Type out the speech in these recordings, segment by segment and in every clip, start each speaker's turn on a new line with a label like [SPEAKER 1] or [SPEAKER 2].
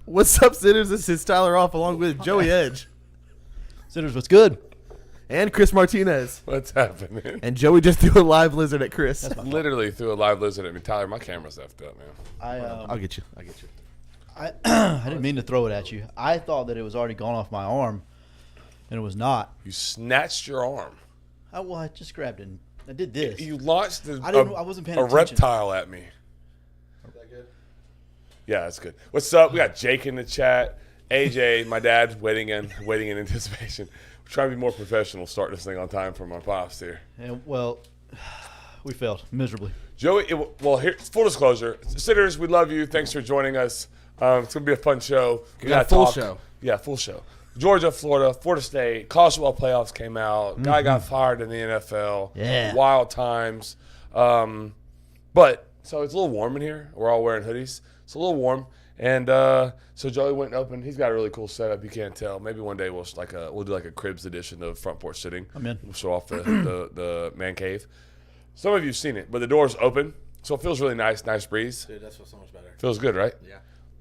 [SPEAKER 1] What's up, Sitters? This is Tyler Off along with Joey Edge.
[SPEAKER 2] Sitters, what's good?
[SPEAKER 1] And Chris Martinez.
[SPEAKER 3] What's happening?
[SPEAKER 1] And Joey just threw a live lizard at Chris.
[SPEAKER 3] Literally threw a live lizard at me. Tyler, my camera's effed up, man.
[SPEAKER 1] I'll get you.
[SPEAKER 2] I didn't mean to throw it at you. I thought that it was already gone off my arm, and it was not.
[SPEAKER 3] You snatched your arm.
[SPEAKER 2] I just grabbed it and I did this.
[SPEAKER 3] You launched
[SPEAKER 2] I wasn't paying
[SPEAKER 3] a
[SPEAKER 2] attention.
[SPEAKER 3] reptile at me.
[SPEAKER 1] Is that good?
[SPEAKER 3] Yeah, that's good. What's up? We got Jake in the chat. AJ, my dad, waiting in anticipation. We're trying to be more professional, start this thing on time for my pops here.
[SPEAKER 2] And, well, we failed miserably.
[SPEAKER 3] Joey, well, here, full disclosure. Sitters, we love you. Thanks for joining us. It's going to be a fun show.
[SPEAKER 1] We got a full show.
[SPEAKER 3] Yeah, full show. Georgia, Florida State, college football playoffs came out. Guy got fired in the NFL.
[SPEAKER 2] Yeah.
[SPEAKER 3] Wild times. But, so it's a little warm in here. We're all wearing hoodies. It's a little warm. And so Joey went and opened. He's got a really cool setup. You can't tell. Maybe one day we'll do like a Cribs edition of Front Porch Sitting.
[SPEAKER 2] I'm in.
[SPEAKER 3] We'll show off the man cave. Some of you've seen it, but the door's open. So it feels really nice. Nice breeze.
[SPEAKER 1] Dude, that feels so much better.
[SPEAKER 3] Feels good, right?
[SPEAKER 1] Yeah.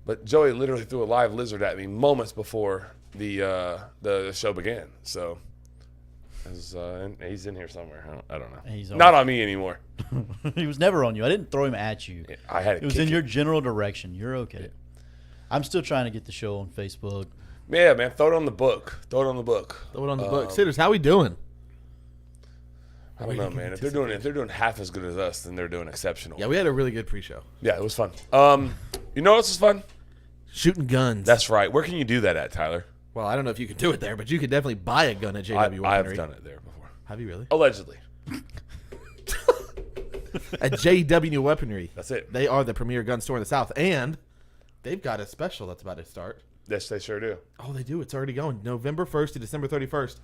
[SPEAKER 3] But Joey literally threw a live lizard at me moments before the show began. So and he's in here somewhere. I don't know.
[SPEAKER 2] He's
[SPEAKER 3] not on me anymore.
[SPEAKER 2] He was never on you. I didn't throw him at you.
[SPEAKER 3] I had
[SPEAKER 2] It was in your general direction. You're okay. I'm still trying to get the show on Facebook.
[SPEAKER 3] Yeah, man. Throw it on the book. Throw it on the book.
[SPEAKER 1] Sitters, how we doing?
[SPEAKER 3] I don't know, man. If they're doing half as good as us, then they're doing exceptional.
[SPEAKER 1] Yeah, we had a really good pre-show.
[SPEAKER 3] Yeah, it was fun. You know what's fun?
[SPEAKER 1] Shooting guns.
[SPEAKER 3] That's right. Where can you do that at, Tyler?
[SPEAKER 1] Well, I don't know if you can do it there, but you could definitely buy a gun at JW Weaponry.
[SPEAKER 3] I've done it there before.
[SPEAKER 1] Have you really?
[SPEAKER 3] Allegedly.
[SPEAKER 1] At JW Weaponry.
[SPEAKER 3] That's it.
[SPEAKER 1] They are the premier gun store in the South, and they've got a special that's about to start.
[SPEAKER 3] Yes, they sure do.
[SPEAKER 1] Oh, they do. It's already going. November 1st to December 31st.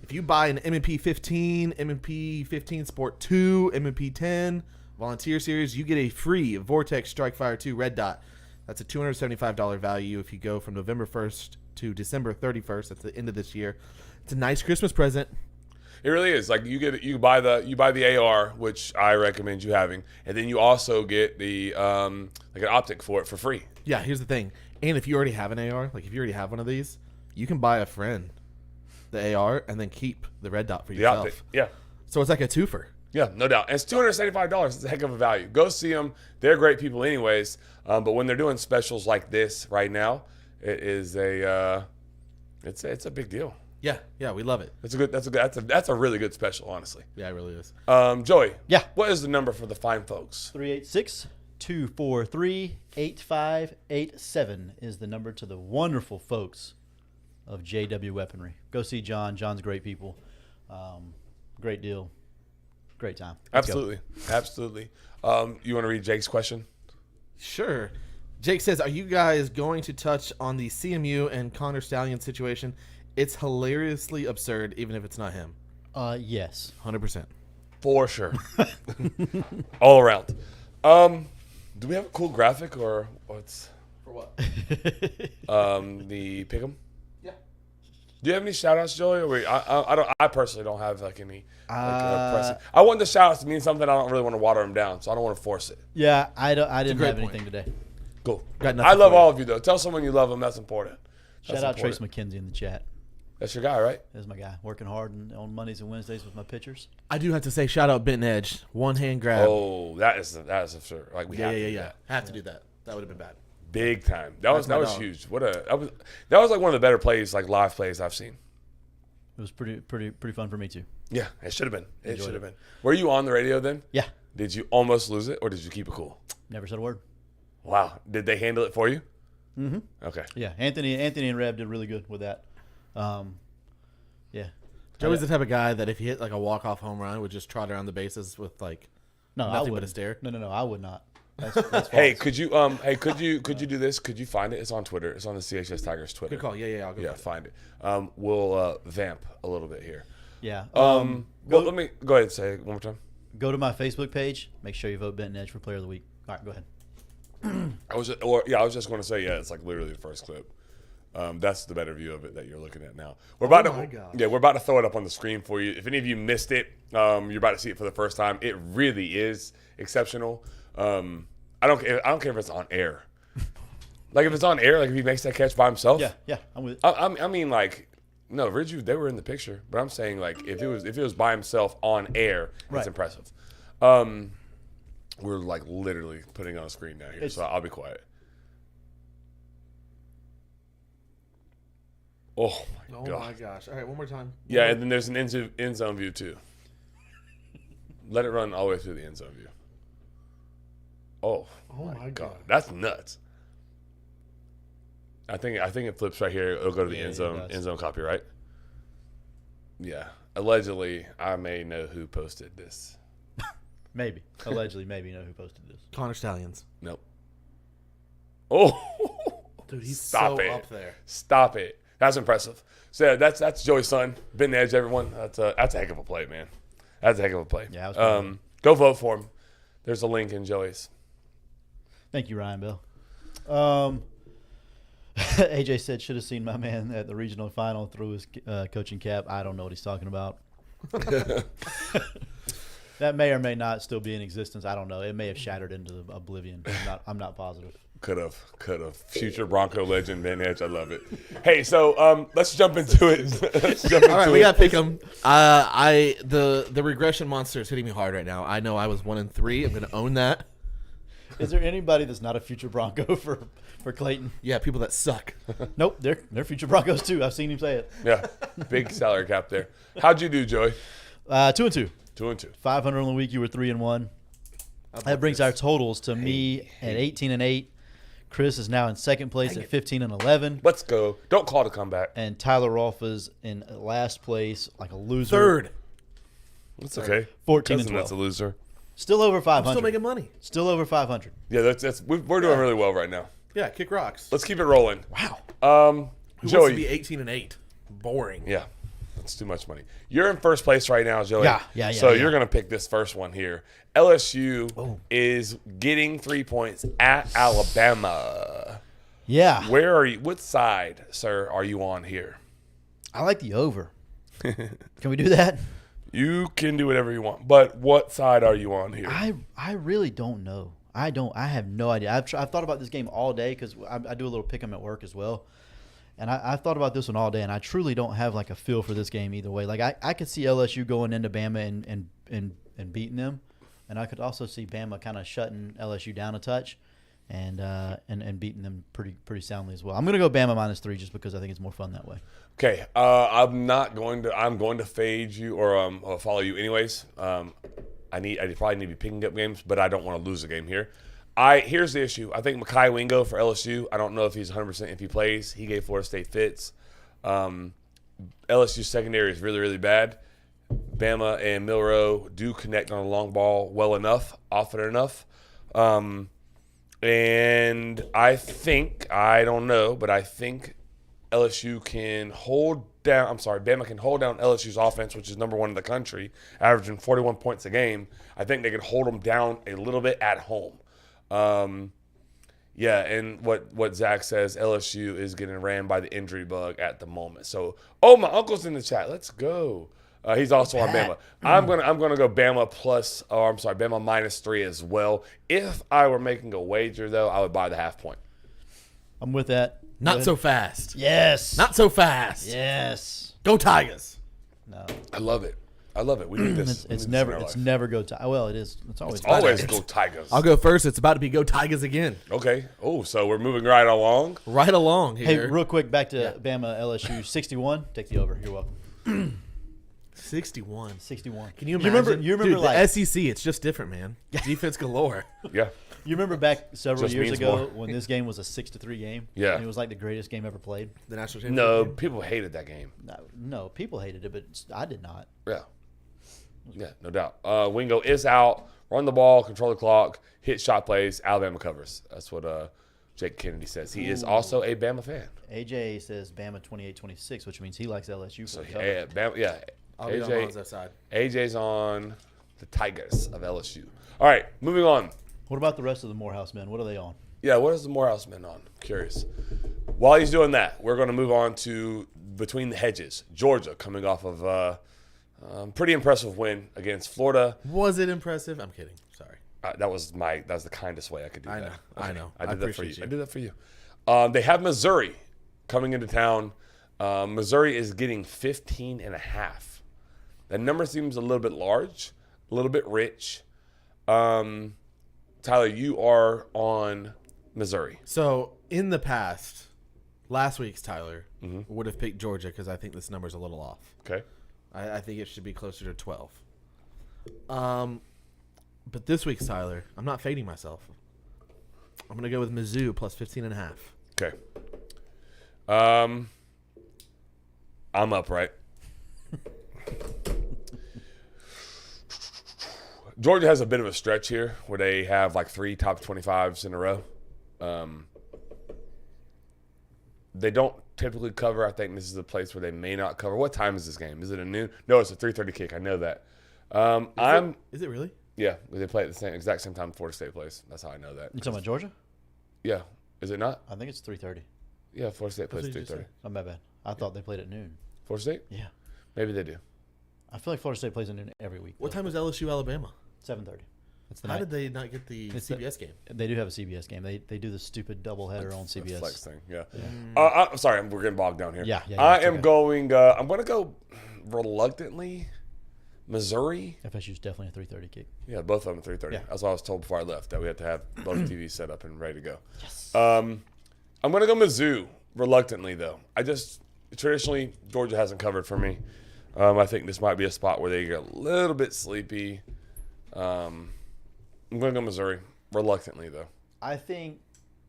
[SPEAKER 1] If you buy an M&P 15, M&P 15 Sport 2, M&P 10, Volunteer Series, you get a free Vortex Strike-Fire 2 Red Dot. That's a $275 value if you go from November 1st to December 31st. That's the end of this year. It's a nice Christmas present.
[SPEAKER 3] It really is. Like you buy the AR, which I recommend you having, and then you also get the like an optic for it for free.
[SPEAKER 1] Yeah, here's the thing. And if you already have an AR, like if you already have one of these, you can buy a friend the AR and then keep the red dot for
[SPEAKER 3] The
[SPEAKER 1] yourself.
[SPEAKER 3] optic. Yeah.
[SPEAKER 1] So it's like a twofer.
[SPEAKER 3] Yeah, no doubt. And it's $275. It's a heck of a value. Go see them. They're great people anyways. But when they're doing specials like this right now, it is it's a big deal.
[SPEAKER 1] Yeah, we love it.
[SPEAKER 3] That's a really good special, honestly.
[SPEAKER 1] Yeah, it really is.
[SPEAKER 3] Joey.
[SPEAKER 2] Yeah.
[SPEAKER 3] What is the number for the fine folks?
[SPEAKER 2] 386-243-8587 is the number to the wonderful folks of JW Weaponry. Go see John. John's great people. Great deal. Great time. Let's go.
[SPEAKER 3] Absolutely. You want to read Jake's question?
[SPEAKER 1] Sure. Jake says, are you guys going to touch on the CMU and Connor Stallion situation? It's hilariously absurd, even if it's not him.
[SPEAKER 2] Yes.
[SPEAKER 1] 100%.
[SPEAKER 3] For sure. All around. Do we have a cool graphic or what's
[SPEAKER 1] For what?
[SPEAKER 3] the pick'em? Yeah. Do you have any shout outs, Joey? Or I personally don't have like any pressing. I want the shout outs to mean something. I don't really want to water them down, so I don't want to force it.
[SPEAKER 2] Yeah, I didn't
[SPEAKER 1] great
[SPEAKER 2] have
[SPEAKER 1] point.
[SPEAKER 2] anything today.
[SPEAKER 3] Cool.
[SPEAKER 1] Got nothing
[SPEAKER 3] I love
[SPEAKER 1] for you.
[SPEAKER 3] all of you though. Tell someone you love them. That's important.
[SPEAKER 2] Shout out Trace McKenzie in the chat.
[SPEAKER 3] That's your guy, right?
[SPEAKER 2] That's my guy. Working hard on Mondays and Wednesdays with my pitchers.
[SPEAKER 1] I do have to say, shout out Benton Edge. One hand grab.
[SPEAKER 3] Oh, that is absurd. Like we have to do that.
[SPEAKER 1] Have to do that. That would have been bad.
[SPEAKER 3] Big time. That was
[SPEAKER 1] my dog.
[SPEAKER 3] huge. That was like one of the better plays, like live plays I've seen.
[SPEAKER 2] It was pretty fun for me too.
[SPEAKER 3] Yeah, it should have been. It
[SPEAKER 2] Enjoyed
[SPEAKER 3] should have
[SPEAKER 2] it.
[SPEAKER 3] been. Were you on the radio then?
[SPEAKER 2] Yeah.
[SPEAKER 3] Did you almost lose it, or did you keep it cool?
[SPEAKER 2] Never said a word.
[SPEAKER 3] Wow. Did they handle it for you?
[SPEAKER 2] Mm-hmm.
[SPEAKER 3] Okay.
[SPEAKER 2] Yeah, Anthony and Reb did really good with that. Yeah.
[SPEAKER 1] Joey's the type of guy that if he hit like a walk-off home run, would just trot around the bases with like
[SPEAKER 2] No,
[SPEAKER 1] nothing
[SPEAKER 2] I
[SPEAKER 1] but a stare.
[SPEAKER 2] No, I would not. That's
[SPEAKER 3] Hey,
[SPEAKER 2] false.
[SPEAKER 3] could you do this? Could you find it? It's on Twitter. It's on the CHS Tigers Twitter.
[SPEAKER 1] Good call. Yeah, I'll go.
[SPEAKER 3] Yeah, find it. We'll vamp a little bit here.
[SPEAKER 2] Yeah.
[SPEAKER 3] Well, let me go ahead and say it one more time.
[SPEAKER 2] Go to my Facebook page. Make sure you vote Benton Edge for Player of the Week. All right, go ahead.
[SPEAKER 3] I was just going to say, yeah, it's like literally the first clip. That's the better view of it that you're looking at now. We're about
[SPEAKER 1] my gosh.
[SPEAKER 3] we're about to throw it up on the screen for you. If any of you missed it, you're about to see it for the first time. It really is exceptional. I don't care if it's on air. Like if it's on air, like if he makes that catch by himself.
[SPEAKER 2] Yeah, I'm with.
[SPEAKER 3] I mean, like, no, Ridgeview, they were in the picture, but I'm saying like if it was by himself on air,
[SPEAKER 2] Right.
[SPEAKER 3] it's impressive. We're like literally putting it on a screen now here, so I'll be quiet. Oh my
[SPEAKER 1] Oh
[SPEAKER 3] god!
[SPEAKER 1] my gosh! All right, one more time.
[SPEAKER 3] Yeah, and then there's an end zone view too. Let it run all the way through the end zone view. Oh
[SPEAKER 1] my God.
[SPEAKER 3] that's nuts. I think it flips right here. It'll go to the
[SPEAKER 2] Yeah,
[SPEAKER 3] end
[SPEAKER 2] it
[SPEAKER 3] zone.
[SPEAKER 2] does.
[SPEAKER 3] End zone copyright. Yeah, allegedly, I may know who posted this.
[SPEAKER 2] Maybe. Allegedly, maybe you know who posted this.
[SPEAKER 1] Connor Stallions.
[SPEAKER 3] Nope. Oh,
[SPEAKER 1] Dude, he's
[SPEAKER 3] Stop
[SPEAKER 1] so
[SPEAKER 3] it.
[SPEAKER 1] up there.
[SPEAKER 3] Stop it. That's impressive. So yeah, that's Joey's son. Been the edge, everyone. That's a heck of a play, man. That's a heck of a play.
[SPEAKER 2] Yeah, that was pretty good.
[SPEAKER 3] Go vote for him. There's a link in Joey's.
[SPEAKER 2] Thank you, Ryan Bell. AJ said, should have seen my man at the regional final through his coaching cap. I don't know what he's talking about. That may or may not still be in existence. I don't know. It may have shattered into oblivion. I'm not positive.
[SPEAKER 3] Could have. Future Bronco legend, Ben Edge. I love it. Hey, so let's jump into it.
[SPEAKER 1] All right, we got to pick them. The regression monster is hitting me hard right now. I know I was 1-3. I'm going to own that.
[SPEAKER 2] Is there anybody that's not a future Bronco for Clayton?
[SPEAKER 1] Yeah, people that suck.
[SPEAKER 2] Nope, they're future Broncos too. I've seen him say it.
[SPEAKER 3] Yeah, big salary cap there. How'd you do, Joey?
[SPEAKER 2] 2-2.
[SPEAKER 3] 2-2.
[SPEAKER 2] 500 on the week. You were 3-1. That brings our totals to me at 18-8. Chris is now in second place at 15-11.
[SPEAKER 3] Let's go. Don't call to come back.
[SPEAKER 2] And Tyler Rolfe is in last place, like a loser.
[SPEAKER 1] Third.
[SPEAKER 3] It's okay.
[SPEAKER 2] 14 and
[SPEAKER 3] Cousin, that's a
[SPEAKER 2] 12.
[SPEAKER 3] loser.
[SPEAKER 2] Still over
[SPEAKER 1] I'm
[SPEAKER 2] 500.
[SPEAKER 1] still making money.
[SPEAKER 2] Still over 500.
[SPEAKER 3] Yeah, we're doing really well right now.
[SPEAKER 1] Yeah, kick rocks.
[SPEAKER 3] Let's keep it rolling.
[SPEAKER 2] Wow.
[SPEAKER 1] Who
[SPEAKER 3] Joey.
[SPEAKER 1] wants to be 18-8? Boring.
[SPEAKER 3] Yeah, that's too much money. You're in first place right now, Joey.
[SPEAKER 2] Yeah,
[SPEAKER 3] So
[SPEAKER 2] yeah.
[SPEAKER 3] you're going to pick this first one here. LSU is getting 3 points at Alabama.
[SPEAKER 2] Yeah.
[SPEAKER 3] Where are you? What side, sir, are you on here?
[SPEAKER 2] I like the over. Can we do that?
[SPEAKER 3] You can do whatever you want, but what side are you on here?
[SPEAKER 2] I really don't know. I have no idea. I've thought about this game all day because I do a little pick 'em at work as well. And I've thought about this one all day, and I truly don't have like a feel for this game either way. Like I could see LSU going into Bama and beating them, and I could also see Bama kind of shutting LSU down a touch, and beating them pretty soundly as well. I'm gonna go Bama -3 just because I think it's more fun that way.
[SPEAKER 3] Okay, I'm going to fade you or follow you anyways. I probably need to be picking up games, but I don't want to lose a game here. Here's the issue. I think Mekhi Wingo for LSU. I don't know if he's 100% if he plays. He gave Florida State fits. LSU secondary is really, really bad. Bama and Milroe do connect on a long ball well enough, often enough. And I think LSU can hold down. Bama can hold down LSU's offense, which is number 1 in the country, averaging 41 points a game. I think they can hold them down a little bit at home. Yeah, and what Zach says, LSU is getting ran by the injury bug at the moment. So, my uncle's in the chat. Let's go. He's also on Bama. I'm gonna go Bama Bama -3 as well. If I were making a wager though, I would buy the half point.
[SPEAKER 2] I'm with that.
[SPEAKER 1] Not so fast.
[SPEAKER 2] Yes.
[SPEAKER 1] Not so fast.
[SPEAKER 2] Yes.
[SPEAKER 1] Go Tigers.
[SPEAKER 2] No.
[SPEAKER 3] I love it. We need this.
[SPEAKER 2] It's never go. Well, it is. It's always.
[SPEAKER 3] Always go Tigers.
[SPEAKER 1] I'll go first. It's about to be Go Tigers again.
[SPEAKER 3] Okay. Oh, so we're moving right along.
[SPEAKER 1] Right along here.
[SPEAKER 2] Hey, real quick, back to Bama LSU 61. Take the over. You're welcome.
[SPEAKER 1] 61.
[SPEAKER 2] 61.
[SPEAKER 1] Can you
[SPEAKER 2] You
[SPEAKER 1] imagine?
[SPEAKER 2] remember
[SPEAKER 1] Dude,
[SPEAKER 2] like
[SPEAKER 1] the SEC, it's just different, man. Defense galore.
[SPEAKER 3] Yeah.
[SPEAKER 2] you remember back several
[SPEAKER 3] Just
[SPEAKER 2] years
[SPEAKER 3] means
[SPEAKER 2] ago
[SPEAKER 3] more.
[SPEAKER 2] when this game was a 6-3 game.
[SPEAKER 3] Yeah.
[SPEAKER 2] And it was like the greatest game ever played.
[SPEAKER 1] The national championship.
[SPEAKER 3] No,
[SPEAKER 1] game.
[SPEAKER 3] people hated that game.
[SPEAKER 2] No, people hated it, but I did not.
[SPEAKER 3] Yeah. Yeah, no doubt. Wingo is out. Run the ball, control the clock, hit shot plays. Alabama covers. That's what Jake Kennedy says. He is also a Bama fan.
[SPEAKER 2] AJ says Bama 28-26, which means he likes LSU for
[SPEAKER 3] So,
[SPEAKER 2] the cover.
[SPEAKER 1] I'll be on
[SPEAKER 3] AJ,
[SPEAKER 1] Lonzo's side.
[SPEAKER 3] AJ's on the Tigers of LSU. All right, moving on.
[SPEAKER 2] What about the rest of the Morehouse men? What are they on?
[SPEAKER 3] Yeah, what is the Morehouse men on? Curious. While he's doing that, we're going to move on to Between the Hedges. Georgia coming off of a pretty impressive win against Florida.
[SPEAKER 1] Was it impressive? I'm kidding. Sorry.
[SPEAKER 3] That was the kindest way I could do
[SPEAKER 1] I
[SPEAKER 3] that.
[SPEAKER 1] know. I know.
[SPEAKER 3] I did that for you.
[SPEAKER 1] appreciate you.
[SPEAKER 3] I did that for you. They have Missouri coming into town. Missouri is getting 15.5. That number seems a little bit large, a little bit rich. Tyler, you are on Missouri.
[SPEAKER 1] So in the past, last week's Tyler would have picked Georgia because I think this number's a little off.
[SPEAKER 3] Okay.
[SPEAKER 1] I think it should be closer to 12. But this week's Tyler, I'm not fading myself. I'm going to go with Mizzou plus 15.5.
[SPEAKER 3] Okay. I'm up, right? Georgia has a bit of a stretch here where they have like 3 top 25s in a row. They don't typically cover. I think this is a place where they may not cover. What time is this game? Is it a noon? No, it's a 3:30 kick. I know that.
[SPEAKER 1] Is it really?
[SPEAKER 3] Yeah, they play at the exact same time Florida State plays. That's how I know that.
[SPEAKER 2] You talking about Georgia?
[SPEAKER 3] Yeah. Is it not?
[SPEAKER 2] I think it's 3:30.
[SPEAKER 3] Yeah, Florida State plays
[SPEAKER 1] what you just
[SPEAKER 3] 3:30.
[SPEAKER 2] Oh, my bad. I thought they played at noon.
[SPEAKER 3] Florida State?
[SPEAKER 2] Yeah.
[SPEAKER 3] Maybe they do.
[SPEAKER 2] I feel like Florida State plays at noon every week.
[SPEAKER 1] What time is LSU Alabama?
[SPEAKER 2] 7:30. That's the
[SPEAKER 1] How
[SPEAKER 2] night.
[SPEAKER 1] did they not get the
[SPEAKER 2] It's
[SPEAKER 1] CBS game?
[SPEAKER 2] They do have a CBS game. They do the stupid doubleheader on
[SPEAKER 3] The
[SPEAKER 2] CBS.
[SPEAKER 3] flex thing, yeah. I'm sorry, we're getting bogged down here.
[SPEAKER 2] Yeah,
[SPEAKER 3] I
[SPEAKER 2] it's
[SPEAKER 3] am
[SPEAKER 2] okay.
[SPEAKER 3] going. I'm going to go reluctantly. Missouri.
[SPEAKER 2] FSU's definitely a 3:30 kick.
[SPEAKER 3] Yeah, both of them 3:30.
[SPEAKER 2] Yeah.
[SPEAKER 3] That's what I was told before I left, that we had to have both TVs set up and ready to go. Yes. I'm going to go Mizzou reluctantly though. I just traditionally Georgia hasn't covered for me. I think this might be a spot where they get a little bit sleepy. I'm going to go Missouri reluctantly though.
[SPEAKER 2] I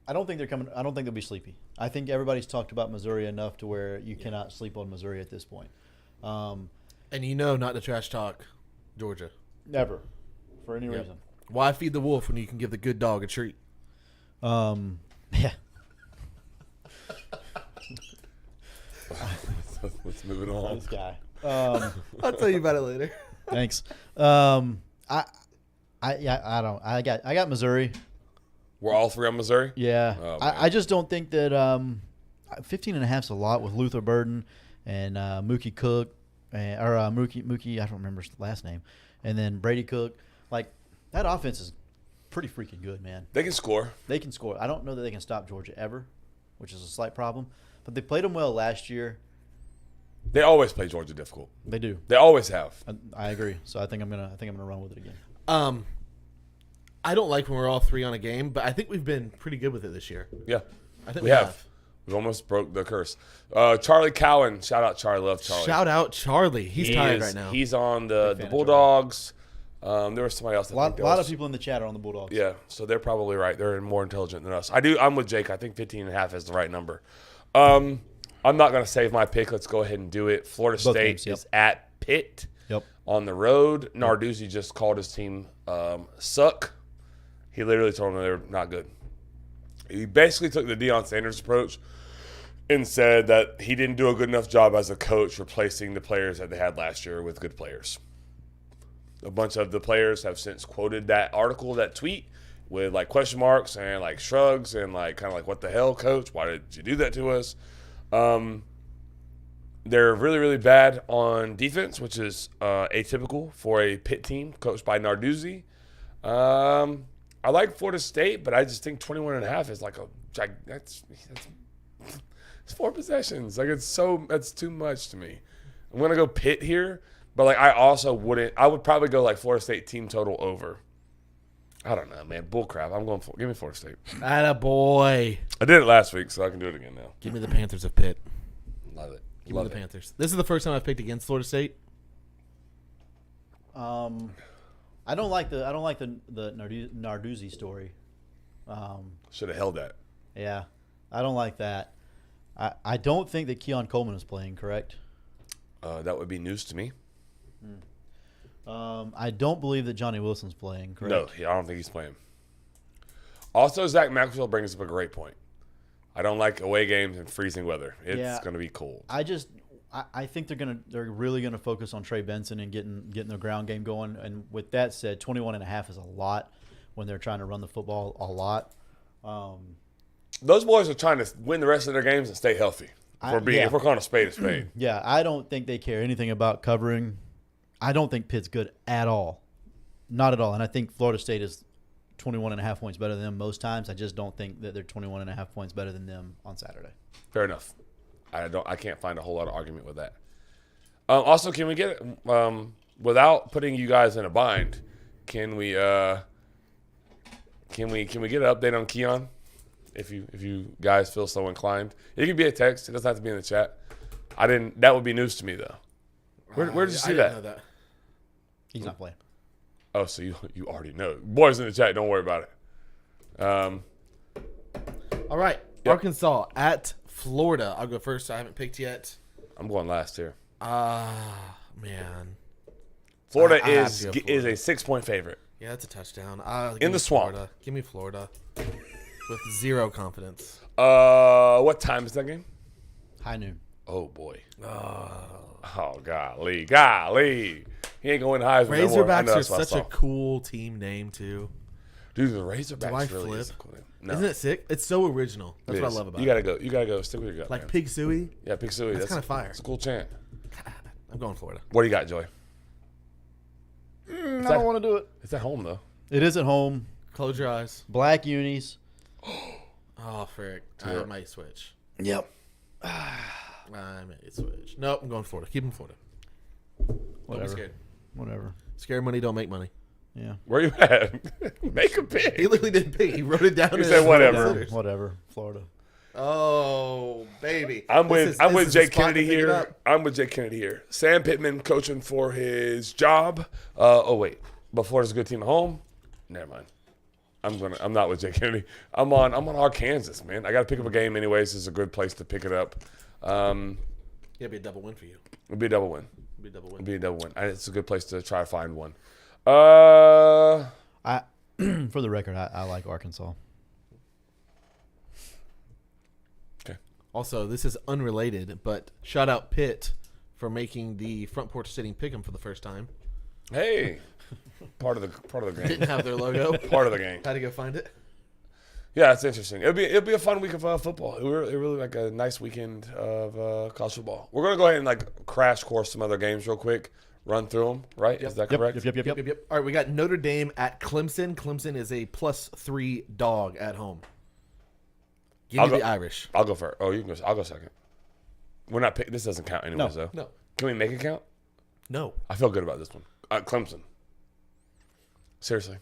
[SPEAKER 2] don't think they're coming. I don't think they'll be sleepy. I think everybody's talked about Missouri enough to where you cannot sleep on Missouri at this point.
[SPEAKER 1] And not to trash talk Georgia.
[SPEAKER 2] Never, for any reason.
[SPEAKER 1] Why feed the wolf when you can give the good dog a treat?
[SPEAKER 2] Yeah.
[SPEAKER 3] Let's move it on.
[SPEAKER 2] This guy.
[SPEAKER 1] I'll tell you about it later.
[SPEAKER 2] Thanks. I got Missouri.
[SPEAKER 3] We're all three on Missouri?
[SPEAKER 2] Yeah.
[SPEAKER 3] Oh, man.
[SPEAKER 2] I just don't think that 15.5 is a lot with Luther Burden and Mookie Cook or Mookie, I don't remember his last name, and then Brady Cook. Like, that offense is pretty freaking good, man.
[SPEAKER 3] They can score.
[SPEAKER 2] They can score. I don't know that they can stop Georgia ever, which is a slight problem. But they played them well last year.
[SPEAKER 3] They always play Georgia difficult.
[SPEAKER 2] They do.
[SPEAKER 3] They always have.
[SPEAKER 2] I agree. So I think I'm gonna run with it again.
[SPEAKER 1] I don't like when we're all three on a game, but I think we've been pretty good with it this year.
[SPEAKER 3] Yeah.
[SPEAKER 1] I think
[SPEAKER 3] We have. We almost broke the curse. Charlie Cowan. Shout out Charlie. Love Charlie.
[SPEAKER 1] Shout out Charlie. He's
[SPEAKER 3] He
[SPEAKER 1] tired
[SPEAKER 3] is-
[SPEAKER 1] right now.
[SPEAKER 3] He's on
[SPEAKER 2] Big fan
[SPEAKER 3] the
[SPEAKER 2] of
[SPEAKER 3] Bulldogs. There was somebody else.
[SPEAKER 2] A lot of people in the chat are on the Bulldogs.
[SPEAKER 3] Yeah, so they're probably right. They're more intelligent than us. I'm with Jake. I think 15.5 is the right number. I'm not going to save my pick. Let's go ahead and do it. Florida
[SPEAKER 2] Both
[SPEAKER 3] State
[SPEAKER 2] games, yep.
[SPEAKER 3] is at Pitt
[SPEAKER 2] Yep.
[SPEAKER 3] on the road. Narduzzi just called his team suck. He literally told them they're not good. He basically took the Deion Sanders approach and said that he didn't do a good enough job as a coach replacing the players that they had last year with good players. A bunch of the players have since quoted that article, that tweet, with like question marks and like shrugs and like kind of like, what the hell, coach? Why did you do that to us? They're really, really bad on defense, which is atypical for a Pitt team coached by Narduzzi. I like Florida State, but I just think 21.5 is like that's it's 4 possessions. Like that's too much to me. I'm gonna go Pitt here, but like I also wouldn't. I would probably go like Florida State team total over. I don't know, man. Bull crap. I'm going for. Give me Florida State.
[SPEAKER 1] Attaboy.
[SPEAKER 3] I did it last week, so I can do it again now.
[SPEAKER 1] Give me the Panthers of Pitt.
[SPEAKER 3] Love it.
[SPEAKER 1] Give me the Panthers. This is the first time I've picked against Florida State.
[SPEAKER 2] I don't like the Narduzzi story.
[SPEAKER 3] Should have held that.
[SPEAKER 2] Yeah, I don't like that. I don't think that Keon Coleman is playing, correct?
[SPEAKER 3] That would be news to me.
[SPEAKER 2] I don't believe that Johnny Wilson's playing, correct?
[SPEAKER 3] No, I don't think he's playing. Also, Zach Maxwell brings up a great point. I don't like away games in freezing weather. It's going to be cold.
[SPEAKER 2] I think they're really gonna focus on Trey Benson and getting their ground game going. And with that said, 21.5 is a lot when they're trying to run the football a lot.
[SPEAKER 3] those boys are trying to win the rest of their games and stay healthy. If we're calling a spade a spade.
[SPEAKER 2] Yeah, I don't think they care anything about covering. I don't think Pitt's good at all. Not at all. And I think Florida State is 21.5 points better than them most times. I just don't think that they're 21.5 points better than them on Saturday.
[SPEAKER 3] Fair enough. I can't find a whole lot of argument with that. Also, can we get without putting you guys in a bind? Can we get an update on Keon? If you guys feel so inclined, it can be a text. It doesn't have to be in the chat. That would be news to me though. Where did you see
[SPEAKER 1] didn't
[SPEAKER 3] that?
[SPEAKER 1] know that?
[SPEAKER 2] He's not playing.
[SPEAKER 3] Oh, so you already know. Boys in the chat, don't worry about it.
[SPEAKER 1] All right.
[SPEAKER 3] Yep.
[SPEAKER 1] Arkansas at Florida. I'll go first. I haven't picked yet.
[SPEAKER 3] I'm going last here.
[SPEAKER 1] Man.
[SPEAKER 3] Florida
[SPEAKER 1] I have
[SPEAKER 3] is
[SPEAKER 1] to go Florida.
[SPEAKER 3] a 6-point favorite.
[SPEAKER 1] Yeah, that's a touchdown. Give
[SPEAKER 3] In
[SPEAKER 1] me
[SPEAKER 3] the swamp.
[SPEAKER 1] Florida. Give me Florida. With zero confidence.
[SPEAKER 3] What time is that game?
[SPEAKER 2] High noon.
[SPEAKER 3] Oh boy. Oh golly. He ain't going Heisman. No more. I know
[SPEAKER 1] Razorbacks are
[SPEAKER 3] that's what I
[SPEAKER 1] such a
[SPEAKER 3] saw.
[SPEAKER 1] cool team name too.
[SPEAKER 3] Dude, the Razorbacks
[SPEAKER 1] Do I
[SPEAKER 3] really
[SPEAKER 1] flip?
[SPEAKER 3] is a cool name. No,
[SPEAKER 1] Isn't it sick? It's so original. That's
[SPEAKER 3] it
[SPEAKER 1] what
[SPEAKER 3] is.
[SPEAKER 1] I love about
[SPEAKER 3] You
[SPEAKER 1] it.
[SPEAKER 3] gotta go. Stick with your gut.
[SPEAKER 1] Like
[SPEAKER 3] man.
[SPEAKER 1] Pig Suey.
[SPEAKER 3] Yeah, Pig Suey.
[SPEAKER 1] That's kinda fire.
[SPEAKER 3] It's a cool chant.
[SPEAKER 1] I'm going Florida.
[SPEAKER 3] What do you got, Joey?
[SPEAKER 2] I don't want to do it.
[SPEAKER 3] It's at home though.
[SPEAKER 2] It is at home.
[SPEAKER 1] Close your eyes.
[SPEAKER 2] Black unis.
[SPEAKER 1] Oh, frick. I
[SPEAKER 3] Yeah.
[SPEAKER 1] might switch.
[SPEAKER 2] Yep.
[SPEAKER 1] I might switch. Nope, I'm going Florida. Keep him Florida. Don't
[SPEAKER 2] Whatever.
[SPEAKER 1] be scared.
[SPEAKER 2] Whatever.
[SPEAKER 1] Scared money don't make money.
[SPEAKER 2] Yeah.
[SPEAKER 3] Where you at? Make a
[SPEAKER 1] He
[SPEAKER 3] pick.
[SPEAKER 1] literally didn't pick. He wrote it down.
[SPEAKER 3] He
[SPEAKER 1] in
[SPEAKER 3] said
[SPEAKER 1] his
[SPEAKER 3] whatever.
[SPEAKER 1] considers.
[SPEAKER 2] Whatever. Florida.
[SPEAKER 1] Oh, baby.
[SPEAKER 3] I'm
[SPEAKER 1] This
[SPEAKER 3] with
[SPEAKER 1] is
[SPEAKER 3] Jay
[SPEAKER 1] his spot to
[SPEAKER 3] Kennedy
[SPEAKER 1] pick it
[SPEAKER 3] here.
[SPEAKER 1] up.
[SPEAKER 3] I'm with Jay Kennedy here. Sam Pittman coaching for his job. Oh wait, but Florida's a good team at home. Never mind. I'm not with Jay Kennedy. I'm on Arkansas, man. I got to pick up a game anyways. This is a good place to pick it up.
[SPEAKER 1] It'd be a double win for you.
[SPEAKER 3] It'll be a double win.
[SPEAKER 1] It'd be a double win.
[SPEAKER 3] It'll be a double win. It's a good place to try to find one.
[SPEAKER 2] I, for the record, I like Arkansas.
[SPEAKER 3] Okay.
[SPEAKER 1] Also, this is unrelated, but shout out Pitt for making the front porch sitting pick'em for the first time.
[SPEAKER 3] Hey, part of the game.
[SPEAKER 1] Didn't have their logo.
[SPEAKER 3] Part of the game.
[SPEAKER 1] Had to go find it.
[SPEAKER 3] Yeah, it's interesting. It'll be a fun week of football. It really like a nice weekend of college football. We're gonna go ahead and like crash course some other games real quick. Run through them, right? Is that correct?
[SPEAKER 2] Yep.
[SPEAKER 1] Yep. All right, we got Notre Dame at Clemson. Clemson is a +3 dog at home. Give me the Irish.
[SPEAKER 3] I'll go first. Oh, you can go. I'll go second. We're not. This doesn't count anyways, though.
[SPEAKER 1] No.
[SPEAKER 3] Can we make it count?
[SPEAKER 1] No.
[SPEAKER 3] I feel good about this one. Clemson. Seriously.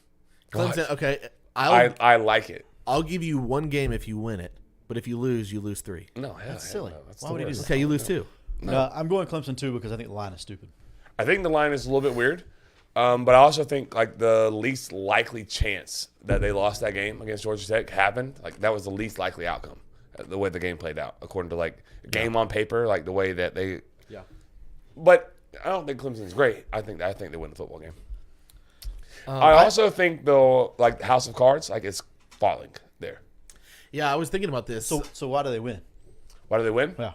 [SPEAKER 1] Clemson,
[SPEAKER 3] What?
[SPEAKER 1] okay.
[SPEAKER 3] I like it.
[SPEAKER 1] I'll give you one game if you win it, but if you lose 3.
[SPEAKER 3] No, hell,
[SPEAKER 2] That's silly.
[SPEAKER 3] no. That's
[SPEAKER 2] Why
[SPEAKER 3] the
[SPEAKER 2] would he do
[SPEAKER 3] worst.
[SPEAKER 2] that?
[SPEAKER 1] Okay, you lose 2.
[SPEAKER 2] No, I'm going Clemson too because I think the line is stupid.
[SPEAKER 3] I think the line is a little bit weird, but I also think like the least likely chance that they lost that game against Georgia Tech happened. Like that was the least likely outcome, the way the game played out, according to like game on paper, like the way that they.
[SPEAKER 1] Yeah.
[SPEAKER 3] But I don't think Clemson's great. I think they win the football game. I also think though, like House of Cards, like it's falling there.
[SPEAKER 1] Yeah, I was thinking about this.
[SPEAKER 2] So why do they win?
[SPEAKER 3] Why do they win?
[SPEAKER 2] Yeah.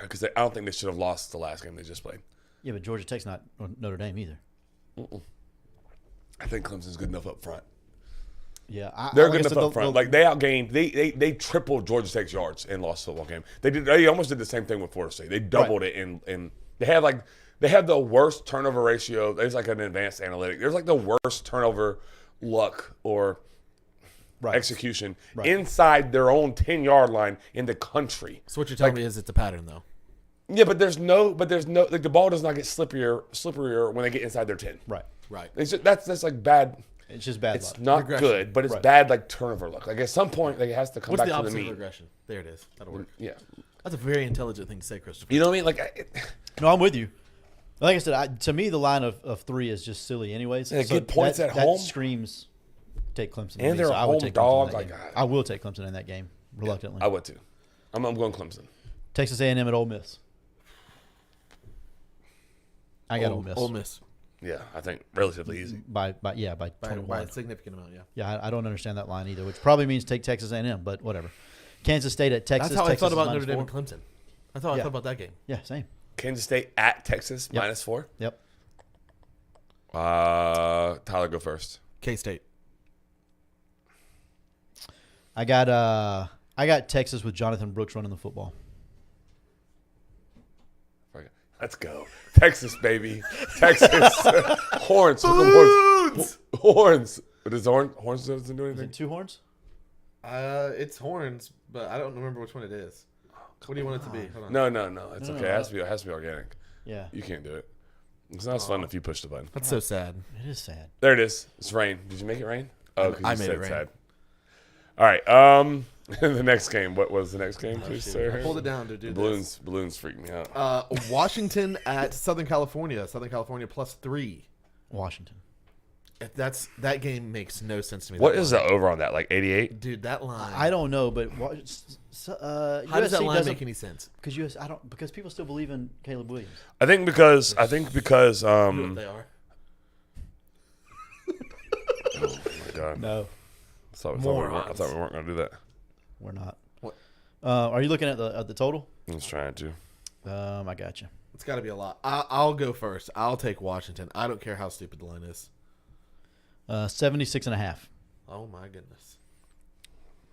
[SPEAKER 3] Because I don't think they should have lost the last game they just played.
[SPEAKER 2] Yeah, but Georgia Tech's not Notre Dame either.
[SPEAKER 3] I think Clemson's good enough up front.
[SPEAKER 2] Yeah,
[SPEAKER 3] They're
[SPEAKER 2] like I
[SPEAKER 3] good
[SPEAKER 2] said,
[SPEAKER 3] enough up front. Like they outgained, they tripled Georgia Tech's yards and lost the football game. They almost did the same thing with Florida State. They doubled it and they have the worst turnover ratio. There's like an advanced analytic. There's like the worst turnover luck or execution inside their own 10-yard line in the country.
[SPEAKER 1] So what you're telling me is it's a pattern, though.
[SPEAKER 3] Yeah, but there's no like the ball does not get slipperier when they get inside their 10.
[SPEAKER 2] Right.
[SPEAKER 3] It's just, that's like bad.
[SPEAKER 2] It's just bad
[SPEAKER 3] It's
[SPEAKER 2] luck.
[SPEAKER 3] not
[SPEAKER 1] Regression.
[SPEAKER 3] good, but it's bad like turnover luck. Like at some point, like it has to come
[SPEAKER 1] What's
[SPEAKER 3] back
[SPEAKER 1] the
[SPEAKER 3] to the
[SPEAKER 1] opposite of
[SPEAKER 3] mean.
[SPEAKER 1] regression? There it is. That'll work.
[SPEAKER 3] Yeah,
[SPEAKER 1] That's a very intelligent thing to say, Christopher.
[SPEAKER 3] you know what I mean. Like
[SPEAKER 2] No, I'm with you. Like I said, to me, the line of 3 is just silly anyways.
[SPEAKER 3] Yeah, good points at home.
[SPEAKER 2] That screams take Clemson. to
[SPEAKER 3] And
[SPEAKER 2] me,
[SPEAKER 3] they're
[SPEAKER 2] so
[SPEAKER 3] a
[SPEAKER 2] I would
[SPEAKER 3] home
[SPEAKER 2] take Clemson
[SPEAKER 3] dog,
[SPEAKER 2] in that
[SPEAKER 3] like,
[SPEAKER 2] game.
[SPEAKER 3] I-
[SPEAKER 2] I will take Clemson in that game, reluctantly.
[SPEAKER 3] I would too. I'm going Clemson.
[SPEAKER 2] Texas A&M at Ole Miss. I got Ole Miss.
[SPEAKER 1] Ole Miss.
[SPEAKER 3] Yeah, I think relatively easy.
[SPEAKER 2] By
[SPEAKER 1] By
[SPEAKER 2] 21.
[SPEAKER 1] a significant amount, yeah.
[SPEAKER 2] Yeah, I don't understand that line either, which probably means take Texas A&M, but whatever. Kansas State at Texas.
[SPEAKER 1] That's how
[SPEAKER 2] Texas
[SPEAKER 1] I thought about
[SPEAKER 2] is
[SPEAKER 1] Notre Dame
[SPEAKER 2] -4.
[SPEAKER 1] and Clemson. That's how I
[SPEAKER 2] Yeah.
[SPEAKER 1] thought about that game.
[SPEAKER 2] Yeah, same.
[SPEAKER 3] Kansas State at Texas
[SPEAKER 2] Yep.
[SPEAKER 3] -4.
[SPEAKER 2] Yep.
[SPEAKER 3] Tyler, go first.
[SPEAKER 1] K-State.
[SPEAKER 2] I got I got Texas with Jonathan Brooks running the football.
[SPEAKER 3] Let's go. Texas, baby. Texas. Horns.
[SPEAKER 1] Balloons!
[SPEAKER 3] Horns. But does Horns doesn't do
[SPEAKER 2] Is
[SPEAKER 3] anything?
[SPEAKER 2] it 2 horns?
[SPEAKER 1] It's horns, but I don't remember which one it is. What do you want it to be? Hold on.
[SPEAKER 3] No. It's
[SPEAKER 2] No,
[SPEAKER 3] okay.
[SPEAKER 2] no.
[SPEAKER 3] It has to be organic.
[SPEAKER 2] Yeah.
[SPEAKER 3] You can't do it. It's not as fun if you push the button.
[SPEAKER 1] That's so sad.
[SPEAKER 2] It is sad.
[SPEAKER 3] There it is. It's rain. Did you make it rain? Oh, because
[SPEAKER 1] I
[SPEAKER 3] you
[SPEAKER 1] made
[SPEAKER 3] said
[SPEAKER 1] it rain.
[SPEAKER 3] sad. All right. The next game. What was the next game, please, sir?
[SPEAKER 1] Hold it down to do
[SPEAKER 3] Balloons freak me out.
[SPEAKER 1] this. Washington at Southern California. Southern California +3.
[SPEAKER 2] Washington.
[SPEAKER 1] That game makes no sense to me.
[SPEAKER 3] What
[SPEAKER 1] That
[SPEAKER 3] is
[SPEAKER 1] line.
[SPEAKER 3] the over on that? Like 88?
[SPEAKER 1] Dude, that line.
[SPEAKER 2] I don't know, but
[SPEAKER 1] How does that
[SPEAKER 2] USC
[SPEAKER 1] line
[SPEAKER 2] doesn't-
[SPEAKER 1] make any sense?
[SPEAKER 2] because people still believe in Caleb Williams.
[SPEAKER 3] I think because
[SPEAKER 1] They are.
[SPEAKER 3] oh my god.
[SPEAKER 2] No,
[SPEAKER 3] I thought we
[SPEAKER 1] Morons.
[SPEAKER 3] weren't gonna do that.
[SPEAKER 2] we're not.
[SPEAKER 1] What?
[SPEAKER 2] Are you looking at the total?
[SPEAKER 3] I was trying to.
[SPEAKER 2] I got you.
[SPEAKER 1] It's got to be a lot. I'll go first. I'll take Washington. I don't care how stupid the line is.
[SPEAKER 2] 76.5.
[SPEAKER 1] Oh my goodness.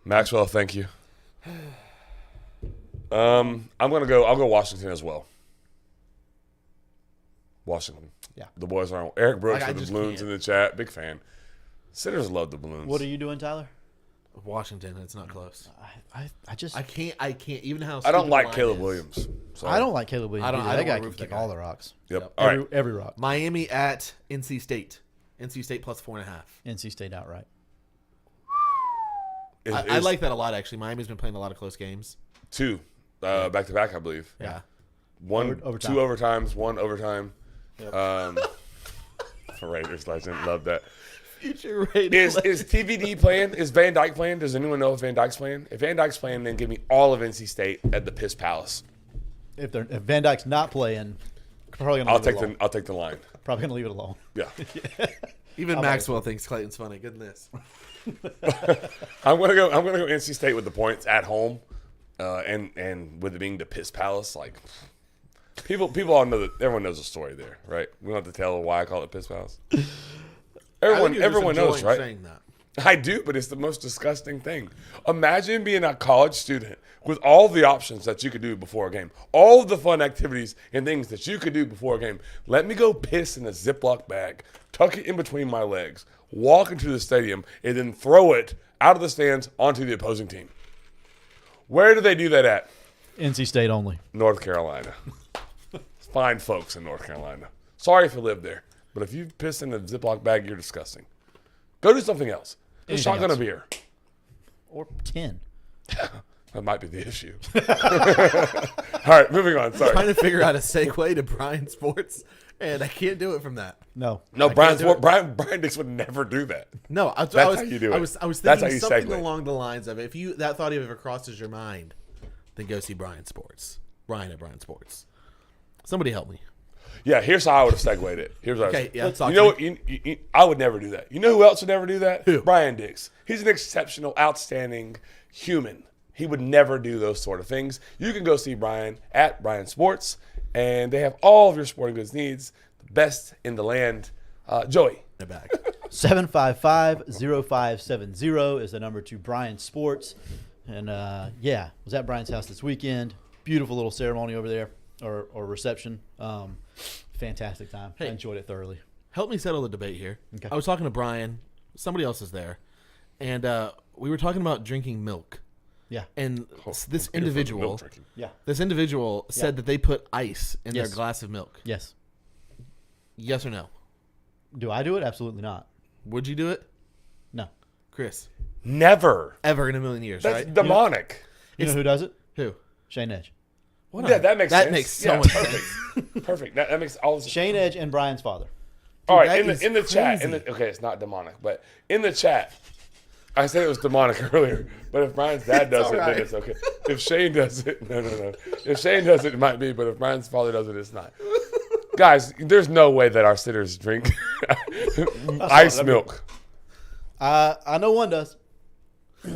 [SPEAKER 3] Maxwell, thank you. I'll go Washington as well. Washington.
[SPEAKER 2] Yeah.
[SPEAKER 3] The boys are on. Eric Brooks
[SPEAKER 1] I
[SPEAKER 3] with the
[SPEAKER 1] just
[SPEAKER 3] balloons
[SPEAKER 1] can't.
[SPEAKER 3] in the chat. Big fan. Sinners love the balloons.
[SPEAKER 2] What are you doing, Tyler?
[SPEAKER 1] Washington. It's not close.
[SPEAKER 2] I just
[SPEAKER 1] I can't. Even how.
[SPEAKER 3] I don't
[SPEAKER 1] stupid the
[SPEAKER 3] like
[SPEAKER 1] line
[SPEAKER 3] Caleb
[SPEAKER 1] is.
[SPEAKER 3] Williams. Sorry.
[SPEAKER 2] I don't like Caleb Williams.
[SPEAKER 1] I don't-
[SPEAKER 2] either.
[SPEAKER 1] I
[SPEAKER 2] That
[SPEAKER 1] don't
[SPEAKER 2] guy
[SPEAKER 1] wanna
[SPEAKER 2] can
[SPEAKER 1] root for
[SPEAKER 2] kick
[SPEAKER 1] that
[SPEAKER 2] all
[SPEAKER 1] guy.
[SPEAKER 2] the rocks.
[SPEAKER 3] Yep. All right.
[SPEAKER 2] Every rock.
[SPEAKER 1] Miami at NC State. NC State +4.5.
[SPEAKER 2] NC State outright.
[SPEAKER 1] I like that a lot. Actually, Miami's been playing a lot of close games.
[SPEAKER 3] 2 back to back, I believe.
[SPEAKER 1] Yeah.
[SPEAKER 3] One,
[SPEAKER 2] Overtime.
[SPEAKER 3] 2 overtimes, 1 overtime.
[SPEAKER 2] Yep.
[SPEAKER 3] Raiders legend, love that.
[SPEAKER 1] Future Raiders.
[SPEAKER 3] Is TVD playing? Is Van Dyke playing? Does anyone know if Van Dyke's playing? If Van Dyke's playing, then give me all of NC State at the Piss Palace.
[SPEAKER 2] If Van Dyke's not playing, probably gonna
[SPEAKER 3] I'll
[SPEAKER 2] leave it
[SPEAKER 3] take
[SPEAKER 2] alone.
[SPEAKER 3] I'll take the line.
[SPEAKER 2] Probably gonna leave it alone.
[SPEAKER 3] Yeah.
[SPEAKER 1] Even Maxwell thinks Clayton's funny. Goodness.
[SPEAKER 3] I'm gonna go NC State with the points at home, and with it being the Piss Palace, like people all know that everyone knows the story there, right? We don't have to tell why I call it Piss Palace. Everyone knows, right?
[SPEAKER 1] Saying that.
[SPEAKER 3] I do, but it's the most disgusting thing. Imagine being a college student with all the options that you could do before a game, all of the fun activities and things that you could do before a game. Let me go piss in a Ziploc bag, tuck it in between my legs, walk into the stadium, and then throw it out of the stands onto the opposing team. Where do they do that at?
[SPEAKER 2] NC State only.
[SPEAKER 3] North Carolina. Fine folks in North Carolina. Sorry if you live there, but if you piss in a Ziploc bag, you're disgusting. Go do something else. Go
[SPEAKER 2] Anything
[SPEAKER 3] shotgun a
[SPEAKER 2] else.
[SPEAKER 3] beer.
[SPEAKER 2] Or 10.
[SPEAKER 3] That might be the issue. All right, moving on.
[SPEAKER 1] Trying
[SPEAKER 3] Sorry.
[SPEAKER 1] to figure out a segue to Brian Sports, and I can't do it from that.
[SPEAKER 2] No.
[SPEAKER 3] No,
[SPEAKER 1] I
[SPEAKER 3] Brian
[SPEAKER 1] can't do it.
[SPEAKER 3] Brian Dix would never do that.
[SPEAKER 1] No,
[SPEAKER 3] That's how you do it.
[SPEAKER 1] I was
[SPEAKER 3] That's
[SPEAKER 1] thinking
[SPEAKER 3] how you
[SPEAKER 1] something
[SPEAKER 3] segue.
[SPEAKER 1] along the lines of if that thought ever crosses your mind, then go see Brian Sports. Brian at Brian Sports. Somebody help me.
[SPEAKER 3] Yeah, here's how I would have segued it. Here's what
[SPEAKER 1] Okay,
[SPEAKER 3] I
[SPEAKER 1] yeah.
[SPEAKER 3] was,
[SPEAKER 1] talk
[SPEAKER 3] you
[SPEAKER 1] to
[SPEAKER 3] know
[SPEAKER 1] me.
[SPEAKER 3] what? I would never do that. You know who else would never do that?
[SPEAKER 1] Who?
[SPEAKER 3] Brian Dix. He's an exceptional, outstanding human. He would never do those sort of things. You can go see Brian at Brian Sports, and they have all of your sporting goods needs, the best in the land. Joey.
[SPEAKER 1] In the back.
[SPEAKER 2] 755-0570 is the number to Brian Sports. And, was at Brian's house this weekend. Beautiful little ceremony over there, or reception. Fantastic time. I
[SPEAKER 1] Hey.
[SPEAKER 2] enjoyed it thoroughly.
[SPEAKER 1] Help me settle the debate here.
[SPEAKER 2] Okay.
[SPEAKER 1] I was talking to Brian. Somebody else is there, and we were talking about drinking milk.
[SPEAKER 2] Yeah.
[SPEAKER 1] And
[SPEAKER 3] Oh,
[SPEAKER 1] this
[SPEAKER 3] I'm here for the milk
[SPEAKER 1] individual,
[SPEAKER 3] drinking.
[SPEAKER 2] Yeah.
[SPEAKER 1] said that they put ice in their
[SPEAKER 2] Yes.
[SPEAKER 1] glass of milk.
[SPEAKER 2] Yes.
[SPEAKER 1] Yes or no?
[SPEAKER 2] Do I do it? Absolutely not.
[SPEAKER 1] Would you do it,
[SPEAKER 2] No.
[SPEAKER 1] Chris?
[SPEAKER 3] Never.
[SPEAKER 1] Ever in a million years,
[SPEAKER 3] That's
[SPEAKER 1] right?
[SPEAKER 3] demonic.
[SPEAKER 2] You know who does it?
[SPEAKER 1] Who?
[SPEAKER 2] Shane Edge.
[SPEAKER 1] What
[SPEAKER 3] Yeah, that makes
[SPEAKER 1] that
[SPEAKER 3] sense.
[SPEAKER 1] makes so
[SPEAKER 3] Yeah,
[SPEAKER 1] much
[SPEAKER 3] perfect.
[SPEAKER 1] sense.
[SPEAKER 3] Perfect. That makes all the
[SPEAKER 2] Shane Edge and Brian's father.
[SPEAKER 3] All right,
[SPEAKER 1] that
[SPEAKER 3] in
[SPEAKER 1] is
[SPEAKER 3] the chat,
[SPEAKER 1] crazy.
[SPEAKER 3] okay, it's not demonic, but in the chat, I said it was demonic earlier. But if Brian's dad does
[SPEAKER 1] It's
[SPEAKER 3] it,
[SPEAKER 1] all
[SPEAKER 3] then
[SPEAKER 1] right.
[SPEAKER 3] it's okay. If Shane does it, no. If Shane does it, it might be. But if Brian's father does it, it's not. Guys, there's no way that our sitters drink ice milk.
[SPEAKER 2] I know one does.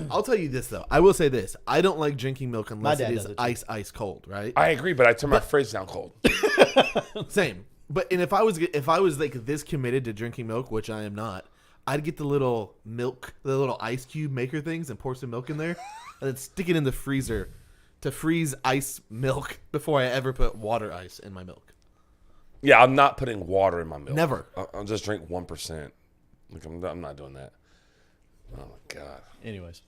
[SPEAKER 1] I'll tell you this though. I will say this. I don't like drinking milk unless
[SPEAKER 2] dad
[SPEAKER 1] it is
[SPEAKER 2] does it, too.
[SPEAKER 1] ice cold, right?
[SPEAKER 3] I agree, but I turn my fridge down cold.
[SPEAKER 1] Same. But if I was like this committed to drinking milk, which I am not, I'd get the little ice cube maker things and pour some milk in there, and then stick it in the freezer to freeze ice milk before I ever put water ice in my milk.
[SPEAKER 3] Yeah, I'm not putting water in my milk.
[SPEAKER 1] Never.
[SPEAKER 3] I'll just drink 1%. Like I'm not doing that. Oh my god.
[SPEAKER 2] Anyways,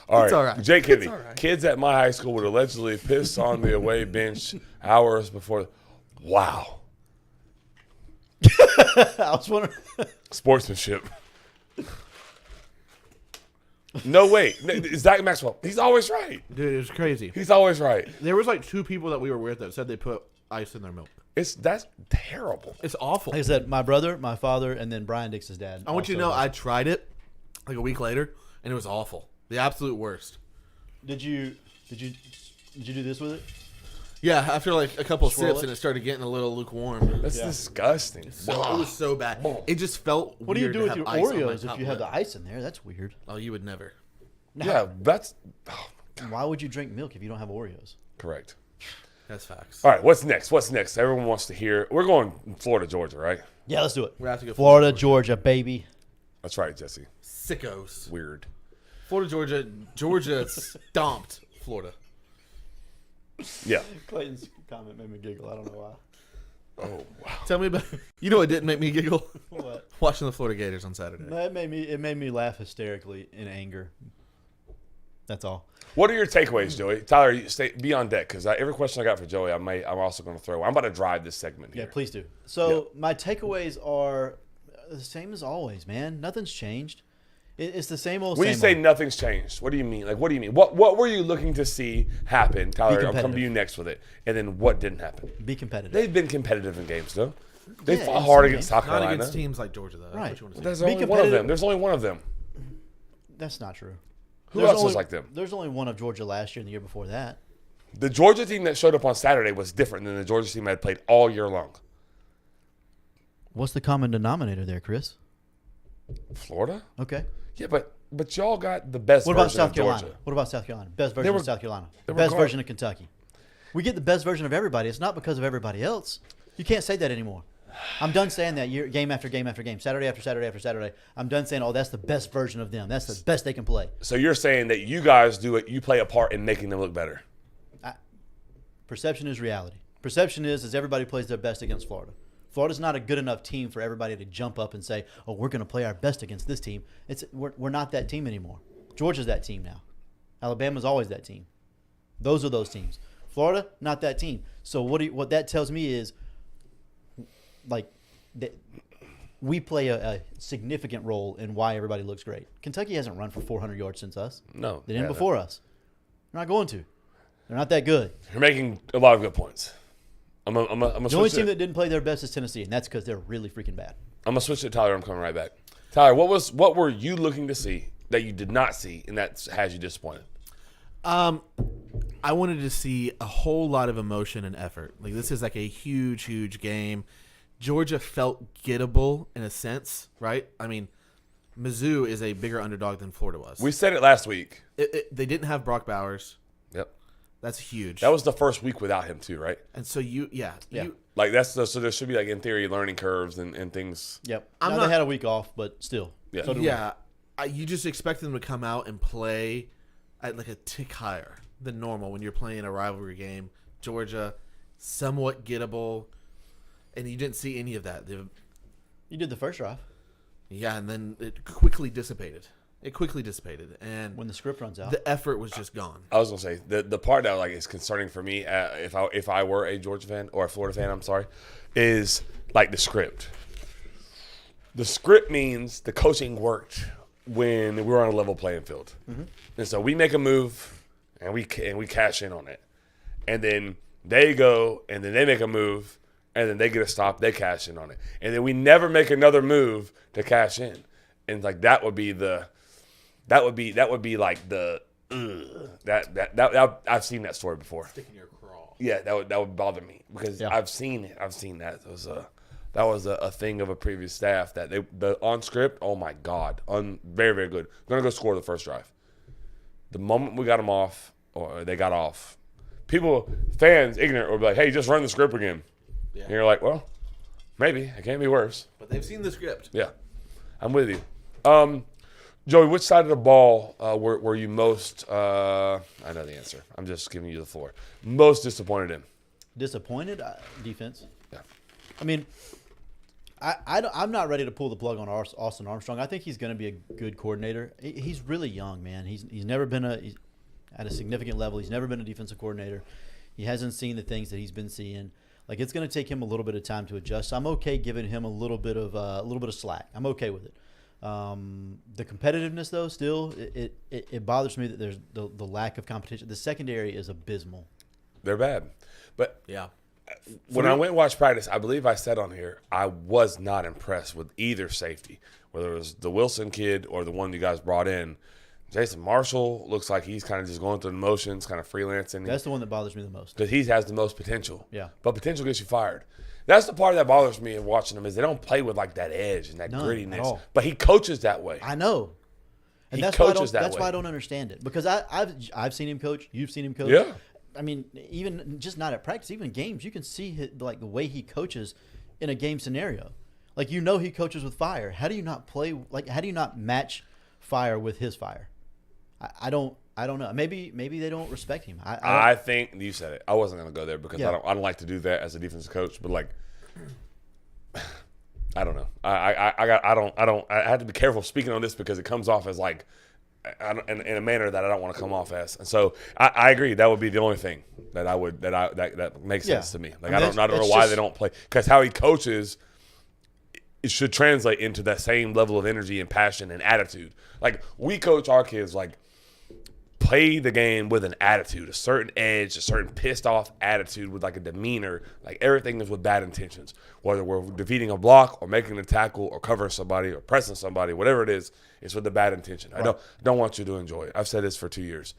[SPEAKER 3] All
[SPEAKER 1] It's
[SPEAKER 3] right,
[SPEAKER 1] all right.
[SPEAKER 3] Jake Kennedy.
[SPEAKER 1] It's all right.
[SPEAKER 3] Kids at my high school would allegedly piss on the away bench hours before. Wow.
[SPEAKER 2] I was wondering.
[SPEAKER 3] Sportsmanship. No, wait. Zach Maxwell. He's always right.
[SPEAKER 1] Dude, it was crazy.
[SPEAKER 3] He's always right.
[SPEAKER 1] There was like 2 people that we were with that said they put ice in their milk.
[SPEAKER 3] That's terrible.
[SPEAKER 1] It's awful.
[SPEAKER 2] Like I said, my brother, my father, and then Brian Dix's dad.
[SPEAKER 1] I want you to know
[SPEAKER 2] also-
[SPEAKER 1] I tried it like a week later, and it was awful. The absolute worst.
[SPEAKER 2] Did you do this with it?
[SPEAKER 1] Yeah, after like a couple
[SPEAKER 2] Swirl
[SPEAKER 1] sips,
[SPEAKER 2] it?
[SPEAKER 1] and it started getting a little lukewarm.
[SPEAKER 3] That's
[SPEAKER 2] Yeah.
[SPEAKER 3] disgusting.
[SPEAKER 1] So it was so bad. It just felt
[SPEAKER 2] What do you
[SPEAKER 1] weird
[SPEAKER 2] do
[SPEAKER 1] to
[SPEAKER 2] with
[SPEAKER 1] have
[SPEAKER 2] your
[SPEAKER 1] ice on my
[SPEAKER 2] Oreos
[SPEAKER 1] top
[SPEAKER 2] if you have
[SPEAKER 1] lip.
[SPEAKER 2] the ice in there? That's weird.
[SPEAKER 1] Oh, you would never.
[SPEAKER 3] Yeah, that's
[SPEAKER 2] Why would you drink milk if you don't have Oreos?
[SPEAKER 3] correct.
[SPEAKER 1] That's facts.
[SPEAKER 3] All right, what's next? What's next? Everyone wants to hear. We're going Florida, Georgia, right?
[SPEAKER 2] Yeah, let's do it.
[SPEAKER 1] We have to go
[SPEAKER 2] Florida, Georgia, baby.
[SPEAKER 3] That's right, Jesse.
[SPEAKER 1] Sickos.
[SPEAKER 3] Weird.
[SPEAKER 1] Florida, Georgia. Georgia stomped Florida.
[SPEAKER 3] Yeah.
[SPEAKER 2] Clayton's comment made me giggle. I don't know why.
[SPEAKER 3] Oh, wow.
[SPEAKER 1] Tell me about. You know what didn't make me giggle?
[SPEAKER 2] What?
[SPEAKER 1] Watching the Florida Gators on Saturday.
[SPEAKER 2] It made me laugh hysterically in anger. That's all.
[SPEAKER 3] What are your takeaways, Joey? Tyler, be on deck because every question I got for Joey, I'm also going to throw. I'm about to drive this segment
[SPEAKER 2] Yeah,
[SPEAKER 3] here.
[SPEAKER 2] please do. So my takeaways are the same as always, man. Nothing's changed. It's the same old.
[SPEAKER 3] When you
[SPEAKER 2] same
[SPEAKER 3] say
[SPEAKER 2] old.
[SPEAKER 3] nothing's changed, what do you mean? Like, what do you mean? What were you looking to see happen, Tyler? I'll come
[SPEAKER 2] competitive.
[SPEAKER 3] to you next with it. And then what didn't happen?
[SPEAKER 2] Be competitive.
[SPEAKER 3] They've been competitive in games, though. They
[SPEAKER 2] Yeah,
[SPEAKER 3] fought
[SPEAKER 2] in
[SPEAKER 3] hard
[SPEAKER 2] some
[SPEAKER 3] against
[SPEAKER 2] games.
[SPEAKER 3] South
[SPEAKER 1] Not
[SPEAKER 3] Carolina.
[SPEAKER 1] against teams like Georgia, though. That's
[SPEAKER 2] Right.
[SPEAKER 1] what you want to say.
[SPEAKER 3] There's
[SPEAKER 2] Be
[SPEAKER 3] only one of
[SPEAKER 2] competitive.
[SPEAKER 3] them. There's only one of them.
[SPEAKER 2] That's not true.
[SPEAKER 3] Who
[SPEAKER 2] There's
[SPEAKER 3] else
[SPEAKER 2] only,
[SPEAKER 3] was like them?
[SPEAKER 2] There's only one of Georgia last year and the year before that.
[SPEAKER 3] The Georgia team that showed up on Saturday was different than the Georgia team that had played all year long.
[SPEAKER 2] What's the common denominator there, Chris?
[SPEAKER 3] Florida?
[SPEAKER 2] Okay.
[SPEAKER 3] Yeah, but y'all got the best
[SPEAKER 2] What about
[SPEAKER 3] version
[SPEAKER 2] South
[SPEAKER 3] of
[SPEAKER 2] Carolina?
[SPEAKER 3] Georgia.
[SPEAKER 2] What about South Carolina? Best version
[SPEAKER 3] were-
[SPEAKER 2] of South Carolina.
[SPEAKER 3] they were
[SPEAKER 2] Best
[SPEAKER 3] guard-
[SPEAKER 2] version of Kentucky. We get the best version of everybody. It's not because of everybody else. You can't say that anymore. I'm done saying that game after game after game, Saturday after Saturday after Saturday. I'm done saying, oh, that's the best version of them. That's the best they can play.
[SPEAKER 3] So you're saying that you guys do it, you play a part in making them look better.
[SPEAKER 2] Perception is reality. Perception is everybody plays their best against Florida. Florida's not a good enough team for everybody to jump up and say, oh, we're going to play our best against this team. We're not that team anymore. Georgia's that team now. Alabama's always that team. Those are those teams. Florida, not that team. So what that tells me is, like, we play a significant role in why everybody looks great. Kentucky hasn't run for 400 yards since us.
[SPEAKER 3] No.
[SPEAKER 2] They didn't
[SPEAKER 3] yeah,
[SPEAKER 2] before us. They're not going to. They're not that good.
[SPEAKER 3] You're making a lot of good points. I'm gonna
[SPEAKER 2] The only
[SPEAKER 3] switch
[SPEAKER 2] team
[SPEAKER 3] it.
[SPEAKER 2] that didn't play their best is Tennessee, and that's because they're really freaking bad.
[SPEAKER 3] I'm gonna switch it, Tyler. I'm coming right back. Tyler, what were you looking to see that you did not see, and that has you disappointed?
[SPEAKER 1] I wanted to see a whole lot of emotion and effort. Like, this is like a huge, huge game. Georgia felt gettable in a sense, right? I mean, Mizzou is a bigger underdog than Florida was.
[SPEAKER 3] We said it last week.
[SPEAKER 1] They didn't have Brock Bowers.
[SPEAKER 3] Yep.
[SPEAKER 1] That's huge.
[SPEAKER 3] That was the first week without him too, right?
[SPEAKER 1] and so you.
[SPEAKER 3] Like so there should be like in theory learning curves and things.
[SPEAKER 2] Yep.
[SPEAKER 1] I'm
[SPEAKER 2] Now
[SPEAKER 1] not-
[SPEAKER 2] they had a week off, but still.
[SPEAKER 3] Yeah.
[SPEAKER 2] So did we.
[SPEAKER 1] Yeah, you just expect them to come out and play at like a tick higher than normal when you're playing a rivalry game. Georgia, somewhat gettable, and you didn't see any of that.
[SPEAKER 2] You did the first drive
[SPEAKER 1] Yeah, and then it quickly dissipated. And
[SPEAKER 2] when the script runs out.
[SPEAKER 1] the effort was just gone.
[SPEAKER 3] I was gonna say the part that like is concerning for me if I were a Georgia fan or a Florida fan, I'm sorry, is like the script. The script means the coaching worked when we were on a level playing field, and so we make a move and we cash in on it, and then they go and then they make a move and then they get a stop, they cash in on it, and then we never make another move to cash in, and like that would be like the that I've seen that story before.
[SPEAKER 1] Sticking your craw.
[SPEAKER 3] Yeah, that would bother me because
[SPEAKER 2] Yeah.
[SPEAKER 3] I've seen it. I've seen that. That was a thing of a previous staff that the on script. Oh my God, very very good. Gonna go score the first drive. The moment we got them off or they got off, fans ignorant would be like, "Hey, just run the script again."
[SPEAKER 1] Yeah.
[SPEAKER 3] And you're like, "Well, maybe it can't be worse."
[SPEAKER 1] But they've seen the script.
[SPEAKER 3] Yeah, I'm with you. Joey, which side of the ball were you most? I know the answer. I'm just giving you the floor. Most disappointed in?
[SPEAKER 2] Disappointed? Defense.
[SPEAKER 3] Yeah.
[SPEAKER 2] I mean, I'm not ready to pull the plug on Austin Armstrong. I think he's going to be a good coordinator. He's really young, man. He's never been at a significant level. He's never been a defensive coordinator. He hasn't seen the things that he's been seeing. Like, it's going to take him a little bit of time to adjust. So I'm okay giving him a little bit of slack. I'm okay with it. The competitiveness, though, still it bothers me that there's the lack of competition. The secondary is abysmal.
[SPEAKER 3] They're bad, but
[SPEAKER 1] Yeah.
[SPEAKER 3] when I went and watched practice, I believe I said on here I was not impressed with either safety, whether it was the Wilson kid or the one you guys brought in. Jason Marshall looks like he's kind of just going through the motions, kind of freelancing.
[SPEAKER 2] That's the one that bothers me the most.
[SPEAKER 3] Because he has the most potential.
[SPEAKER 2] Yeah.
[SPEAKER 3] But potential gets you fired. That's the part that bothers me in watching them is they don't play with like that edge and that
[SPEAKER 2] None at
[SPEAKER 3] grittiness.
[SPEAKER 2] all.
[SPEAKER 3] But he coaches that way.
[SPEAKER 2] I know. And
[SPEAKER 3] He
[SPEAKER 2] that's why
[SPEAKER 3] coaches that
[SPEAKER 2] that's
[SPEAKER 3] way.
[SPEAKER 2] why I don't understand it. Because I've seen him coach. You've seen him coach.
[SPEAKER 3] Yeah.
[SPEAKER 2] I mean, even just not at practice, even games, you can see like the way he coaches in a game scenario. Like, you know, he coaches with fire. How do you not play? Like, how do you not match fire with his fire? I don't know. Maybe they don't respect him.
[SPEAKER 3] I think you said it. I wasn't going to go there because
[SPEAKER 2] Yeah.
[SPEAKER 3] I don't like to do that as a defensive coach. But like, I don't know. I have to be careful speaking on this because it comes off as like, in a manner that I don't want to come off as. And so I agree. That would be the only thing that makes sense to me. Like,
[SPEAKER 2] I mean,
[SPEAKER 3] I don't know why they don't play, because how he coaches, it should translate into that same level of energy and passion and attitude. Like, we coach our kids like, play the game with an attitude, a certain edge, a certain pissed off attitude with like a demeanor. Like, everything is with bad intentions. Whether we're defeating a block or making a tackle or covering somebody or pressing somebody, whatever it is, it's with a bad intention.
[SPEAKER 2] Right.
[SPEAKER 3] I don't want you to enjoy it. I've said this for 2 years.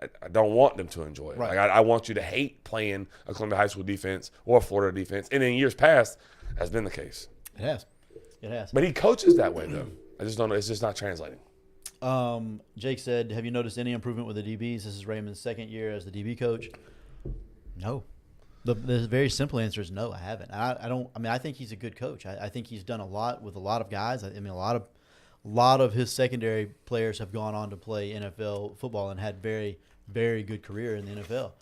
[SPEAKER 3] I don't want them to enjoy it.
[SPEAKER 2] Right.
[SPEAKER 3] Like, I want you to hate playing a Columbia High School defense or a Florida defense. And in years past, that's been the case.
[SPEAKER 2] It has.
[SPEAKER 3] But he coaches that way, though. I just don't know. It's just not translating.
[SPEAKER 2] Jake said, have you noticed any improvement with the DBs? This is Raymond's second year as the DB coach. No. The very simple answer is no, I haven't. I think he's a good coach. I think he's done a lot with a lot of guys. I mean, a lot of his secondary players have gone on to play NFL football and had very, very good career in the NFL.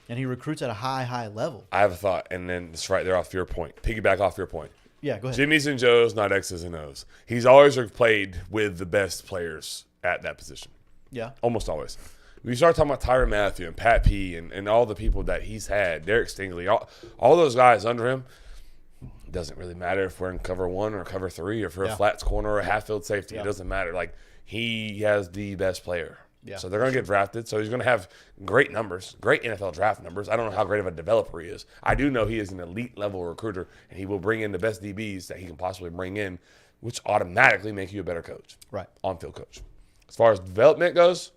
[SPEAKER 2] And he recruits at a high level.
[SPEAKER 3] I have a thought, and then it's right there off your point. Piggyback off your point.
[SPEAKER 2] Yeah, go ahead.
[SPEAKER 3] Jimmy's and Joe's, not X's and O's. He's always played with the best players at that position.
[SPEAKER 2] Yeah.
[SPEAKER 3] Almost always. We start talking about Tyrann Mathieu and Pat P and all the people that he's had, Derek Stingley, all those guys under him. It doesn't really matter if we're in cover 1 or cover 3 or if we're a flats corner or a half field safety.
[SPEAKER 2] Yeah.
[SPEAKER 3] It doesn't matter. Like, he has the best player.
[SPEAKER 2] Yeah.
[SPEAKER 3] So they're going to get drafted. So he's going to have great numbers, great NFL draft numbers. I don't know how great of a developer he is. I do know he is an elite level recruiter, and he will bring in the best DBs that he can possibly bring in, which automatically make you a better coach.
[SPEAKER 2] Right.
[SPEAKER 3] On-field coach. As far as development goes,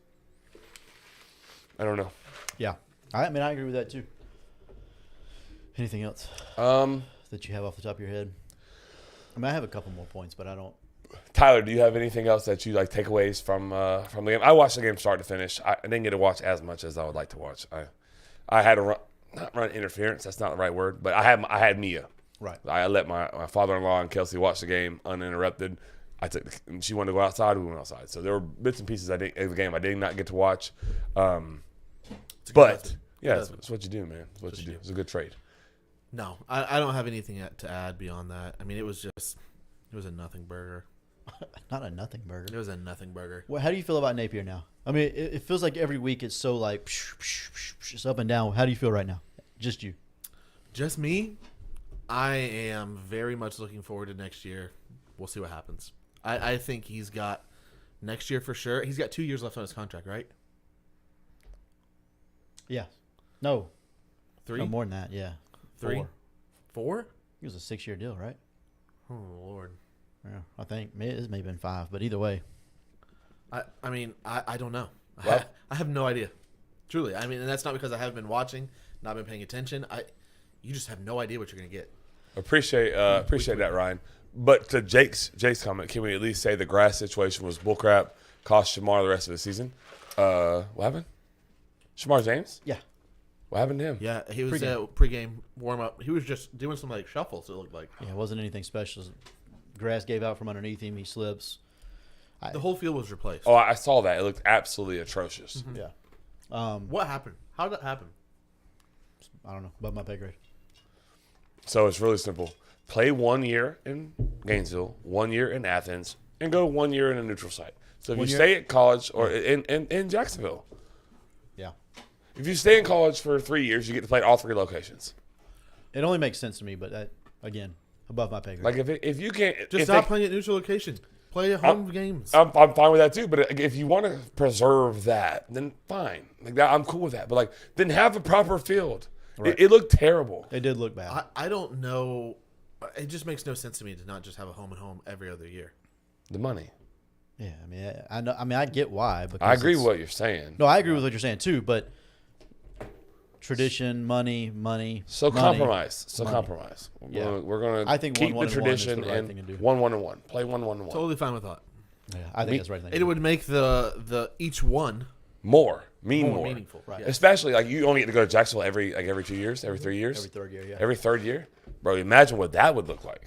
[SPEAKER 3] I don't know.
[SPEAKER 2] Yeah. I mean, I agree with that too. Anything else that you have off the top of your head? I mean, I have a couple more points, but I don't.
[SPEAKER 3] Tyler, do you have anything else that you like takeaways from the game? I watched the game start to finish. I didn't get to watch as much as I would like to watch. I had to not run interference. That's not the right word, but I had Mia.
[SPEAKER 2] Right.
[SPEAKER 3] I let my father-in-law and Kelsey watch the game uninterrupted. She wanted to go outside. We went outside. So there were bits and pieces of the game I did not get to watch. But yeah, it's what you do, man. It's what you do. It's a good trade.
[SPEAKER 1] No, I don't have anything to add beyond that. I mean, it was a nothing burger.
[SPEAKER 2] Not a nothing burger.
[SPEAKER 1] It was a nothing burger.
[SPEAKER 2] Well, how do you feel about Napier now? I mean, it feels like every week it's so like it's up and down. How do you feel right now? Just you.
[SPEAKER 1] Just me? I am very much looking forward to next year. We'll see what happens. I think he's got next year for sure. He's got 2 years left on his contract, right?
[SPEAKER 2] Yeah. No.
[SPEAKER 1] 3?
[SPEAKER 2] No, more than that. Yeah.
[SPEAKER 1] 3?
[SPEAKER 2] 4.
[SPEAKER 1] 4?
[SPEAKER 2] It was a 6-year deal, right?
[SPEAKER 1] Oh, Lord.
[SPEAKER 2] Yeah. I think it may have been 5, but either way.
[SPEAKER 1] I mean, I don't know.
[SPEAKER 3] Well,
[SPEAKER 1] I have no idea. Truly. I mean, and that's not because I haven't been watching, not been paying attention. You just have no idea what you're going to get.
[SPEAKER 3] Appreciate that, Ryan. But to Jake's comment, can we at least say the grass situation was bullcrap, cost Shamar the rest of the season? What happened? Shamar James?
[SPEAKER 2] Yeah.
[SPEAKER 3] What happened to him?
[SPEAKER 1] Yeah, he was
[SPEAKER 2] Pre-game.
[SPEAKER 1] pregame warm up. He was just doing some like shuffles. It looked like.
[SPEAKER 2] Yeah, it wasn't anything special. Grass gave out from underneath him. He slips.
[SPEAKER 1] The whole field was replaced.
[SPEAKER 3] Oh, I saw that. It looked absolutely atrocious.
[SPEAKER 2] Yeah.
[SPEAKER 1] What happened? How did that happen?
[SPEAKER 2] I don't know. Above my pay grade.
[SPEAKER 3] So it's really simple. Play 1 year in Gainesville, 1 year in Athens, and go 1 year in a neutral site. So if
[SPEAKER 2] 1
[SPEAKER 3] you
[SPEAKER 2] year?
[SPEAKER 3] stay at college or in Jacksonville,
[SPEAKER 2] Yeah.
[SPEAKER 3] if you stay in college for 3 years, you get to play at all 3 locations.
[SPEAKER 2] It only makes sense to me, but again, above my pay grade.
[SPEAKER 3] Like if you can't,
[SPEAKER 1] Just
[SPEAKER 3] if
[SPEAKER 1] stop
[SPEAKER 3] they-
[SPEAKER 1] playing at neutral location. Play at home games.
[SPEAKER 3] I'm fine with that too. But if you want to preserve that, then fine. Like that, I'm cool with that. But like, then have a proper field.
[SPEAKER 2] Right.
[SPEAKER 3] It looked terrible.
[SPEAKER 2] It did look bad.
[SPEAKER 1] I don't know. It just makes no sense to me to not just have a home and home every other year.
[SPEAKER 3] The money.
[SPEAKER 2] Yeah, I mean, I know. I mean, I get why. Because
[SPEAKER 3] I agree
[SPEAKER 2] it's-
[SPEAKER 3] with what you're saying.
[SPEAKER 2] No, I agree with what you're saying too. But tradition, money.
[SPEAKER 3] So
[SPEAKER 2] money.
[SPEAKER 3] compromise. So
[SPEAKER 2] money.
[SPEAKER 3] compromise.
[SPEAKER 2] Yeah.
[SPEAKER 3] We're gonna
[SPEAKER 2] I think
[SPEAKER 3] keep
[SPEAKER 2] 1-1
[SPEAKER 3] the
[SPEAKER 2] and 1 is the
[SPEAKER 3] tradition
[SPEAKER 2] right
[SPEAKER 3] and
[SPEAKER 2] thing to do.
[SPEAKER 3] 1-1 and 1. Play 1-1 and 1.
[SPEAKER 1] Totally fine with that.
[SPEAKER 2] Yeah, I think that's the right thing.
[SPEAKER 1] It would make the each one
[SPEAKER 3] More
[SPEAKER 1] more meaningful.
[SPEAKER 2] Right.
[SPEAKER 1] Yeah.
[SPEAKER 3] Especially like you only get to go to Jacksonville every 2 years, every 3 years,
[SPEAKER 2] every third year. Yeah,
[SPEAKER 3] every third year. Bro, imagine what that would look like.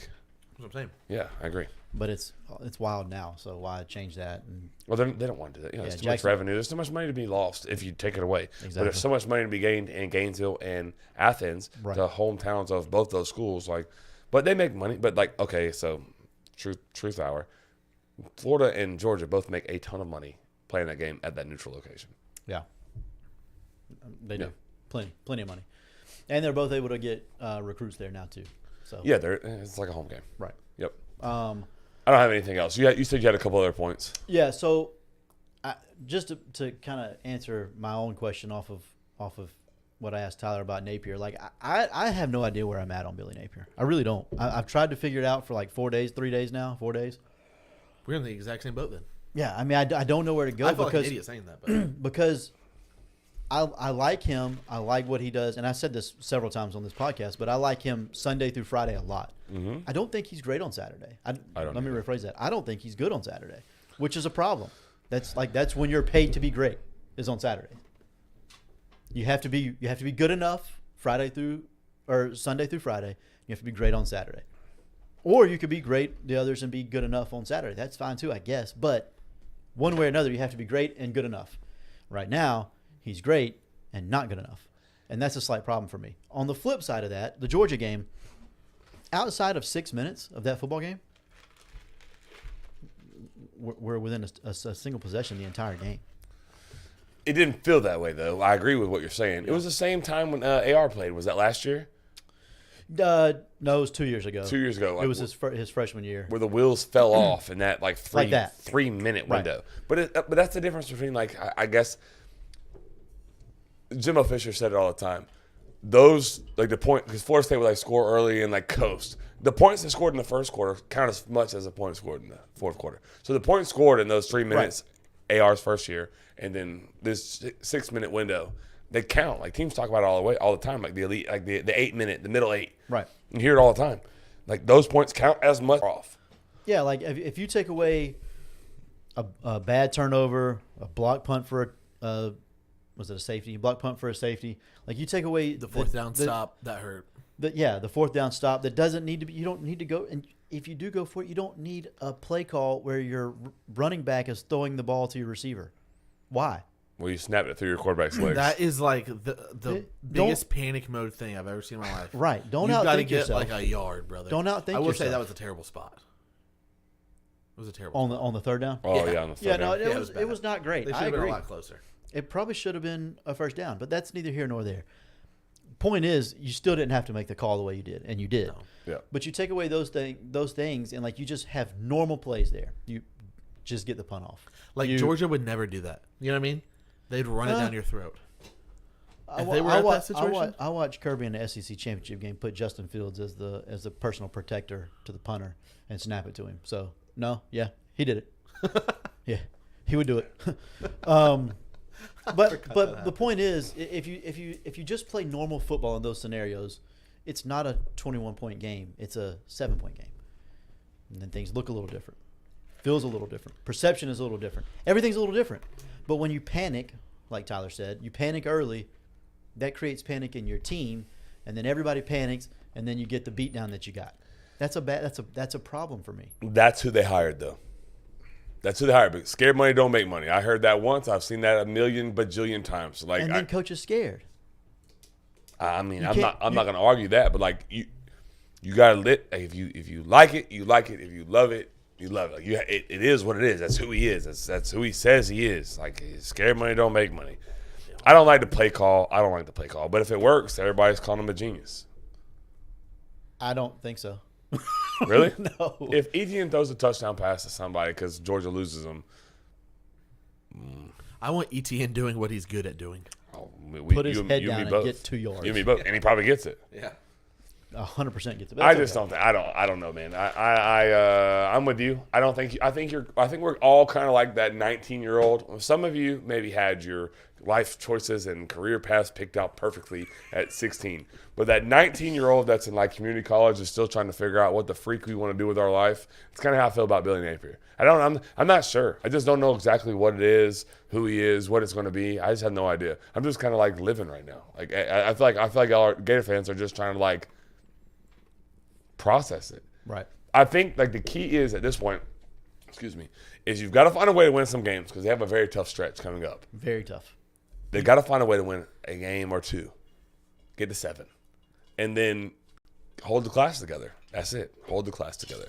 [SPEAKER 1] That's what I'm saying.
[SPEAKER 3] Yeah, I agree.
[SPEAKER 2] but it's wild now. So why change that? And
[SPEAKER 3] Well, they don't want to do that. You know,
[SPEAKER 2] Yeah,
[SPEAKER 3] there's too much
[SPEAKER 2] Jackson-
[SPEAKER 3] revenue. There's too much money to be lost if you take it away. But
[SPEAKER 2] Exactly.
[SPEAKER 3] there's so much money to be gained in Gainesville and Athens,
[SPEAKER 2] Right.
[SPEAKER 3] the hometowns of both those schools. Like, but they make money. But like, okay, so truth hour. Florida and Georgia both make a ton of money playing that game at that neutral location.
[SPEAKER 2] yeah, they do
[SPEAKER 3] Yeah.
[SPEAKER 2] plenty of money, and they're both able to get recruits there now too. So
[SPEAKER 3] Yeah, it's like a home game.
[SPEAKER 2] right.
[SPEAKER 3] Yep.
[SPEAKER 2] Um,
[SPEAKER 3] I don't have anything else. You said you had a couple other points.
[SPEAKER 2] yeah. So just to kind of answer my own question off of what I asked Tyler about Napier, like I have no idea where I'm at on Billy Napier. I really don't. I've tried to figure it out for like 4 days, 3 days now, 4 days.
[SPEAKER 1] We're in the exact same boat then.
[SPEAKER 2] Yeah, I mean, I don't know where to go
[SPEAKER 1] I feel like an
[SPEAKER 2] because
[SPEAKER 1] idiot saying that, but
[SPEAKER 2] because I like him. I like what he does, and I said this several times on this podcast. But I like him Sunday through Friday a lot.
[SPEAKER 3] Mm-hmm.
[SPEAKER 2] I don't think he's great on Saturday.
[SPEAKER 3] I don't
[SPEAKER 2] Let me
[SPEAKER 3] either.
[SPEAKER 2] rephrase that. I don't think he's good on Saturday, which is a problem. That's when you're paid to be great is on Saturday. You have to be good enough Sunday through Friday. You have to be great on Saturday. Or you could be great the others and be good enough on Saturday. That's fine too, I guess. But one way or another, you have to be great and good enough. Right now, he's great and not good enough. And that's a slight problem for me. On the flip side of that, the Georgia game, outside of 6 minutes of that football game, we're within a single possession the entire game.
[SPEAKER 3] It didn't feel that way though. I agree with what you're saying. It was the same time when AR played. Was that last year?
[SPEAKER 2] No, it was 2 years ago.
[SPEAKER 3] 2 years ago. Like,
[SPEAKER 2] It was his freshman year.
[SPEAKER 3] where the wheels fell off in that like
[SPEAKER 2] Like that.
[SPEAKER 3] 3 minute
[SPEAKER 2] Right.
[SPEAKER 3] window. But that's the difference between like I guess Jimbo Fisher said it all the time. Those like the point because Florida State would like score early and like coast. The points they scored in the first quarter count as much as the points scored in the fourth quarter. So the points scored in those 3 minutes, AR's first year, and then this 6 minute window, they count. Like teams talk about it all the time. Like the elite, like the 8 minute, the middle 8.
[SPEAKER 2] Right.
[SPEAKER 3] You hear it all the time. Like those points count as much off.
[SPEAKER 2] Yeah, like if you take away a bad turnover, a block punt for was it a safety? Block punt for a safety. Like you take away
[SPEAKER 1] the fourth down stop that hurt.
[SPEAKER 2] The fourth down stop that doesn't need to be. You don't need to go. And if you do go for it, you don't need a play call where your running back is throwing the ball to your receiver. Why?
[SPEAKER 3] Well, you snapped it through your quarterback's legs.
[SPEAKER 1] That is like the
[SPEAKER 2] Don't-
[SPEAKER 1] biggest panic mode thing I've ever seen in my life.
[SPEAKER 2] Right. Don't
[SPEAKER 1] You've got to
[SPEAKER 2] outthink
[SPEAKER 1] get
[SPEAKER 2] yourself.
[SPEAKER 1] like a yard, brother.
[SPEAKER 2] Don't outthink
[SPEAKER 1] I will say
[SPEAKER 2] yourself.
[SPEAKER 1] that was a terrible spot. It was a terrible
[SPEAKER 2] on the third down.
[SPEAKER 3] oh
[SPEAKER 1] yeah.
[SPEAKER 3] yeah, on the third
[SPEAKER 2] Yeah, no,
[SPEAKER 3] down.
[SPEAKER 2] it
[SPEAKER 1] Yeah,
[SPEAKER 2] was
[SPEAKER 1] bad.
[SPEAKER 2] it was not great.
[SPEAKER 1] They should
[SPEAKER 2] I
[SPEAKER 1] have been
[SPEAKER 2] agree.
[SPEAKER 1] a lot closer.
[SPEAKER 2] It probably should have been a first down, but that's neither here nor there. Point is, you still didn't have to make the call the way you did, and you did.
[SPEAKER 1] No.
[SPEAKER 3] Yeah.
[SPEAKER 2] But you take away those things, and like you just have normal plays there. You just get the punt off.
[SPEAKER 1] Like
[SPEAKER 2] You-
[SPEAKER 1] Georgia would never do that. You know what I mean? They'd run it down your throat.
[SPEAKER 2] I,
[SPEAKER 1] If they were at that
[SPEAKER 2] I,
[SPEAKER 1] situation?
[SPEAKER 2] I watched Kirby in the SEC championship game put Justin Fields as the personal protector to the punter and snap it to him. So no, yeah, he did it. Yeah, he would do it. But the point is, if you just play normal football in those scenarios, it's not a 21-point game. It's a 7-point game, and then things look a little different, feels a little different, perception is a little different, everything's a little different. But when you panic, like Tyler said, you panic early, that creates panic in your team, and then everybody panics, and then you get the beatdown that you got. That's a problem for me.
[SPEAKER 3] That's who they hired, though. That's who they hired. But scared money don't make money. I heard that once. I've seen that a million bajillion times. Like,
[SPEAKER 2] And then coach is scared.
[SPEAKER 3] I mean,
[SPEAKER 2] You
[SPEAKER 3] I'm
[SPEAKER 2] can't-
[SPEAKER 3] not going to argue that. But like, you got to if you like it, you like it. If you love it, you love it. Like, it is what it is. That's who he is. That's who he says he is. Like, scared money don't make money. I don't like the play call. But if it works, everybody's calling him a genius.
[SPEAKER 2] I don't think so.
[SPEAKER 3] Really?
[SPEAKER 2] No.
[SPEAKER 3] If Etienne throws a touchdown pass to somebody because Georgia loses him,
[SPEAKER 1] I want ETN doing what he's good at doing.
[SPEAKER 2] Put his head down and get 2 yards.
[SPEAKER 3] You and me both, and he probably gets it.
[SPEAKER 1] Yeah.
[SPEAKER 2] 100% gets it.
[SPEAKER 3] I just don't think. I don't know, man. I'm with you. I think we're all kind of like that 19-year-old. Some of you maybe had your life choices and career paths picked out perfectly at 16, but that 19-year-old that's in like community college is still trying to figure out what the freak we want to do with our life. It's kind of how I feel about Billy Napier. I'm not sure. I just don't know exactly what it is, who he is, what it's going to be. I just have no idea. I'm just kind of like living right now. Like I feel like all our Gator fans are just trying to like process it.
[SPEAKER 2] Right.
[SPEAKER 3] I think like the key is at this point, is you've got to find a way to win some games because they have a very tough stretch coming up.
[SPEAKER 2] Very tough.
[SPEAKER 3] They've got to find a way to win a game or two, get to 7, and then hold the class together. That's it. Hold the class together.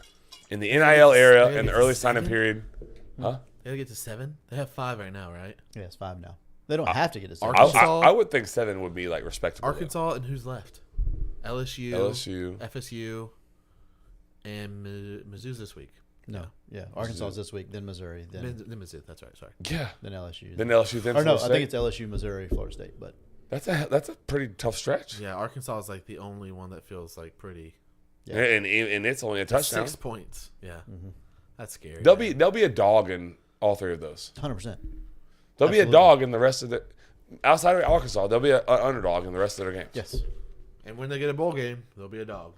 [SPEAKER 3] In the NIL era and the early signing period, huh?
[SPEAKER 1] They gotta get to 7. They have 5 right now, right?
[SPEAKER 2] Yeah, it's 5 now. They don't have to get it.
[SPEAKER 1] Arkansas-
[SPEAKER 3] I would think 7 would be like respectable.
[SPEAKER 1] Arkansas and who's left? LSU, FSU, and Mizzou's this week.
[SPEAKER 2] No. Yeah. Arkansas's this week, then Missouri, then
[SPEAKER 1] Mizzou. That's right. Sorry.
[SPEAKER 3] Yeah.
[SPEAKER 2] then LSU.
[SPEAKER 3] Then LSU. Then
[SPEAKER 2] Or no,
[SPEAKER 3] Florida
[SPEAKER 2] I
[SPEAKER 3] State.
[SPEAKER 2] think it's LSU, Missouri, Florida State. But
[SPEAKER 3] That's a pretty tough stretch.
[SPEAKER 1] Yeah, Arkansas is like the only one that feels like pretty.
[SPEAKER 2] Yeah.
[SPEAKER 3] And it's only a touchdown.
[SPEAKER 1] 6 points. Yeah, that's scary.
[SPEAKER 3] There'll be a dog in all 3 of those.
[SPEAKER 2] 100%.
[SPEAKER 3] There'll be a
[SPEAKER 2] Absolutely.
[SPEAKER 3] dog in the rest of the outside of Arkansas. There'll be an underdog in the rest of their games.
[SPEAKER 2] Yes.
[SPEAKER 1] And when they get a bowl game, there'll be a dog.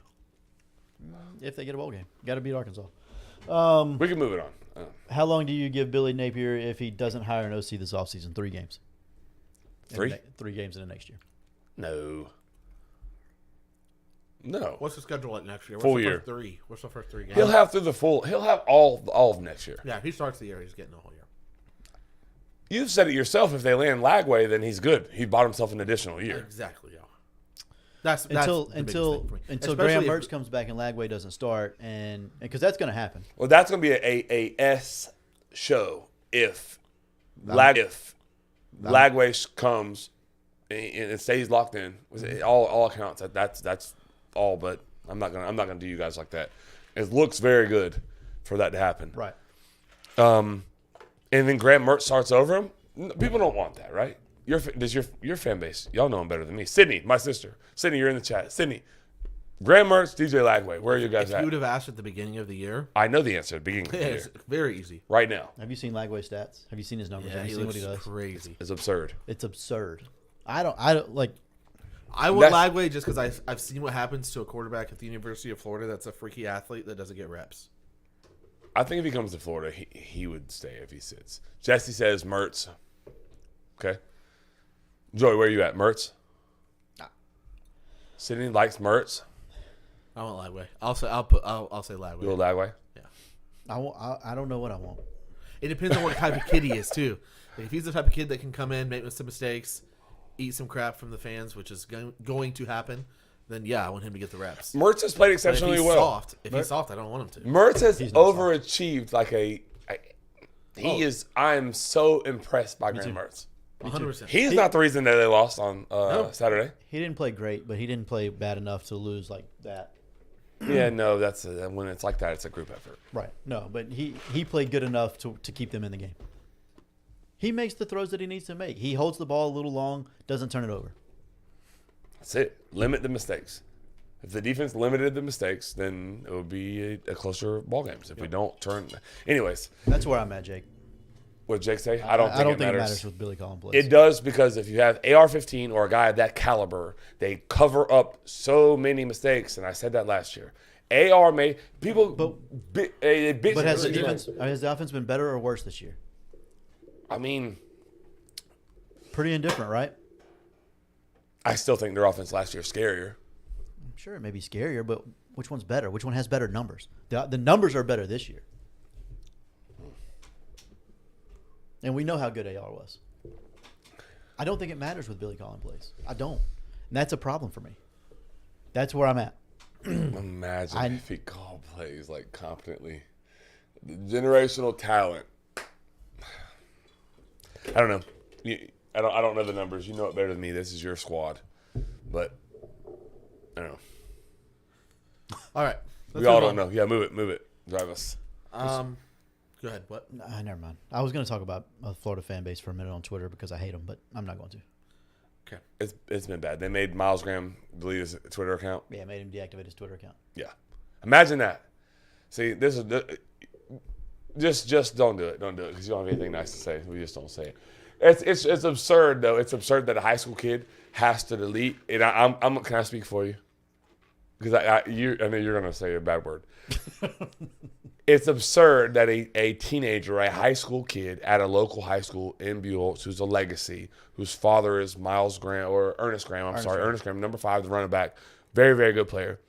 [SPEAKER 2] If they get a bowl game, got to beat Arkansas.
[SPEAKER 3] We can move it on.
[SPEAKER 2] How long do you give Billy Napier if he doesn't hire an OC this offseason? 3 games.
[SPEAKER 3] 3?
[SPEAKER 2] 3 games in the next year.
[SPEAKER 3] No.
[SPEAKER 1] What's the schedule like next year?
[SPEAKER 3] Full
[SPEAKER 1] What's the
[SPEAKER 3] year.
[SPEAKER 1] First 3? What's the first 3 games?
[SPEAKER 3] He'll have all of next year.
[SPEAKER 1] Yeah, if he starts the year, he's getting the whole year.
[SPEAKER 3] You've said it yourself. If they land Lagway, then he's good. He bought himself an additional year.
[SPEAKER 1] Exactly. Yeah. That's
[SPEAKER 2] Until
[SPEAKER 1] the biggest thing for me.
[SPEAKER 2] until
[SPEAKER 1] Especially
[SPEAKER 2] Graham
[SPEAKER 1] if-
[SPEAKER 2] Mertz comes back and Lagway doesn't start, and because that's going to happen.
[SPEAKER 3] Well, that's going to be a S show if Lagway comes and it stays locked in. All accounts. That's all. But I'm not gonna do you guys like that. It looks very good for that to happen.
[SPEAKER 2] Right.
[SPEAKER 3] And then Graham Mertz starts over him. People don't want that, right? Your fan base, y'all know him better than me. Sydney, my sister. Sydney, you're in the chat. Sydney, Graham Mertz, DJ Lagway. Where are you guys
[SPEAKER 1] If
[SPEAKER 3] at?
[SPEAKER 1] you would have asked at the beginning of the year,
[SPEAKER 3] I know the answer at the beginning of the
[SPEAKER 1] it's
[SPEAKER 3] year.
[SPEAKER 1] very easy.
[SPEAKER 3] Right now.
[SPEAKER 2] Have you seen Lagway's stats? Have you seen his numbers?
[SPEAKER 1] Yeah,
[SPEAKER 2] Have
[SPEAKER 1] he
[SPEAKER 2] you seen what
[SPEAKER 1] looks
[SPEAKER 2] he does?
[SPEAKER 1] crazy.
[SPEAKER 3] It's absurd.
[SPEAKER 2] It's absurd. I don't like.
[SPEAKER 1] I want
[SPEAKER 3] That's-
[SPEAKER 1] Lagway just because I've seen what happens to a quarterback at the University of Florida that's a freaky athlete that doesn't get reps.
[SPEAKER 3] I think if he comes to Florida, he would stay if he sits. Jesse says Mertz. Okay. Joey, where are you at? Mertz? Sydney likes Mertz.
[SPEAKER 1] I want Lagway. I'll say Lagway.
[SPEAKER 3] You go Lagway.
[SPEAKER 2] I don't know what I want.
[SPEAKER 1] It depends on what type of kid he is too. If he's the type of kid that can come in, make some mistakes, eat some crap from the fans, which is going to happen, then yeah, I want him to get the reps.
[SPEAKER 3] Mertz has played
[SPEAKER 1] But
[SPEAKER 3] exceptionally
[SPEAKER 1] if he's
[SPEAKER 3] well.
[SPEAKER 1] soft, I don't want him to.
[SPEAKER 3] Mertz has
[SPEAKER 2] He's not soft.
[SPEAKER 3] overachieved like he is. I am so impressed by Graham Mertz.
[SPEAKER 1] 100%.
[SPEAKER 3] He's not the reason that they lost on Saturday.
[SPEAKER 2] He didn't play great, but he didn't play bad enough to lose like that.
[SPEAKER 3] Yeah, no, that's when it's like that, it's a group effort.
[SPEAKER 2] Right. No, but he played good enough to keep them in the game. He makes the throws that he needs to make. He holds the ball a little long, doesn't turn it over.
[SPEAKER 3] That's it. Limit the mistakes. If the defense limited the mistakes, then it would be a closer ball games. If we don't turn, anyways,
[SPEAKER 2] That's where I'm at, Jake.
[SPEAKER 3] what Jake say? I don't think it matters.
[SPEAKER 2] with Billy Collin plays.
[SPEAKER 3] It does because if you have AR-15 or a guy of that caliber, they cover up so many mistakes. And I said that last year. AR may people,
[SPEAKER 2] But has the offense been better or worse this year?
[SPEAKER 3] I mean,
[SPEAKER 2] Pretty indifferent, right?
[SPEAKER 3] I still think their offense last year is scarier.
[SPEAKER 2] I'm sure it may be scarier, but which one's better? Which one has better numbers? The numbers are better this year. And we know how good AR was. I don't think it matters with Billy Collin plays. I don't. And that's a problem for me. That's where I'm at.
[SPEAKER 3] Imagine if he called plays like competently. The generational talent. I don't know. I don't know the numbers. You know it better than me. This is your squad. But I don't know.
[SPEAKER 1] All right.
[SPEAKER 3] We all don't know. Yeah, move it. Drive us.
[SPEAKER 1] Go ahead. What?
[SPEAKER 2] Never mind. I was going to talk about a Florida fan base for a minute on Twitter because I hate them, but I'm not going to.
[SPEAKER 1] Okay.
[SPEAKER 3] It's been bad. They made Miles Graham delete his Twitter account.
[SPEAKER 2] Yeah, made him deactivate his Twitter account.
[SPEAKER 3] Yeah. Imagine that. See, this is just don't do it. Don't do it because you don't have anything nice to say. We just don't say it. It's absurd though. It's absurd that a high school kid has to delete. And I'm can I speak for you? Because I know you're gonna say a bad word. It's absurd that a teenager, a high school kid at a local high school in Buchholz, who's a legacy, whose father is Miles Graham or Ernest Graham. Ernest Graham, number 5, the running back, very very good player,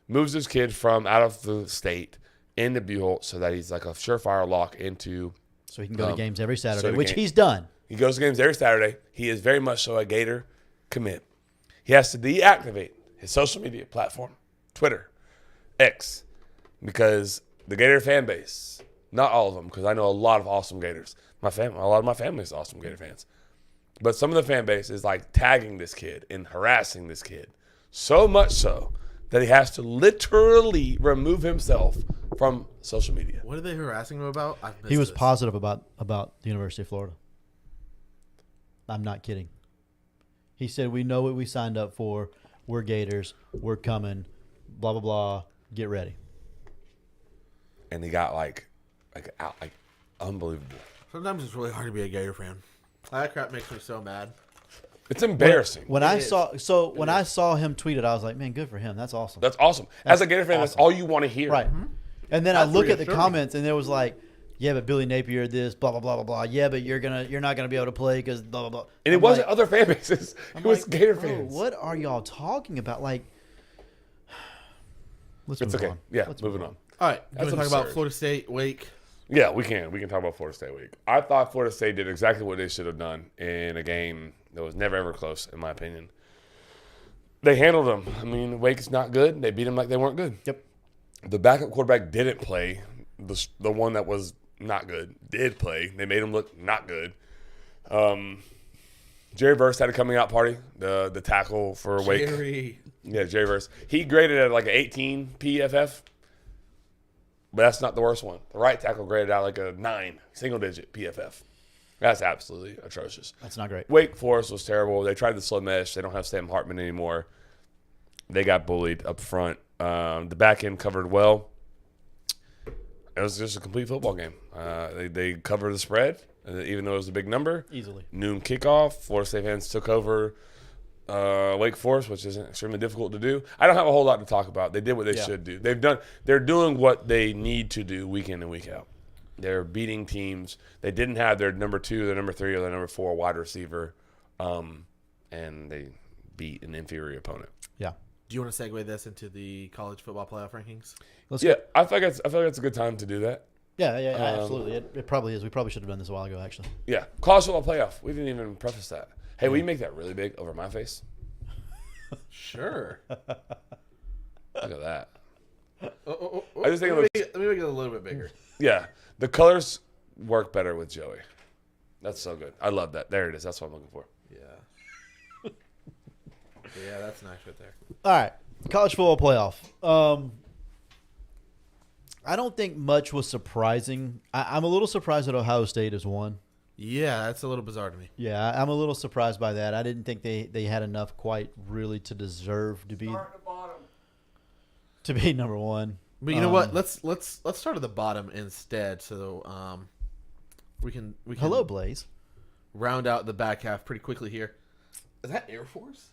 [SPEAKER 3] moves his kid from out of the state into Buchholz so that he's like a surefire lock into.
[SPEAKER 2] So he can go to games every Saturday, which he's done.
[SPEAKER 3] He goes to games every Saturday. He is very much so a Gator commit. He has to deactivate his social media platform, Twitter, X, because the Gator fan base, not all of them, because I know a lot of awesome Gators. A lot of my family is awesome Gator fans. But some of the fan base is like tagging this kid and harassing this kid, so much so that he has to literally remove himself from social media.
[SPEAKER 1] What are they harassing him about?
[SPEAKER 2] He was positive about the University of Florida. I'm not kidding. He said, "We know what we signed up for. We're Gators. We're coming. Blah blah blah. Get ready."
[SPEAKER 3] And he got like unbelievable.
[SPEAKER 1] Sometimes it's really hard to be a Gator fan. That crap makes me so mad.
[SPEAKER 3] It's embarrassing.
[SPEAKER 2] When I saw him tweet it, I was like, "Man, good for him. That's awesome."
[SPEAKER 3] That's awesome. As a Gator fan, that's all you want to hear.
[SPEAKER 2] Right. And then I
[SPEAKER 1] That's
[SPEAKER 2] look at the
[SPEAKER 1] reassuring.
[SPEAKER 2] comments, and there was like, "Yeah, but Billy Napier this, blah blah blah blah blah. Yeah, but you're not gonna be able to play because blah blah blah."
[SPEAKER 3] And it
[SPEAKER 2] I'm
[SPEAKER 3] wasn't
[SPEAKER 2] like,
[SPEAKER 3] other fan bases. It was
[SPEAKER 2] like,
[SPEAKER 3] Gator
[SPEAKER 2] bro,
[SPEAKER 3] fans.
[SPEAKER 2] What are y'all talking about? Like, let's
[SPEAKER 3] It's
[SPEAKER 2] move
[SPEAKER 3] okay.
[SPEAKER 2] on.
[SPEAKER 3] Yeah,
[SPEAKER 2] Let's
[SPEAKER 3] moving
[SPEAKER 2] move
[SPEAKER 3] on.
[SPEAKER 1] All right. You
[SPEAKER 3] That's
[SPEAKER 1] want to talk about
[SPEAKER 3] absurd.
[SPEAKER 1] Florida State, Wake?
[SPEAKER 3] Yeah, we can. We can talk about Florida State week. I thought Florida State did exactly what they should have done in a game that was never ever close, in my opinion. They handled them. I mean, Wake's not good. They beat them like they weren't good.
[SPEAKER 2] Yep.
[SPEAKER 3] The backup quarterback didn't play. The one that was not good did play. They made him look not good. Jerry Verse had a coming out party. The tackle for Wake. Yeah, Jerry Verse. He graded at like an 18 PFF. But that's not the worst one. The right tackle graded out like a 9, single-digit PFF. That's absolutely atrocious.
[SPEAKER 2] That's not great.
[SPEAKER 3] Wake Forest was terrible. They tried the slow mesh. They don't have Sam Hartman anymore. They got bullied up front. The back end covered well. It was just a complete football game. They covered the spread, even though it was a big number.
[SPEAKER 2] Easily.
[SPEAKER 3] Noon kickoff. Florida State fans took over Wake Forest, which is extremely difficult to do. I don't have a whole lot to talk about. They did what they should do. They're doing what they need to do week in and week out. They're beating teams. They didn't have their number 2, their number 3, or their number 4 wide receiver, and they beat an inferior opponent.
[SPEAKER 2] Yeah.
[SPEAKER 1] Do you want to segue this into the college football playoff rankings?
[SPEAKER 3] I feel like it's a good time to do that.
[SPEAKER 2] Yeah, absolutely. It probably is. We probably should have done this a while ago, actually.
[SPEAKER 3] Yeah, college football playoff. We didn't even preface that. Hey, will you make that really big over my face?
[SPEAKER 1] Sure.
[SPEAKER 3] Look at that.
[SPEAKER 1] I
[SPEAKER 3] just think
[SPEAKER 1] let me make it a little bit bigger.
[SPEAKER 3] Yeah, the colors work better with Joey. That's so good. I love that. There it is. That's what I'm looking for.
[SPEAKER 1] Yeah. Yeah, that's nice right there.
[SPEAKER 2] All right, college football playoff. I don't think much was surprising. I'm a little surprised that Ohio State has won.
[SPEAKER 1] Yeah, that's a little bizarre to me.
[SPEAKER 2] Yeah, I'm a little surprised by that. I didn't think they had enough quite really to deserve to be number one.
[SPEAKER 1] But you know what? Let's start at the bottom instead, so we can
[SPEAKER 2] Hello, Blaze.
[SPEAKER 1] round out the back half pretty quickly here. Is that Air Force?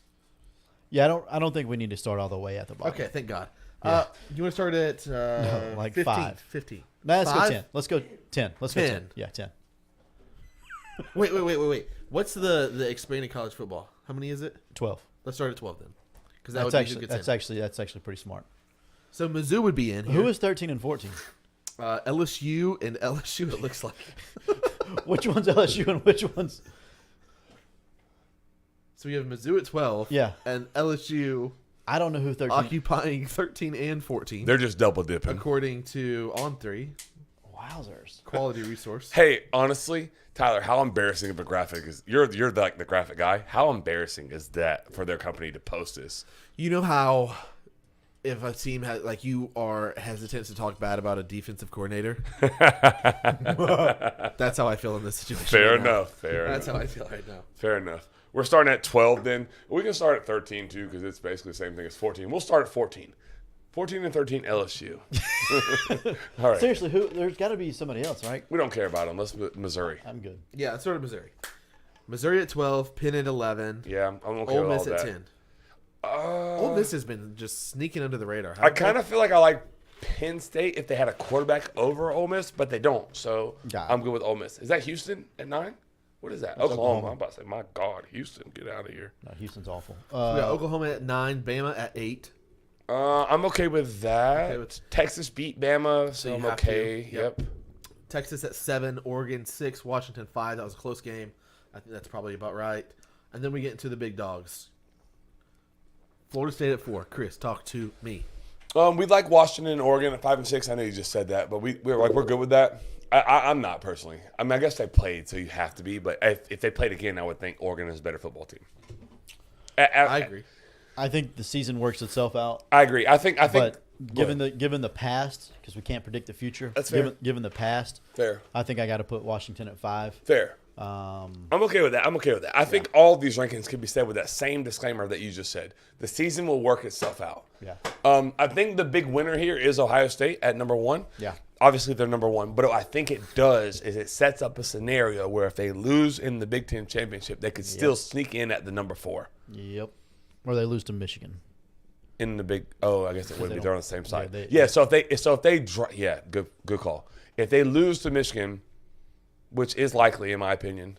[SPEAKER 2] Yeah, I don't think we need to start all the way at the bottom.
[SPEAKER 1] Okay, thank God.
[SPEAKER 2] Yeah.
[SPEAKER 1] You want to start at
[SPEAKER 2] No, like
[SPEAKER 1] 15,
[SPEAKER 2] 5.
[SPEAKER 1] 15.
[SPEAKER 2] No, let's go
[SPEAKER 1] 5?
[SPEAKER 2] 10. Let's go 10. Let's go
[SPEAKER 1] 10.
[SPEAKER 2] 10. Yeah, 10.
[SPEAKER 1] Wait. What's the expanded college football? How many is it?
[SPEAKER 2] 12.
[SPEAKER 1] Let's start at 12 then, because
[SPEAKER 2] That's actually pretty smart.
[SPEAKER 1] So Mizzou would be in here.
[SPEAKER 2] Who is 13 and 14?
[SPEAKER 1] LSU and LSU, it looks like.
[SPEAKER 2] Which one's LSU and which one's?
[SPEAKER 1] So we have Mizzou at 12.
[SPEAKER 2] Yeah.
[SPEAKER 1] And LSU
[SPEAKER 2] I don't know who 13.
[SPEAKER 1] occupying 13 and 14.
[SPEAKER 3] They're just double dipping.
[SPEAKER 1] According to On3,
[SPEAKER 2] Wowzers.
[SPEAKER 1] quality resource.
[SPEAKER 3] Hey, honestly, Tyler, how embarrassing of a graphic is you're like the graphic guy. How embarrassing is that for their company to post this?
[SPEAKER 1] You know how if a team has like you are hesitant to talk bad about a defensive coordinator? That's how I feel in this situation.
[SPEAKER 3] Fair
[SPEAKER 1] right now.
[SPEAKER 3] enough. Fair
[SPEAKER 1] That's
[SPEAKER 3] enough.
[SPEAKER 1] how I feel right now.
[SPEAKER 3] Fair enough. We're starting at 12 then. We can start at 13 too because it's basically the same thing as 14. We'll start at 14. 14 and 13 LSU. All right.
[SPEAKER 2] Seriously, there's got to be somebody else, right?
[SPEAKER 3] We don't care about them. Let's Missouri.
[SPEAKER 2] I'm good.
[SPEAKER 1] Yeah, it's sort of Missouri. Missouri at 12, Penn at 11,
[SPEAKER 3] Yeah, I'm okay
[SPEAKER 1] Ole
[SPEAKER 3] with
[SPEAKER 1] Miss
[SPEAKER 3] all
[SPEAKER 1] at
[SPEAKER 3] that.
[SPEAKER 1] 10. Ole Miss has been just sneaking under the radar.
[SPEAKER 3] I kind of feel like I like Penn State if they had a quarterback over Ole Miss, but they don't. So
[SPEAKER 2] Yeah.
[SPEAKER 3] I'm good with Ole Miss. Is that Houston at 9? What is that? Oklahoma. I'm about to say, my God, Houston, get out of here.
[SPEAKER 2] No, Houston's awful.
[SPEAKER 1] We got Oklahoma at 9, Bama at 8.
[SPEAKER 3] I'm okay with that.
[SPEAKER 1] Okay with-
[SPEAKER 3] Texas beat Bama, so
[SPEAKER 1] you
[SPEAKER 3] I'm
[SPEAKER 1] have
[SPEAKER 3] okay.
[SPEAKER 1] to.
[SPEAKER 3] Yep.
[SPEAKER 1] Texas at 7, Oregon 6, Washington 5. That was a close game. I think that's probably about right. And then we get into the big dogs. Florida State at 4. Chris, talk to me.
[SPEAKER 3] We like Washington and Oregon at 5 and 6. I know you just said that, but we're good with that. I'm not personally. I mean, I guess they played, so you have to be. But if they played again, I would think Oregon is a better football team.
[SPEAKER 1] I agree.
[SPEAKER 2] I think the season works itself out.
[SPEAKER 3] I agree. I think.
[SPEAKER 2] But given the past, because we can't predict the future.
[SPEAKER 3] That's fair.
[SPEAKER 2] Given the past,
[SPEAKER 3] fair.
[SPEAKER 2] I think I got to put Washington at 5.
[SPEAKER 3] Fair.
[SPEAKER 2] Um,
[SPEAKER 3] I'm okay with that. I think all of these rankings can be said with that same disclaimer that you just said. The season will work itself out.
[SPEAKER 2] Yeah.
[SPEAKER 3] I think the big winner here is Ohio State at number 1.
[SPEAKER 2] Yeah.
[SPEAKER 3] Obviously, they're number 1. But what I think it does is it sets up a scenario where if they lose in the Big Ten championship, they could still sneak in at the number 4.
[SPEAKER 2] Yep. Or they lose to Michigan.
[SPEAKER 3] In the big, I guess it would be. They're on the same side.
[SPEAKER 2] they-
[SPEAKER 3] So if they good call. If they lose to Michigan, which is likely in my opinion,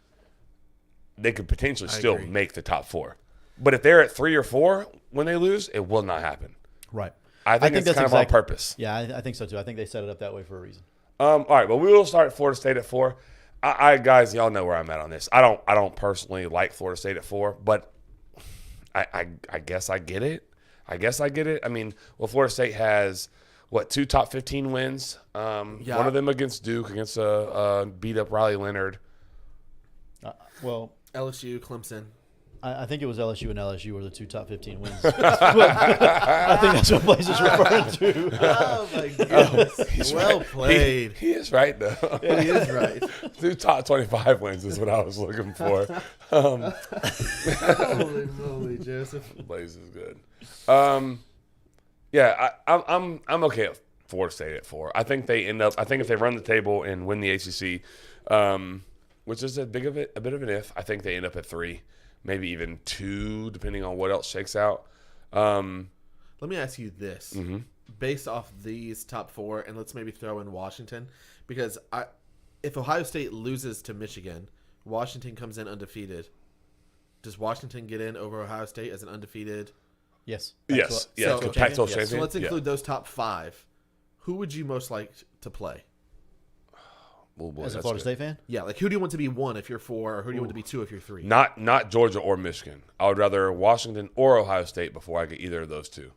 [SPEAKER 3] they could potentially still
[SPEAKER 1] agree.
[SPEAKER 3] make the top 4. But if they're at 3 or 4 when they lose, it will not happen.
[SPEAKER 2] Right.
[SPEAKER 3] I think it's
[SPEAKER 2] that's
[SPEAKER 3] kind of on purpose.
[SPEAKER 2] Yeah, I think so too. I think they set it up that way for a reason.
[SPEAKER 3] All right, but we will start at Florida State at 4. I guys, y'all know where I'm at on this. I don't personally like Florida State at 4, but I guess I get it. I mean, well, Florida State has, 2 top 15 wins? One of them against Duke, against a beat-up Riley Leonard.
[SPEAKER 2] Well,
[SPEAKER 1] LSU, Clemson.
[SPEAKER 2] I think it was LSU and LSU were the 2 top 15 wins. I think that's what Blaze is referring to.
[SPEAKER 1] Oh, my goodness.
[SPEAKER 3] He's
[SPEAKER 1] Well
[SPEAKER 3] right.
[SPEAKER 1] played.
[SPEAKER 3] He is right, though.
[SPEAKER 1] He is right.
[SPEAKER 3] 2 top 25 wins is what I was looking for.
[SPEAKER 1] Holy moly, Joseph.
[SPEAKER 3] Blaze is good. I'm okay at Florida State at 4. I think if they run the table and win the ACC, which is a bit of an if, I think they end up at 3, maybe even 2, depending on what else shakes out.
[SPEAKER 1] Let me ask you this.
[SPEAKER 3] Mm-hmm.
[SPEAKER 1] Based off these top 4, and let's maybe throw in Washington, because if Ohio State loses to Michigan, Washington comes in undefeated. Does Washington get in over Ohio State as an undefeated?
[SPEAKER 2] Yes.
[SPEAKER 3] Yes.
[SPEAKER 1] So-
[SPEAKER 3] Pac-12
[SPEAKER 2] Yes.
[SPEAKER 3] champion.
[SPEAKER 1] So let's
[SPEAKER 3] Yeah.
[SPEAKER 1] include those top 5. Who would you most like to play?
[SPEAKER 3] Oh, boy,
[SPEAKER 2] As a
[SPEAKER 3] that's
[SPEAKER 2] Florida
[SPEAKER 3] good.
[SPEAKER 2] State fan?
[SPEAKER 1] Yeah, like who do you want to be 1 if you're 4, or who do you want to be 2 if you're 3?
[SPEAKER 3] Not Georgia or Michigan. I would rather Washington or Ohio State before I get either of those 2.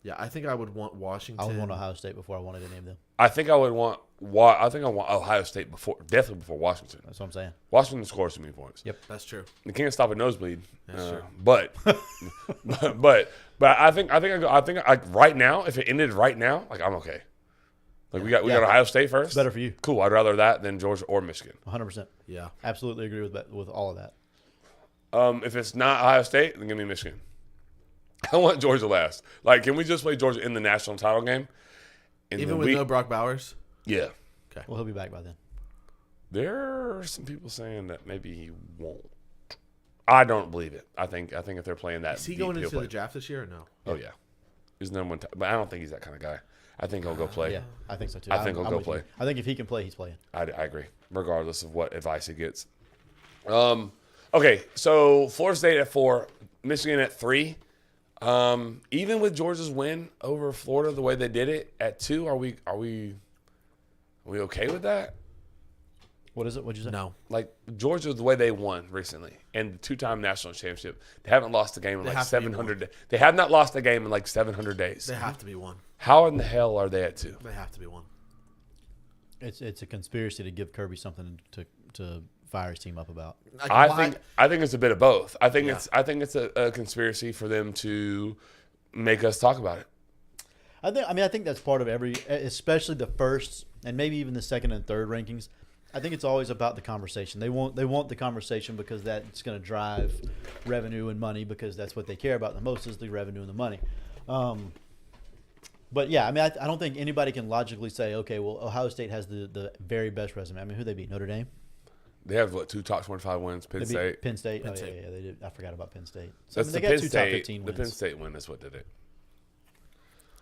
[SPEAKER 1] Yeah, I think I would want Washington.
[SPEAKER 2] I would want Ohio State before I wanted any of them.
[SPEAKER 3] I think I want Ohio State definitely before Washington.
[SPEAKER 2] That's what I'm saying.
[SPEAKER 3] Washington scores too many points.
[SPEAKER 2] Yep.
[SPEAKER 1] That's true.
[SPEAKER 3] You can't stop a nosebleed.
[SPEAKER 1] That's true.
[SPEAKER 3] But I think right now, if it ended right now, like I'm okay. Like we got Ohio State first.
[SPEAKER 2] It's better for you.
[SPEAKER 3] Cool. I'd rather that than Georgia or Michigan.
[SPEAKER 2] 100%.
[SPEAKER 1] Yeah.
[SPEAKER 2] Absolutely agree with all of that.
[SPEAKER 3] If it's not Ohio State, then give me Michigan. I want Georgia last. Like, can we just play Georgia in the national title game? And
[SPEAKER 1] Even
[SPEAKER 3] then
[SPEAKER 1] with no Brock Bowers?
[SPEAKER 3] yeah.
[SPEAKER 2] Well, he'll be back by then.
[SPEAKER 3] There are some people saying that maybe he won't. I don't believe it. I think if they're playing that,
[SPEAKER 1] Is he
[SPEAKER 3] deep,
[SPEAKER 1] going
[SPEAKER 3] he'll
[SPEAKER 1] into
[SPEAKER 3] play.
[SPEAKER 1] the draft this year or no?
[SPEAKER 3] Oh yeah, he's number 1. But I don't think he's that kind of guy. I think he'll go play.
[SPEAKER 2] Yeah, I think so too.
[SPEAKER 3] I think he'll go
[SPEAKER 2] with you.
[SPEAKER 3] play.
[SPEAKER 2] I think if he can play, he's playing.
[SPEAKER 3] I agree, regardless of what advice he gets. Okay, so Florida State at 4, Michigan at 3. Even with Georgia's win over Florida, the way they did it at 2, are we okay with that?
[SPEAKER 2] What is it? What'd you say?
[SPEAKER 1] No,
[SPEAKER 3] Like Georgia, the way they won recently, and the 2-time national championship, they haven't lost a game in
[SPEAKER 1] They
[SPEAKER 3] like
[SPEAKER 1] have to be
[SPEAKER 3] 700. They have not lost a game in like 700 days.
[SPEAKER 1] they have to be one.
[SPEAKER 3] How in the hell are they at 2?
[SPEAKER 1] They have to be one.
[SPEAKER 2] It's a conspiracy to give Kirby something to fire his team up about.
[SPEAKER 1] Like,
[SPEAKER 3] I
[SPEAKER 1] why-
[SPEAKER 3] think it's a bit of both. I think
[SPEAKER 1] Yeah.
[SPEAKER 3] it's a conspiracy for them to make us talk about it.
[SPEAKER 2] I think that's part of every, especially the first and maybe even the second and third rankings. I think it's always about the conversation. They want the conversation because that's going to drive revenue and money, because that's what they care about the most is the revenue and the money. But yeah, I mean, I don't think anybody can logically say, okay, well, Ohio State has the very best resume. I mean, who they beat? Notre Dame.
[SPEAKER 3] They have 2 top 25 wins. Penn
[SPEAKER 2] They beat
[SPEAKER 3] State.
[SPEAKER 2] Penn State.
[SPEAKER 1] Penn
[SPEAKER 2] Oh,
[SPEAKER 1] State.
[SPEAKER 2] yeah, they did. I forgot about Penn State. So,
[SPEAKER 3] That's
[SPEAKER 2] I mean,
[SPEAKER 3] the
[SPEAKER 2] they got
[SPEAKER 3] Penn
[SPEAKER 2] 2
[SPEAKER 3] State.
[SPEAKER 2] top 15
[SPEAKER 3] The
[SPEAKER 2] wins.
[SPEAKER 3] Penn State win is what did it.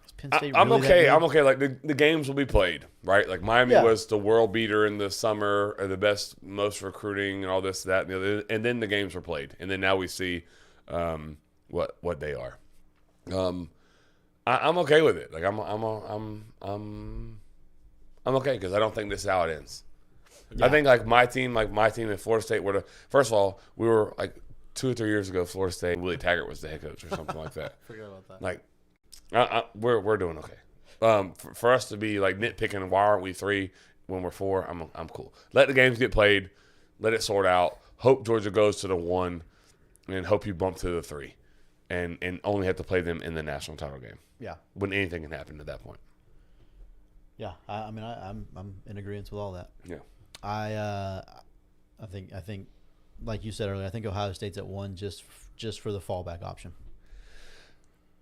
[SPEAKER 2] Is Penn State
[SPEAKER 3] I'm
[SPEAKER 2] really that
[SPEAKER 3] okay.
[SPEAKER 2] good?
[SPEAKER 3] I'm okay. Like the games will be played, right? Like Miami
[SPEAKER 2] Yeah.
[SPEAKER 3] was the world beater in the summer, or the best, most recruiting, and all this, that, and the other. And then the games were played, and then now we see what they are. I'm okay with it. Like I'm okay because I don't think this is how it ends. I think like my team in Florida State were the first of all, we were like 2 or 3 years ago. Florida State, Willie Taggart was the head coach or something like that.
[SPEAKER 1] Forget about that.
[SPEAKER 3] Like, we're doing okay. For us to be like nitpicking, why aren't we 3 when we're 4? I'm cool. Let the games get played, let it sort out. Hope Georgia goes to the 1, and hope you bump to the 3, and only have to play them in the national title game
[SPEAKER 2] Yeah.
[SPEAKER 3] when anything can happen at that point.
[SPEAKER 2] Yeah. I mean, I'm in agreement with all that.
[SPEAKER 3] Yeah.
[SPEAKER 2] I think, like you said earlier, I think Ohio State's at 1 just for the fallback option.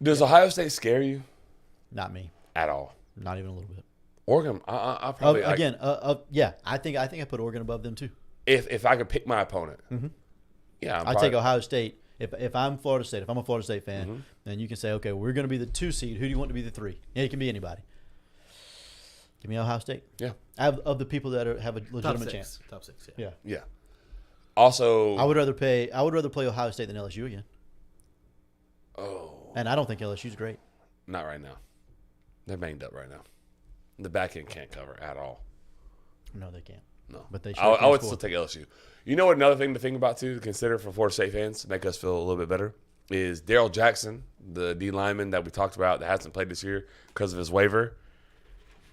[SPEAKER 3] Does Ohio State scare you
[SPEAKER 2] Not me.
[SPEAKER 3] at all?
[SPEAKER 2] Not even a little bit.
[SPEAKER 3] Oregon, I probably
[SPEAKER 2] Again, yeah, I think I put Oregon above them too.
[SPEAKER 3] if I could pick my opponent, yeah,
[SPEAKER 2] I take Ohio State. If I'm Florida State, if I'm a Florida State fan,
[SPEAKER 3] Mm-hmm.
[SPEAKER 2] then you can say, okay, we're going to be the 2 seed. Who do you want to be the 3? Yeah, it can be anybody. Give me Ohio State.
[SPEAKER 3] Yeah,
[SPEAKER 2] Of the people that have a
[SPEAKER 1] Top
[SPEAKER 2] legitimate
[SPEAKER 1] 6.
[SPEAKER 2] chance.
[SPEAKER 1] Top 6. Yeah.
[SPEAKER 2] Yeah.
[SPEAKER 3] yeah. Also,
[SPEAKER 2] I would rather play Ohio State than LSU again.
[SPEAKER 3] oh,
[SPEAKER 2] And I don't think LSU's great.
[SPEAKER 3] not right now. They're banged up right now. The back end can't cover at all.
[SPEAKER 2] No, they can't.
[SPEAKER 3] No,
[SPEAKER 2] But they sure
[SPEAKER 3] I
[SPEAKER 2] can
[SPEAKER 3] would
[SPEAKER 2] score.
[SPEAKER 3] still take LSU. You know what? Another thing to think about too, to consider for Florida State fans to make us feel a little bit better, is Daryl Jackson, the D lineman that we talked about that hasn't played this year because of his waiver,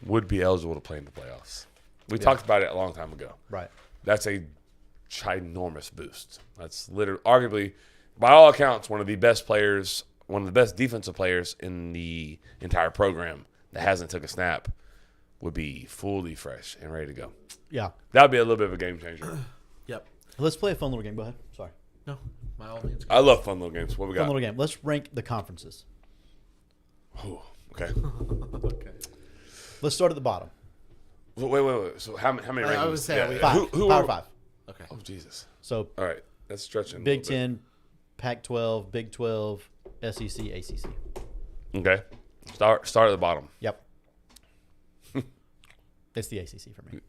[SPEAKER 3] would be eligible to play in the playoffs. We talked about it a long time ago.
[SPEAKER 2] Right.
[SPEAKER 3] That's a ginormous boost. That's literally, arguably, by all accounts, one of the best players, one of the best defensive players in the entire program that hasn't took a snap, would be fully fresh and ready to go.
[SPEAKER 2] Yeah.
[SPEAKER 3] That would be a little bit of a game changer.
[SPEAKER 1] Yep.
[SPEAKER 2] Let's play a fun little game. Go ahead. Sorry.
[SPEAKER 1] No. By all means.
[SPEAKER 3] I love fun little games. What we
[SPEAKER 2] Fun
[SPEAKER 3] got?
[SPEAKER 2] little game. Let's rank the conferences.
[SPEAKER 3] Ooh, okay.
[SPEAKER 1] Okay.
[SPEAKER 2] Let's start at the bottom.
[SPEAKER 3] Wait. So how many rankings?
[SPEAKER 1] I would say we-
[SPEAKER 2] 5.
[SPEAKER 3] Who
[SPEAKER 2] Power
[SPEAKER 3] are,
[SPEAKER 2] 5.
[SPEAKER 1] Okay.
[SPEAKER 3] Oh, Jesus.
[SPEAKER 2] So
[SPEAKER 3] All right. That's stretching. a
[SPEAKER 2] Big
[SPEAKER 3] little bit.
[SPEAKER 2] 10, Pac-12, Big 12, SEC, ACC.
[SPEAKER 3] Okay. Start at the bottom.
[SPEAKER 2] Yep. It's the ACC for me.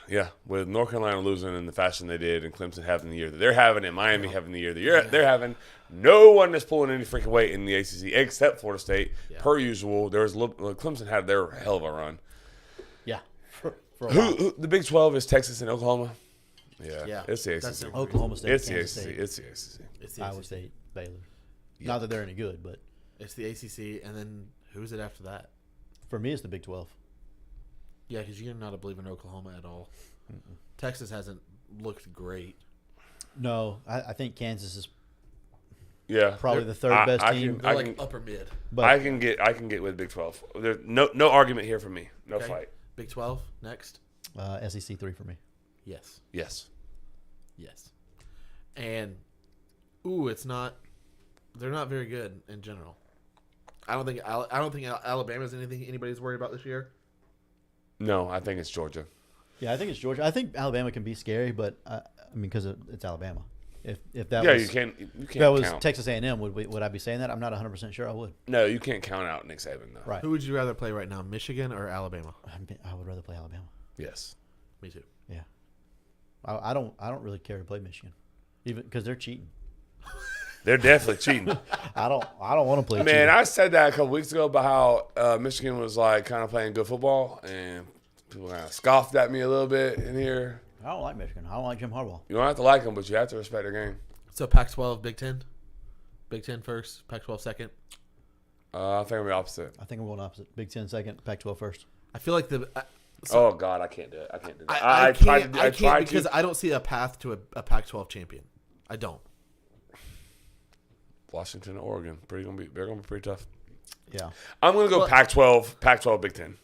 [SPEAKER 3] Yeah, with North Carolina losing in the fashion they did, and Clemson having the year that they're having, and Miami having the year that they're having, no one is pulling any freaking weight in the ACC except Florida State.
[SPEAKER 1] Yeah.
[SPEAKER 3] Per usual, there's Clemson had their hell of a run.
[SPEAKER 2] Yeah. For a while.
[SPEAKER 3] Who the Big 12 is Texas and Oklahoma. Yeah,
[SPEAKER 1] Yeah,
[SPEAKER 3] it's the
[SPEAKER 1] that's
[SPEAKER 3] ACC.
[SPEAKER 1] it.
[SPEAKER 2] Oklahoma State,
[SPEAKER 3] It's the
[SPEAKER 2] Kansas
[SPEAKER 3] ACC.
[SPEAKER 2] State,
[SPEAKER 3] It's the ACC.
[SPEAKER 1] It's the
[SPEAKER 2] Iowa
[SPEAKER 1] ACC.
[SPEAKER 2] State, Baylor. Not that they're any good, but
[SPEAKER 1] It's the ACC, and then who's it after that?
[SPEAKER 2] for me, it's the Big 12.
[SPEAKER 1] Yeah, because you're not a believer in Oklahoma at all. Texas hasn't looked great.
[SPEAKER 2] No, I think Kansas is
[SPEAKER 3] Yeah,
[SPEAKER 2] Probably
[SPEAKER 3] they're-
[SPEAKER 2] the third best
[SPEAKER 3] I
[SPEAKER 2] team.
[SPEAKER 3] Can,
[SPEAKER 1] They're
[SPEAKER 3] I,
[SPEAKER 1] like
[SPEAKER 3] can,
[SPEAKER 1] upper mid.
[SPEAKER 2] but
[SPEAKER 3] I can get with Big 12. There's no argument here for me. No
[SPEAKER 1] Okay.
[SPEAKER 3] fight.
[SPEAKER 1] Big 12 next.
[SPEAKER 2] SEC 3 for me.
[SPEAKER 1] Yes.
[SPEAKER 3] Yes.
[SPEAKER 1] Yes. And it's not. They're not very good in general. I don't think Alabama's anything anybody's worried about this year.
[SPEAKER 3] No, I think it's Georgia.
[SPEAKER 2] Yeah, I think it's Georgia. I think Alabama can be scary, but I mean, because it's Alabama. If that
[SPEAKER 3] Yeah,
[SPEAKER 2] was
[SPEAKER 3] you can't
[SPEAKER 2] if that was
[SPEAKER 3] count.
[SPEAKER 2] Texas A&M, would I be saying that? I'm not 100% sure I would.
[SPEAKER 3] No, you can't count out Nick Saban. No.
[SPEAKER 2] Right.
[SPEAKER 1] Who would you rather play right now, Michigan or Alabama?
[SPEAKER 2] I would rather play Alabama.
[SPEAKER 3] Yes.
[SPEAKER 1] Me too.
[SPEAKER 2] Yeah. I don't really care to play Michigan, even because they're cheating.
[SPEAKER 3] They're definitely cheating.
[SPEAKER 2] I don't want to play.
[SPEAKER 3] Man, I said that a couple weeks ago about how Michigan was like kind of playing good football, and people kind of scoffed at me a little bit in here.
[SPEAKER 2] I don't like Michigan. I don't like Jim Harbaugh.
[SPEAKER 3] You don't have to like them, but you have to respect their game.
[SPEAKER 1] So Pac-12, Big Ten? Big Ten first, Pac-12 second?
[SPEAKER 3] I think I'm the opposite.
[SPEAKER 2] I think I'm going opposite. Big Ten second, Pac-12 first.
[SPEAKER 1] I feel like the...
[SPEAKER 3] Oh, God, I can't do it. I can't do that.
[SPEAKER 1] I
[SPEAKER 3] tried
[SPEAKER 1] can't
[SPEAKER 3] to.
[SPEAKER 1] because I don't see a path to a Pac-12 champion. I don't.
[SPEAKER 3] Washington, Oregon, they're gonna be pretty tough.
[SPEAKER 2] Yeah.
[SPEAKER 3] I'm gonna go Pac-12, Big Ten.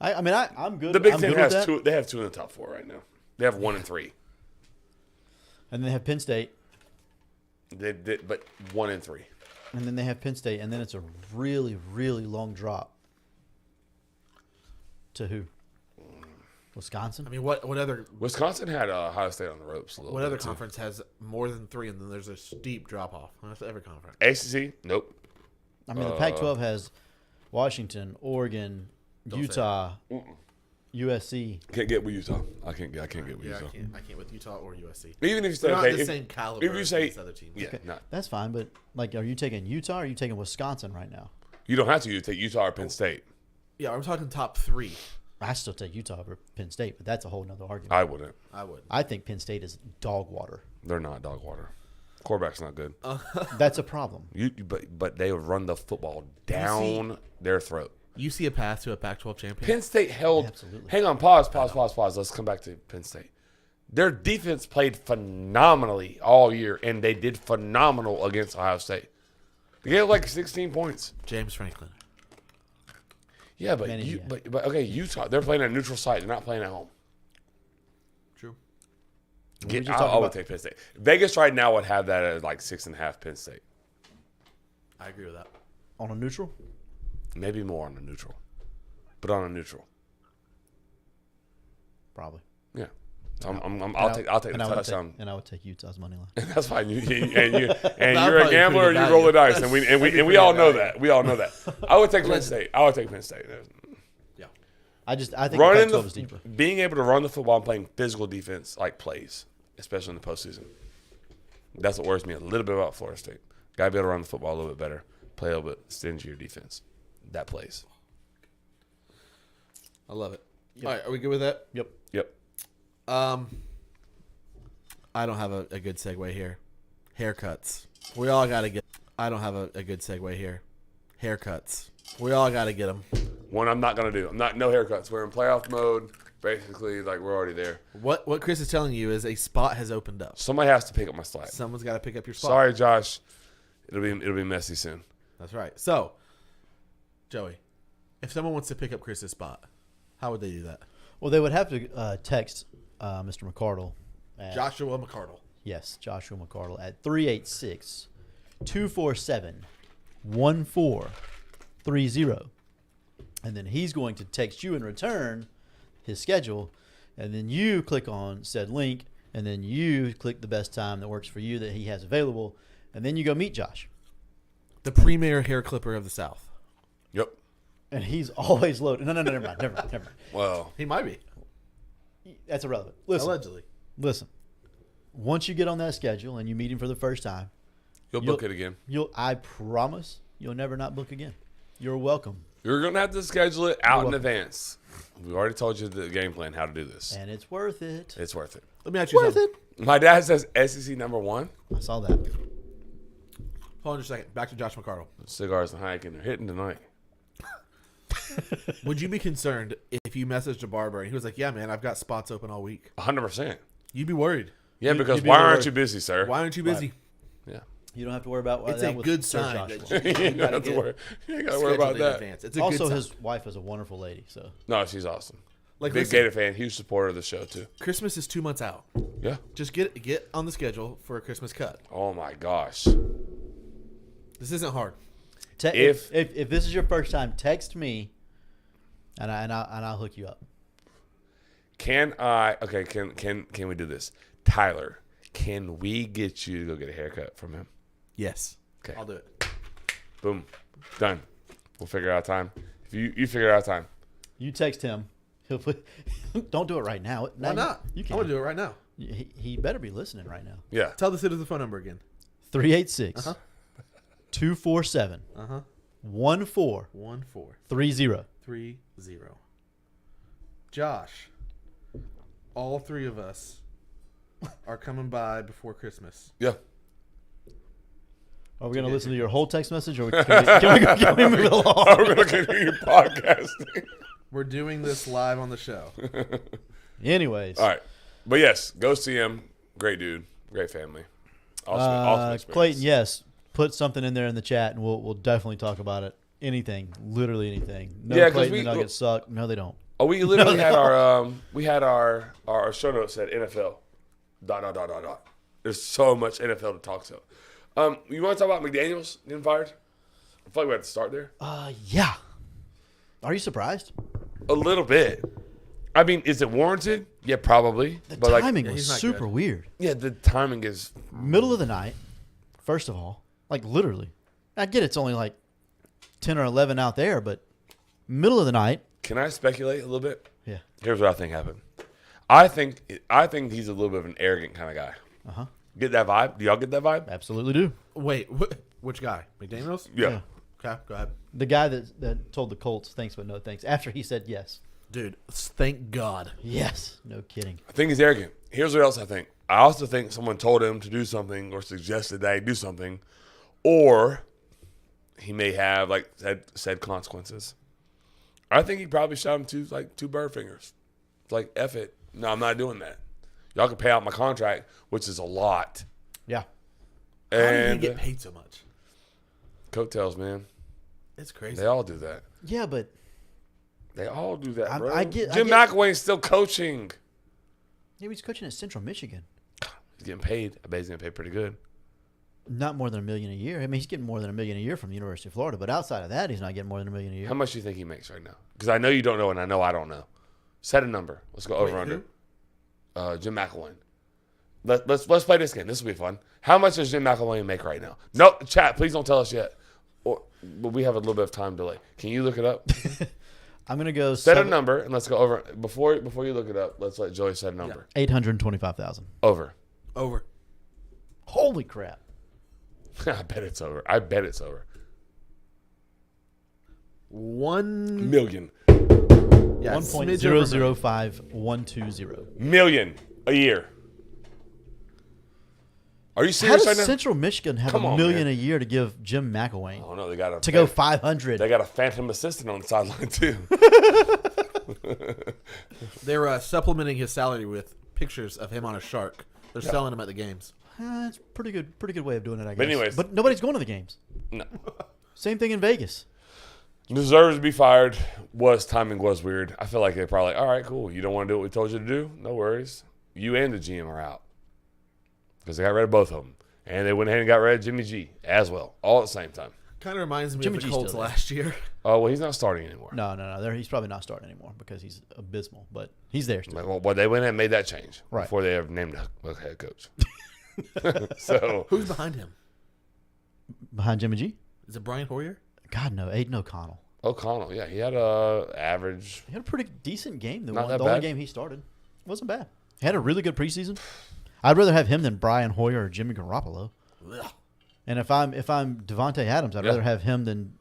[SPEAKER 2] I'm good.
[SPEAKER 3] The Big
[SPEAKER 2] I'm
[SPEAKER 3] Ten
[SPEAKER 2] good with
[SPEAKER 3] has
[SPEAKER 2] that.
[SPEAKER 3] They have two in the top four right now. They have 1 and 3.
[SPEAKER 2] And then they have Penn State.
[SPEAKER 3] But 1 and 3.
[SPEAKER 2] And then they have Penn State. And then it's a really, really long drop. To who? Wisconsin?
[SPEAKER 1] I mean, what other
[SPEAKER 3] Wisconsin had Ohio State on the ropes a little
[SPEAKER 1] what
[SPEAKER 3] bit.
[SPEAKER 1] other
[SPEAKER 3] too.
[SPEAKER 1] conference has more than 3 and then there's a steep drop-off? That's every conference.
[SPEAKER 3] ACC? Nope.
[SPEAKER 2] I mean, the Pac-12 has Washington, Oregon,
[SPEAKER 1] Don't say
[SPEAKER 2] Utah, USC.
[SPEAKER 3] Can't get with Utah. I can't get with
[SPEAKER 1] Yeah,
[SPEAKER 3] Utah.
[SPEAKER 1] I can't with Utah or USC.
[SPEAKER 3] Even if you say
[SPEAKER 1] They're not
[SPEAKER 3] okay,
[SPEAKER 1] the
[SPEAKER 3] if,
[SPEAKER 1] same caliber
[SPEAKER 3] if you
[SPEAKER 1] as
[SPEAKER 3] say
[SPEAKER 1] these other teams.
[SPEAKER 3] yeah,
[SPEAKER 2] Okay.
[SPEAKER 3] no,
[SPEAKER 2] That's fine, but are you taking Utah or are you taking Wisconsin right now?
[SPEAKER 3] you don't have to. You take Utah or Penn State.
[SPEAKER 1] Yeah, I'm talking top 3.
[SPEAKER 2] I still take Utah over Penn State, but that's a whole nother argument.
[SPEAKER 3] I wouldn't.
[SPEAKER 1] I would.
[SPEAKER 2] I think Penn State is dog water.
[SPEAKER 3] They're not dog water. Quarterback's not good.
[SPEAKER 2] That's a problem.
[SPEAKER 3] But they would run the football down their throat.
[SPEAKER 1] You see a path to a Pac-12 champion?
[SPEAKER 3] Penn State held.
[SPEAKER 2] Absolutely.
[SPEAKER 3] Hang on. Pause. Let's come back to Penn State. Their defense played phenomenally all year, and they did phenomenal against Ohio State. They gave like 16 points.
[SPEAKER 1] James Franklin.
[SPEAKER 3] Yeah, but
[SPEAKER 2] Manny,
[SPEAKER 3] but okay, Utah. They're playing at a neutral site. They're not playing at home.
[SPEAKER 1] True.
[SPEAKER 2] just
[SPEAKER 3] I
[SPEAKER 2] talking
[SPEAKER 3] would
[SPEAKER 2] about-
[SPEAKER 3] take Penn State. Vegas right now would have that at like 6.5 Penn State.
[SPEAKER 1] I agree with that.
[SPEAKER 2] On a neutral?
[SPEAKER 3] Maybe more on a neutral, but on a neutral.
[SPEAKER 2] Probably.
[SPEAKER 3] Yeah. So I'll take the touchdown.
[SPEAKER 2] And I would take Utah's money line.
[SPEAKER 3] That's fine. And you're
[SPEAKER 1] That'll
[SPEAKER 3] a
[SPEAKER 1] probably
[SPEAKER 3] gambler.
[SPEAKER 1] be
[SPEAKER 3] You
[SPEAKER 1] pretty
[SPEAKER 3] roll the
[SPEAKER 1] value.
[SPEAKER 3] dice, and we all know that. We all know that. I would take Penn State.
[SPEAKER 1] Yeah.
[SPEAKER 2] I think
[SPEAKER 3] Running
[SPEAKER 2] the Pac-12 is deeper.
[SPEAKER 3] being able to run the football and playing physical defense like plays, especially in the postseason. That's what worries me a little bit about Florida State. Got to be able to run the football a little bit better, play a little bit stingier defense. That plays.
[SPEAKER 1] I love it. All right, are we good with that?
[SPEAKER 2] Yep.
[SPEAKER 3] Yep.
[SPEAKER 1] I don't have a good segue here. Haircuts. We all got to get. I don't have a good segue here. Haircuts. We all got to get them.
[SPEAKER 3] One I'm not gonna do. No haircuts. We're in playoff mode. Basically, like we're already there.
[SPEAKER 1] What Chris is telling you is a spot has opened up.
[SPEAKER 3] Somebody has to pick up my slack.
[SPEAKER 1] Someone's got to pick up your spot.
[SPEAKER 3] Sorry, Josh. It'll be messy soon.
[SPEAKER 1] That's right. So, Joey, if someone wants to pick up Chris's spot, how would they do that?
[SPEAKER 2] Well, they would have to text Mr. McCardle.
[SPEAKER 1] Joshua McCardle.
[SPEAKER 2] Yes, Joshua McCardle at 386-247-1430. And then he's going to text you in return his schedule. And then you click on said link. And then you click the best time that works for you that he has available. And then you go meet Josh.
[SPEAKER 1] The premier hair clipper of the South.
[SPEAKER 3] Yep.
[SPEAKER 2] And he's always loaded. No, never mind.
[SPEAKER 3] Well,
[SPEAKER 1] He might be.
[SPEAKER 2] That's irrelevant. Listen.
[SPEAKER 1] Allegedly.
[SPEAKER 2] Listen, once you get on that schedule and you meet him for the first time,
[SPEAKER 3] you'll book it again.
[SPEAKER 2] I promise you'll never not book again. You're welcome.
[SPEAKER 3] You're gonna have to schedule it out in
[SPEAKER 2] welcome.
[SPEAKER 3] advance. We already told you the game plan, how to do this.
[SPEAKER 2] And it's worth it.
[SPEAKER 3] It's worth it.
[SPEAKER 1] Let me ask you something.
[SPEAKER 3] My dad says SEC #1.
[SPEAKER 2] I saw that.
[SPEAKER 1] Hold on just a second. Back to Josh McCardle.
[SPEAKER 3] Cigars and hiking. They're hitting tonight.
[SPEAKER 1] Would you be concerned if you messaged a barber and he was like, "Yeah, man, I've got spots open all week"?
[SPEAKER 3] 100%.
[SPEAKER 1] You'd be worried.
[SPEAKER 3] Yeah, because
[SPEAKER 2] you'd be
[SPEAKER 3] why
[SPEAKER 2] worried.
[SPEAKER 3] aren't you busy, sir?
[SPEAKER 1] Why aren't you busy?
[SPEAKER 3] Yeah.
[SPEAKER 2] You don't have to worry about
[SPEAKER 1] It's
[SPEAKER 2] that
[SPEAKER 1] a
[SPEAKER 2] with
[SPEAKER 1] good
[SPEAKER 2] Sir
[SPEAKER 1] sign.
[SPEAKER 2] Joshua.
[SPEAKER 1] That
[SPEAKER 3] You don't have to worry. You ain't got to worry about that.
[SPEAKER 1] It's a good
[SPEAKER 2] Also,
[SPEAKER 1] sign.
[SPEAKER 2] his wife is a wonderful lady. So
[SPEAKER 3] No, she's awesome.
[SPEAKER 1] Like,
[SPEAKER 3] Big
[SPEAKER 1] listen,
[SPEAKER 3] Gator fan, huge supporter of the show too.
[SPEAKER 1] Christmas is 2 months out.
[SPEAKER 3] Yeah.
[SPEAKER 1] Just get on the schedule for a Christmas cut.
[SPEAKER 3] Oh my gosh.
[SPEAKER 1] This isn't hard.
[SPEAKER 2] if this is your first time, text me, and I'll hook you up.
[SPEAKER 3] Can I? Okay. Can we do this, Tyler? Can we get you to go get a haircut from him?
[SPEAKER 1] Yes.
[SPEAKER 3] Okay.
[SPEAKER 1] I'll do it.
[SPEAKER 3] Boom. Done. We'll figure out time. If you figure out time.
[SPEAKER 2] You text him. He'll put. Don't do it right now.
[SPEAKER 1] Why not?
[SPEAKER 2] You
[SPEAKER 1] I'm
[SPEAKER 2] can.
[SPEAKER 1] going to do it right now.
[SPEAKER 2] He better be listening right now.
[SPEAKER 3] Yeah.
[SPEAKER 1] Tell the citizen phone number again.
[SPEAKER 2] 386
[SPEAKER 1] Uh-huh.
[SPEAKER 2] 247
[SPEAKER 1] Uh-huh.
[SPEAKER 2] 1430.
[SPEAKER 1] 1430. Josh, all three of us are coming by before Christmas.
[SPEAKER 3] Yeah.
[SPEAKER 2] Are we going to listen to your whole text message, or can we move it along?
[SPEAKER 3] We're going to continue podcasting.
[SPEAKER 1] We're doing this live on the show.
[SPEAKER 2] Anyways.
[SPEAKER 3] All right. But yes, go see him. Great dude. Great family. Awesome experience.
[SPEAKER 2] Clayton, yes. Put something in there in the chat, and we'll definitely talk about it. Anything. Literally anything. No,
[SPEAKER 3] Yeah, 'cause
[SPEAKER 2] Clayton,
[SPEAKER 3] we-
[SPEAKER 2] the Nuggets suck. No, they don't.
[SPEAKER 3] Oh, we literally had our our show notes said NFL. ... There's so much NFL to talk to. You want to talk about McDaniels getting fired? I feel like we have to start there.
[SPEAKER 2] Yeah. Are you surprised?
[SPEAKER 3] A little bit. I mean, is it warranted? Yeah, probably.
[SPEAKER 2] The
[SPEAKER 3] But
[SPEAKER 2] timing
[SPEAKER 1] Yeah,
[SPEAKER 2] was
[SPEAKER 1] he's not
[SPEAKER 2] super
[SPEAKER 1] good.
[SPEAKER 2] weird.
[SPEAKER 3] yeah, the timing is.
[SPEAKER 2] Middle of the night, first of all. Like, literally. I get it's only like 10 or 11 out there, but middle of the night.
[SPEAKER 3] Can I speculate a little bit?
[SPEAKER 2] Yeah.
[SPEAKER 3] Here's what I think happened. I think he's a little bit of an arrogant kind of guy.
[SPEAKER 2] Uh-huh.
[SPEAKER 3] Get that vibe? Do y'all get that vibe?
[SPEAKER 2] Absolutely do.
[SPEAKER 1] Wait, which guy? McDaniels?
[SPEAKER 3] Yeah.
[SPEAKER 1] Okay, go ahead.
[SPEAKER 2] The guy that told the Colts thanks but no thanks after he said yes.
[SPEAKER 1] Dude, thank God.
[SPEAKER 2] Yes. No kidding.
[SPEAKER 3] I think he's arrogant. Here's what else I think. I also think someone told him to do something or suggested that he do something, or he may have like said consequences. I think he probably shot him two bird fingers. It's like, F it. No, I'm not doing that. Y'all can pay out my contract, which is a lot.
[SPEAKER 2] Yeah.
[SPEAKER 1] How did
[SPEAKER 3] And
[SPEAKER 1] he get paid so much?
[SPEAKER 3] coattails, man.
[SPEAKER 1] It's crazy.
[SPEAKER 3] They all do that.
[SPEAKER 2] Yeah, but
[SPEAKER 3] They all do that, bro.
[SPEAKER 2] I get-
[SPEAKER 3] Jim McElwain's still coaching.
[SPEAKER 2] he was coaching at Central Michigan.
[SPEAKER 3] He's getting paid. I bet he's getting paid pretty good.
[SPEAKER 2] Not more than $1 million a year. I mean, he's getting more than $1 million a year from the University of Florida, but outside of that, he's not getting more than $1 million a year.
[SPEAKER 3] How much do you think he makes right now? Because I know you don't know, and I know I don't know. Set a number. Let's go over
[SPEAKER 1] Wait,
[SPEAKER 3] under. Jim McElwain. Let's play this game. This will be fun. How much does Jim McElwain make right now? No, chat. Please don't tell us yet. But we have a little bit of time delay. Can you look it up?
[SPEAKER 2] I'm gonna go
[SPEAKER 3] Set a number and let's go over. Before you look it up, let's let Joey set a number.
[SPEAKER 2] 825,000.
[SPEAKER 3] Over.
[SPEAKER 1] Over.
[SPEAKER 2] Holy crap!
[SPEAKER 3] I bet it's over. I bet it's over.
[SPEAKER 1] 1
[SPEAKER 3] Million.
[SPEAKER 1] yeah, smidge over a million.
[SPEAKER 2] 1.005120.
[SPEAKER 3] Million a year. Are you
[SPEAKER 2] How
[SPEAKER 3] serious
[SPEAKER 2] does
[SPEAKER 3] right now?
[SPEAKER 2] Central Michigan have
[SPEAKER 3] Come
[SPEAKER 2] $1
[SPEAKER 3] on,
[SPEAKER 2] million
[SPEAKER 3] man.
[SPEAKER 2] a year to give Jim McElwain
[SPEAKER 3] Oh no, they got
[SPEAKER 2] to go 500?
[SPEAKER 3] They got a phantom assistant on the sideline too.
[SPEAKER 1] They were supplementing his salary with pictures of him on a shark. They're selling him at the games.
[SPEAKER 2] It's pretty good way of doing it, I guess.
[SPEAKER 3] But anyways.
[SPEAKER 2] but nobody's going to the games.
[SPEAKER 3] No.
[SPEAKER 2] Same thing in Vegas.
[SPEAKER 3] Deserves to be fired. Timing was weird. I feel like they're probably all right, cool. You don't want to do what we told you to do? No worries. You and the GM are out. Because they got rid of both of them. And they went ahead and got rid of Jimmy G as well. All at the same time.
[SPEAKER 1] Kind of reminds me
[SPEAKER 2] Jimmy
[SPEAKER 1] of the
[SPEAKER 2] G's
[SPEAKER 1] Colts
[SPEAKER 2] still there.
[SPEAKER 1] last year.
[SPEAKER 3] Oh, well, he's not starting anymore.
[SPEAKER 2] No. He's probably not starting anymore because he's abysmal. But he's there still.
[SPEAKER 3] Well, they went ahead and made that change
[SPEAKER 2] Right.
[SPEAKER 3] before they ever named a head coach. So,
[SPEAKER 1] Who's behind him?
[SPEAKER 2] Behind Jimmy G?
[SPEAKER 1] Is it Brian Hoyer?
[SPEAKER 2] God, no. Aiden O'Connell.
[SPEAKER 3] O'Connell, yeah, he had a average.
[SPEAKER 2] He had a pretty decent game. The
[SPEAKER 3] Not that
[SPEAKER 2] only
[SPEAKER 3] bad.
[SPEAKER 2] game he started. Wasn't bad. He had a really good preseason. I'd rather have him than Brian Hoyer or Jimmy Garoppolo.
[SPEAKER 1] Ugh.
[SPEAKER 2] And if I'm Devontae Adams, I'd
[SPEAKER 3] Yeah.
[SPEAKER 2] rather have him than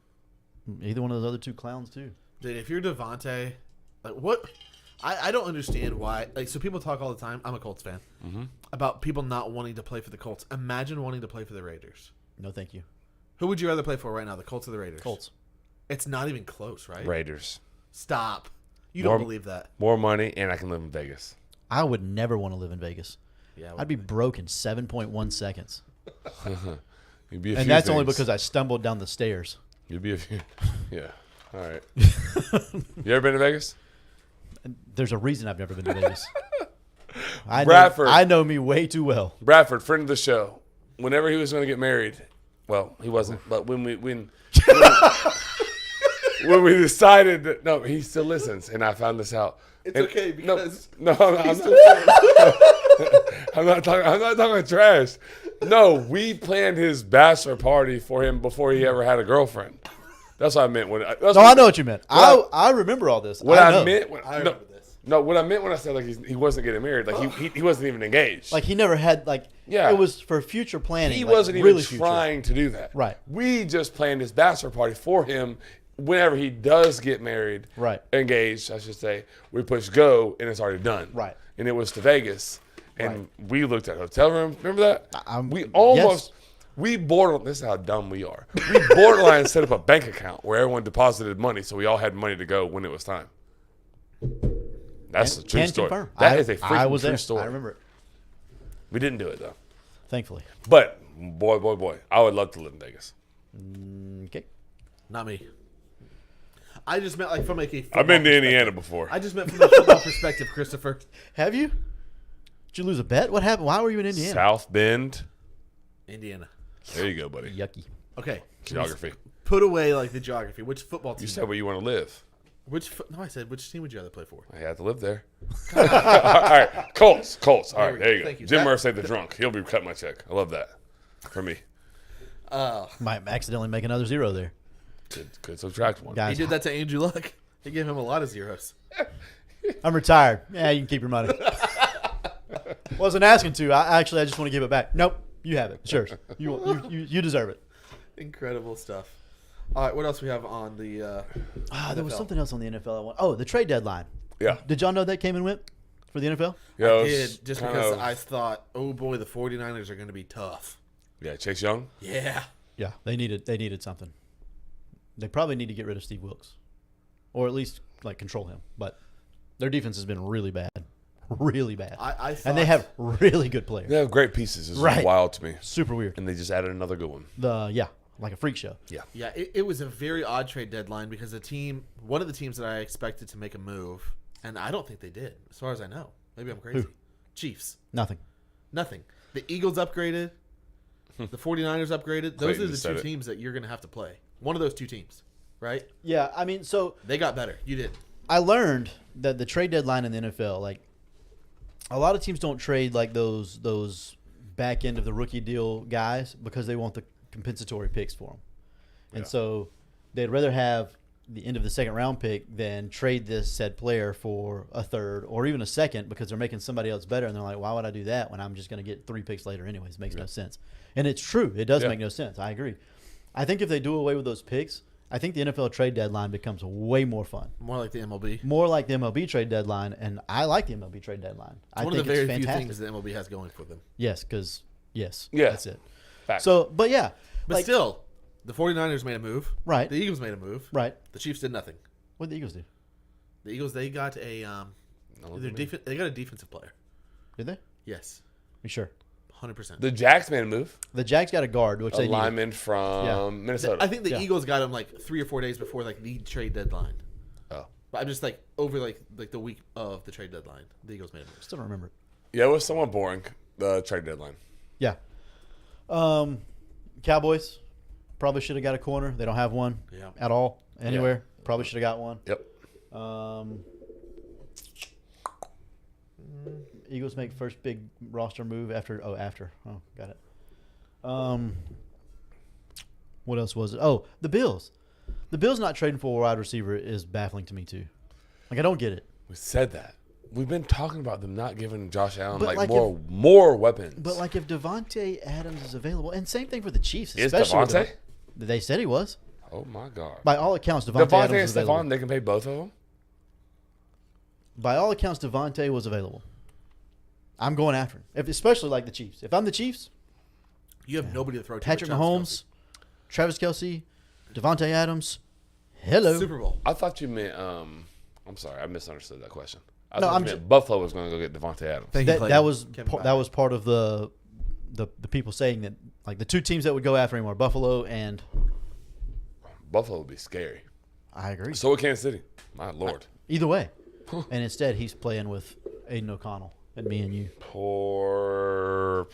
[SPEAKER 2] either one of those other two clowns too.
[SPEAKER 1] Dude, if you're Devontae, like what? I don't understand why. Like, so people talk all the time. I'm a Colts fan. About people not wanting to play for the Colts. Imagine wanting to play for the Raiders.
[SPEAKER 2] No, thank you.
[SPEAKER 1] Who would you rather play for right now, the Colts or the Raiders?
[SPEAKER 2] Colts.
[SPEAKER 1] It's not even close, right?
[SPEAKER 3] Raiders.
[SPEAKER 1] Stop. You
[SPEAKER 3] More-
[SPEAKER 1] don't believe that.
[SPEAKER 3] More money, and I can live in Vegas.
[SPEAKER 2] I would never want to live in Vegas.
[SPEAKER 1] Yeah,
[SPEAKER 2] I'd be broke in 7.1 seconds.
[SPEAKER 3] You'd be a
[SPEAKER 2] And
[SPEAKER 3] few
[SPEAKER 2] that's only
[SPEAKER 3] things.
[SPEAKER 2] because I stumbled down the stairs.
[SPEAKER 3] You'd be a few. Yeah. All right. You ever been to Vegas?
[SPEAKER 2] And there's a reason I've never been to Vegas.
[SPEAKER 3] Bradford.
[SPEAKER 2] I know me way too well.
[SPEAKER 3] Bradford, friend of the show. Whenever he was going to get married, well, he wasn't, but when we decided that no, he still listens, and I found this out.
[SPEAKER 1] It's
[SPEAKER 3] And-
[SPEAKER 1] okay because
[SPEAKER 3] no, I'm not talking trash. No, we planned his bachelor party for him before he ever had a girlfriend. That's what I meant when.
[SPEAKER 2] No, I know what you meant. I remember all this.
[SPEAKER 3] What
[SPEAKER 2] I
[SPEAKER 3] I
[SPEAKER 2] know.
[SPEAKER 3] meant.
[SPEAKER 1] I remember this.
[SPEAKER 3] No, what I meant when I said like he wasn't getting married, like he wasn't even engaged.
[SPEAKER 2] Like he never had like.
[SPEAKER 3] Yeah.
[SPEAKER 2] It was for future planning.
[SPEAKER 3] he
[SPEAKER 2] like,
[SPEAKER 3] wasn't
[SPEAKER 2] really
[SPEAKER 3] even trying to do that.
[SPEAKER 2] Right.
[SPEAKER 3] We just planned his bachelor party for him. Whenever he does get married,
[SPEAKER 2] Right.
[SPEAKER 3] engaged, I should say, we push go and it's already done.
[SPEAKER 2] Right.
[SPEAKER 3] And it was to Vegas, and we looked at a hotel room. Remember that? We
[SPEAKER 2] yes.
[SPEAKER 3] almost. We borderline. This is how dumb we are. We borderline set up a bank account where everyone deposited money, so we all had money to go when it was time. That's a true
[SPEAKER 2] Can
[SPEAKER 3] story.
[SPEAKER 2] confirm.
[SPEAKER 3] That is a freaking
[SPEAKER 2] I was
[SPEAKER 3] true
[SPEAKER 2] there.
[SPEAKER 3] story.
[SPEAKER 2] I remember it.
[SPEAKER 3] We didn't do it though.
[SPEAKER 2] Thankfully.
[SPEAKER 3] But boy, I would love to live in Vegas.
[SPEAKER 2] Okay.
[SPEAKER 1] Not me. I just meant like from like a.
[SPEAKER 3] I've been to
[SPEAKER 1] football
[SPEAKER 3] Indiana before.
[SPEAKER 1] I just meant from a football perspective, Christopher.
[SPEAKER 2] Have you? Did you lose a bet? What happened? Why were you in Indiana?
[SPEAKER 3] South Bend.
[SPEAKER 1] Indiana.
[SPEAKER 3] There you go, buddy.
[SPEAKER 2] Yucky.
[SPEAKER 1] Okay.
[SPEAKER 3] Geography.
[SPEAKER 1] Put away like the geography. Which football team?
[SPEAKER 3] You said where you want to live.
[SPEAKER 1] No, I said which team would you rather play for?
[SPEAKER 3] I had to live there. All right, Colts. All
[SPEAKER 1] There
[SPEAKER 3] right,
[SPEAKER 1] we
[SPEAKER 3] there you
[SPEAKER 1] go.
[SPEAKER 3] go.
[SPEAKER 1] Thank you.
[SPEAKER 3] Jim
[SPEAKER 1] That-
[SPEAKER 3] Murphy said the drunk. He'll be cutting my check. I love that. For me.
[SPEAKER 2] Might accidentally make another zero there.
[SPEAKER 3] Could subtract one.
[SPEAKER 1] He
[SPEAKER 2] Guys,
[SPEAKER 1] did that to Andrew Luck. He gave him a lot of zeros.
[SPEAKER 2] I'm retired. Yeah, you can keep your money. Wasn't asking to. I just want to give it back. Nope. You have it. Sure. You deserve it.
[SPEAKER 1] Incredible stuff. All right, what else we have on the?
[SPEAKER 2] There was
[SPEAKER 1] NFL?
[SPEAKER 2] something else on the NFL I want. Oh, the trade deadline.
[SPEAKER 3] Yeah.
[SPEAKER 2] Did y'all know that came and went for the NFL?
[SPEAKER 3] Yeah,
[SPEAKER 1] I
[SPEAKER 3] it was
[SPEAKER 1] did just
[SPEAKER 3] kind
[SPEAKER 1] because
[SPEAKER 3] of-
[SPEAKER 1] I thought, oh boy, the 49ers are going to be tough.
[SPEAKER 3] Yeah, Chase Young.
[SPEAKER 1] Yeah.
[SPEAKER 2] Yeah, they needed something. They probably need to get rid of Steve Wilkes, or at least like control him. But their defense has been really bad, really bad.
[SPEAKER 1] I thought,
[SPEAKER 2] and they have really good players.
[SPEAKER 3] They have great pieces. It's
[SPEAKER 2] Right.
[SPEAKER 3] wild to me.
[SPEAKER 2] Super weird.
[SPEAKER 3] And they just added another good one.
[SPEAKER 2] Like a freak show.
[SPEAKER 3] Yeah.
[SPEAKER 1] Yeah, it was a very odd trade deadline because one of the teams that I expected to make a move, and I don't think they did, as far as I know. Maybe I'm crazy.
[SPEAKER 2] Who?
[SPEAKER 1] Chiefs.
[SPEAKER 2] Nothing.
[SPEAKER 1] Nothing. The Eagles upgraded. The 49ers upgraded. Those
[SPEAKER 3] Clayton
[SPEAKER 1] are the
[SPEAKER 3] just
[SPEAKER 1] two
[SPEAKER 3] said it.
[SPEAKER 1] teams that you're going to have to play. One of those two teams, right?
[SPEAKER 2] Yeah, I mean, so
[SPEAKER 1] They got better. You did.
[SPEAKER 2] I learned that the trade deadline in the NFL, like a lot of teams don't trade like those back end of the rookie deal guys because they want the compensatory picks for them, and so they'd rather have the end of the second round pick than trade this said player for a third or even a second because they're making somebody else better, and they're like, why would I do that when I'm just going to get 3 picks later anyways? It makes no sense, and it's true. It does make no sense. I agree. I think if they do away with those picks, I think the NFL trade deadline becomes way more fun.
[SPEAKER 1] More like the MLB.
[SPEAKER 2] More like the MLB trade deadline, and I like the MLB trade deadline. I
[SPEAKER 1] One of
[SPEAKER 2] think
[SPEAKER 1] the very
[SPEAKER 2] it's
[SPEAKER 1] few
[SPEAKER 2] fantastic.
[SPEAKER 1] things that MLB has going for them.
[SPEAKER 2] Yes, because yes,
[SPEAKER 3] Yeah.
[SPEAKER 2] that's it.
[SPEAKER 3] Facts.
[SPEAKER 2] So, but yeah,
[SPEAKER 1] But still, the 49ers made a move.
[SPEAKER 2] Right.
[SPEAKER 1] The Eagles made a move.
[SPEAKER 2] right.
[SPEAKER 1] The Chiefs did nothing.
[SPEAKER 2] What did the Eagles do?
[SPEAKER 1] The Eagles, they got a they got a defensive player.
[SPEAKER 2] Did they?
[SPEAKER 1] Yes.
[SPEAKER 2] You sure?
[SPEAKER 1] 100%.
[SPEAKER 3] the Jags made a move.
[SPEAKER 2] The Jags got a guard, which
[SPEAKER 3] A
[SPEAKER 2] they needed.
[SPEAKER 3] lineman from Minnesota.
[SPEAKER 1] I think the
[SPEAKER 2] Yeah.
[SPEAKER 1] Eagles got him like 3 or 4 days before like the trade deadline.
[SPEAKER 3] Oh.
[SPEAKER 1] But I'm just like over like the week of the trade deadline, the Eagles made a move.
[SPEAKER 2] Still don't remember it.
[SPEAKER 3] Yeah, it was somewhat boring, the trade deadline.
[SPEAKER 2] Yeah. Cowboys probably should have got a corner. They don't have one
[SPEAKER 1] Yeah.
[SPEAKER 2] at all anywhere. Probably should have got one.
[SPEAKER 3] Yep.
[SPEAKER 2] Eagles make first big roster move after. Oh, got it. What else was it? Oh, the Bills. The Bills not trading for a wide receiver is baffling to me too. Like I don't get it.
[SPEAKER 3] We said that. We've been talking about them not giving Josh Allen
[SPEAKER 2] But like
[SPEAKER 3] more weapons.
[SPEAKER 2] But like if Devontae Adams is available, and same thing for the Chiefs.
[SPEAKER 3] Is
[SPEAKER 2] especially with
[SPEAKER 3] Devontae?
[SPEAKER 2] They said he was.
[SPEAKER 3] Oh my God.
[SPEAKER 2] By all accounts, Devontae
[SPEAKER 3] Devontae
[SPEAKER 2] Adams
[SPEAKER 3] and
[SPEAKER 2] was available.
[SPEAKER 3] Stephon, they can pay both of them.
[SPEAKER 2] By all accounts, Devontae was available. I'm going after him, especially like the Chiefs. If I'm the Chiefs,
[SPEAKER 1] You have nobody to throw to.
[SPEAKER 2] Patrick
[SPEAKER 1] but Travis
[SPEAKER 2] Mahomes, Travis Kelce, Devontae Adams. Hello.
[SPEAKER 1] Kelce. Super Bowl.
[SPEAKER 3] I thought you meant. I'm sorry, I misunderstood that question. I
[SPEAKER 2] No,
[SPEAKER 3] thought
[SPEAKER 2] I'm
[SPEAKER 3] you meant
[SPEAKER 2] ju-
[SPEAKER 3] Buffalo was going to go get Devontae Adams.
[SPEAKER 1] Thank you, Clayton.
[SPEAKER 2] That was
[SPEAKER 1] Kevin
[SPEAKER 2] that was part of the people saying that like the two teams that would go after him are Buffalo and
[SPEAKER 3] Buffalo would be scary.
[SPEAKER 2] I agree.
[SPEAKER 3] So would Kansas City. My Lord.
[SPEAKER 2] Either way, and instead he's playing with Aiden O'Connell and me and you.
[SPEAKER 3] Poor.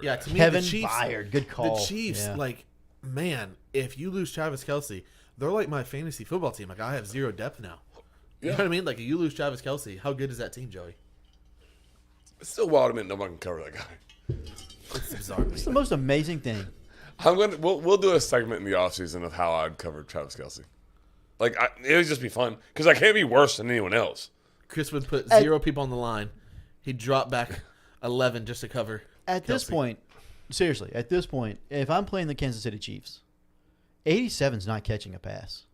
[SPEAKER 1] Yeah, to me,
[SPEAKER 2] Kevin
[SPEAKER 1] the Chiefs,
[SPEAKER 2] Byard, good call.
[SPEAKER 1] The Chiefs,
[SPEAKER 2] Yeah.
[SPEAKER 1] like, man, if you lose Travis Kelce, they're like my fantasy football team. Like, I have zero depth now. You know what I mean? Like, if you lose Travis Kelce, how good is that team, Joey?
[SPEAKER 3] It's still wild to me nobody can cover that guy.
[SPEAKER 1] It's bizarre. to
[SPEAKER 2] It's
[SPEAKER 1] me.
[SPEAKER 2] the most amazing thing.
[SPEAKER 3] We'll do a segment in the offseason of how I'd cover Travis Kelce. Like it would just be fun because I can't be worse than anyone else.
[SPEAKER 1] Chris would put
[SPEAKER 2] At-
[SPEAKER 1] 0 people on the line. He'd drop back 11 just to cover.
[SPEAKER 2] At this
[SPEAKER 1] Kelsey.
[SPEAKER 2] point, seriously, at this point, if I'm playing the Kansas City Chiefs, 87's not catching a pass.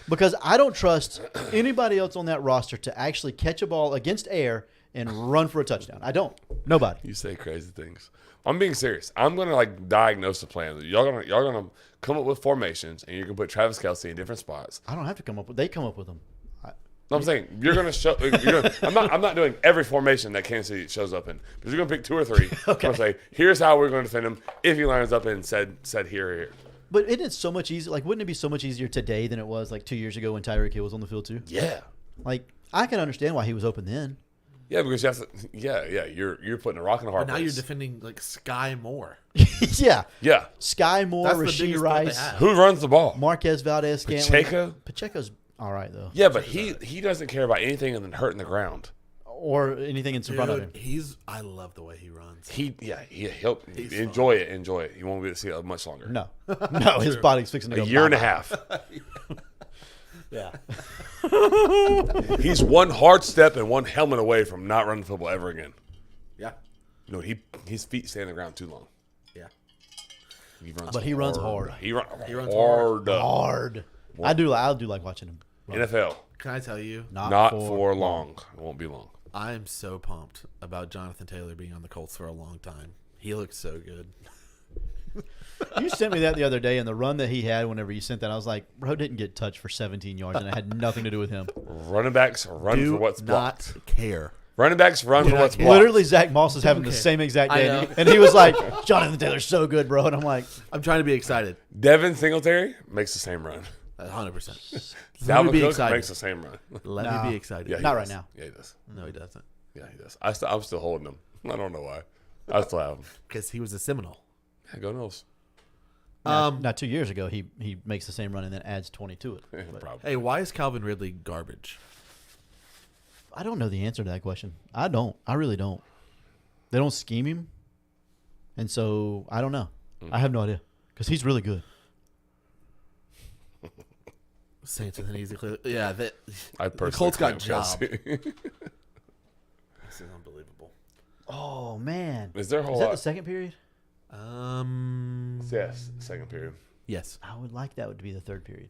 [SPEAKER 2] Because I don't trust anybody else on that roster to actually catch a ball against air and run for a touchdown. I don't. Nobody.
[SPEAKER 3] You say crazy things. I'm being serious. I'm gonna like diagnose the plan. Y'all gonna come up with formations, and you can put Travis Kelce in different spots.
[SPEAKER 2] I don't have to come up with. They come up with them.
[SPEAKER 3] No, I'm saying you're gonna show. I'm not doing every formation that Kansas City shows up in, but you're gonna pick 2 or 3.
[SPEAKER 2] Okay.
[SPEAKER 3] I'm gonna say here's how we're gonna defend him if he lines up and said here or here.
[SPEAKER 2] But isn't it so much easier? Like, wouldn't it be so much easier today than it was like 2 years ago when Tyreek Hill was on the field too?
[SPEAKER 3] Yeah.
[SPEAKER 2] Like, I can understand why he was open then.
[SPEAKER 3] Yeah, because you have to. Yeah. You're putting a rock in a hard
[SPEAKER 1] But now
[SPEAKER 3] place.
[SPEAKER 1] you're defending like Sky Moore.
[SPEAKER 2] Yeah.
[SPEAKER 3] Yeah.
[SPEAKER 2] Sky Moore,
[SPEAKER 1] That's the
[SPEAKER 2] Rasheed
[SPEAKER 1] biggest threat they
[SPEAKER 2] Rice,
[SPEAKER 1] have.
[SPEAKER 3] Who runs the ball?
[SPEAKER 2] Marquez Valdez Scantling.
[SPEAKER 3] Pacheco?
[SPEAKER 2] Pacheco's all right though.
[SPEAKER 3] Yeah, but he doesn't care about anything other than hurting the ground.
[SPEAKER 2] Or anything in front of him.
[SPEAKER 1] I love the way he runs.
[SPEAKER 3] He'll enjoy it. Enjoy it. You won't be able to see it much longer.
[SPEAKER 2] No. No, his body's fixing to
[SPEAKER 3] A
[SPEAKER 2] go.
[SPEAKER 3] year and a
[SPEAKER 2] bye-bye.
[SPEAKER 3] half.
[SPEAKER 2] Yeah.
[SPEAKER 3] He's one hard step and one helmet away from not running football ever again.
[SPEAKER 1] Yeah.
[SPEAKER 3] No, his feet stay on the ground too long.
[SPEAKER 1] Yeah.
[SPEAKER 2] But he runs hard.
[SPEAKER 3] He runs
[SPEAKER 1] hard.
[SPEAKER 2] Hard. I do like watching him.
[SPEAKER 3] NFL.
[SPEAKER 1] Can I tell you?
[SPEAKER 3] Not for long. It won't be long.
[SPEAKER 1] I am so pumped about Jonathan Taylor being on the Colts for a long time. He looks so good.
[SPEAKER 2] You sent me that the other day, and the run that he had whenever you sent that, I was like, bro didn't get touched for 17 yards, and it had nothing to do with him.
[SPEAKER 3] Running backs run
[SPEAKER 1] Do
[SPEAKER 3] for what's blocked.
[SPEAKER 1] not care.
[SPEAKER 3] Running backs run for
[SPEAKER 1] not
[SPEAKER 3] what's
[SPEAKER 1] care.
[SPEAKER 3] blocked.
[SPEAKER 2] Literally, Zach Moss is having the
[SPEAKER 1] care.
[SPEAKER 2] same exact
[SPEAKER 1] I
[SPEAKER 2] day,
[SPEAKER 1] know.
[SPEAKER 2] and he was like, Jonathan Taylor's so good, bro. And I'm like,
[SPEAKER 1] I'm trying to be excited.
[SPEAKER 3] Devin Singletary makes the same run.
[SPEAKER 1] 100%. Let me
[SPEAKER 3] Dalvin
[SPEAKER 1] be
[SPEAKER 3] Cook
[SPEAKER 1] excited.
[SPEAKER 3] makes the same run.
[SPEAKER 1] Let
[SPEAKER 2] Nah.
[SPEAKER 1] me be excited.
[SPEAKER 3] Yeah, he
[SPEAKER 2] Not
[SPEAKER 3] does.
[SPEAKER 2] right now.
[SPEAKER 3] Yeah, he does.
[SPEAKER 1] No, he doesn't.
[SPEAKER 3] Yeah, he does. I'm still holding him. I don't know why. I still have him.
[SPEAKER 1] Because he was a Seminole.
[SPEAKER 3] Yeah, go Knowles.
[SPEAKER 2] now 2 years ago, he makes the same run and then adds 20 to it. But
[SPEAKER 3] Probably.
[SPEAKER 1] Hey, why is Calvin Ridley garbage?
[SPEAKER 2] I don't know the answer to that question. I don't. I really don't. They don't scheme him, and so I don't know. I have no idea because he's really good.
[SPEAKER 1] Saints with an easy clear. Yeah,
[SPEAKER 3] I
[SPEAKER 1] the
[SPEAKER 3] personally
[SPEAKER 1] Colts got
[SPEAKER 3] claim
[SPEAKER 1] job.
[SPEAKER 3] Kelsey.
[SPEAKER 1] This is unbelievable.
[SPEAKER 2] Oh man,
[SPEAKER 3] Is there a whole
[SPEAKER 2] is that
[SPEAKER 3] lot?
[SPEAKER 2] the second period?
[SPEAKER 3] Yes, second period.
[SPEAKER 1] Yes.
[SPEAKER 2] I would like that would be the third period.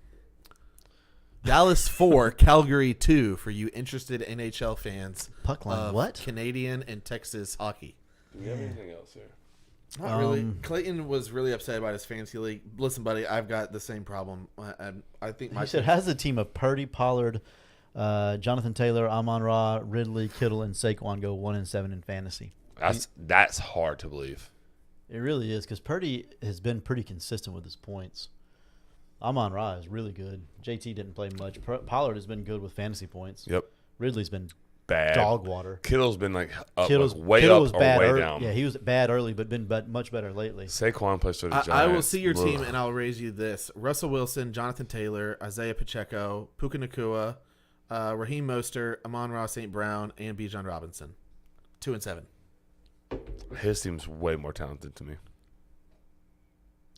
[SPEAKER 1] Dallas 4, Calgary 2 for you interested NHL fans.
[SPEAKER 2] Puck line,
[SPEAKER 1] of
[SPEAKER 2] what?
[SPEAKER 1] Canadian and Texas hockey.
[SPEAKER 3] Do we have anything else here?
[SPEAKER 1] Not really. Clayton was really upset about his fantasy league. Listen, buddy, I've got the same problem. I think my
[SPEAKER 2] He said has a team of Purdy, Pollard, Jonathan Taylor, Amon-Ra, Ridley, Kittle, and Saquon go 1-7 in fantasy.
[SPEAKER 3] That's hard to believe.
[SPEAKER 2] It really is because Purdy has been pretty consistent with his points. Amon-Ra is really good. JT didn't play much. Pollard has been good with fantasy points.
[SPEAKER 3] Yep.
[SPEAKER 2] Ridley's been
[SPEAKER 3] Bad.
[SPEAKER 2] dog water.
[SPEAKER 3] Kittle's been like up,
[SPEAKER 2] Kittle
[SPEAKER 3] up
[SPEAKER 2] was
[SPEAKER 3] or
[SPEAKER 2] bad
[SPEAKER 3] way
[SPEAKER 2] early.
[SPEAKER 3] down.
[SPEAKER 2] Yeah, he was bad early, but been much better lately.
[SPEAKER 3] Saquon plays for the Giants.
[SPEAKER 1] I will see your team,
[SPEAKER 3] Ugh.
[SPEAKER 1] and I'll raise you this: Russell Wilson, Jonathan Taylor, Isaiah Pacheco, Puka Nacua, Raheem Mostert, Amon-Ra St. Brown, and Bijan Robinson. 2-7.
[SPEAKER 3] His team's way more talented to me.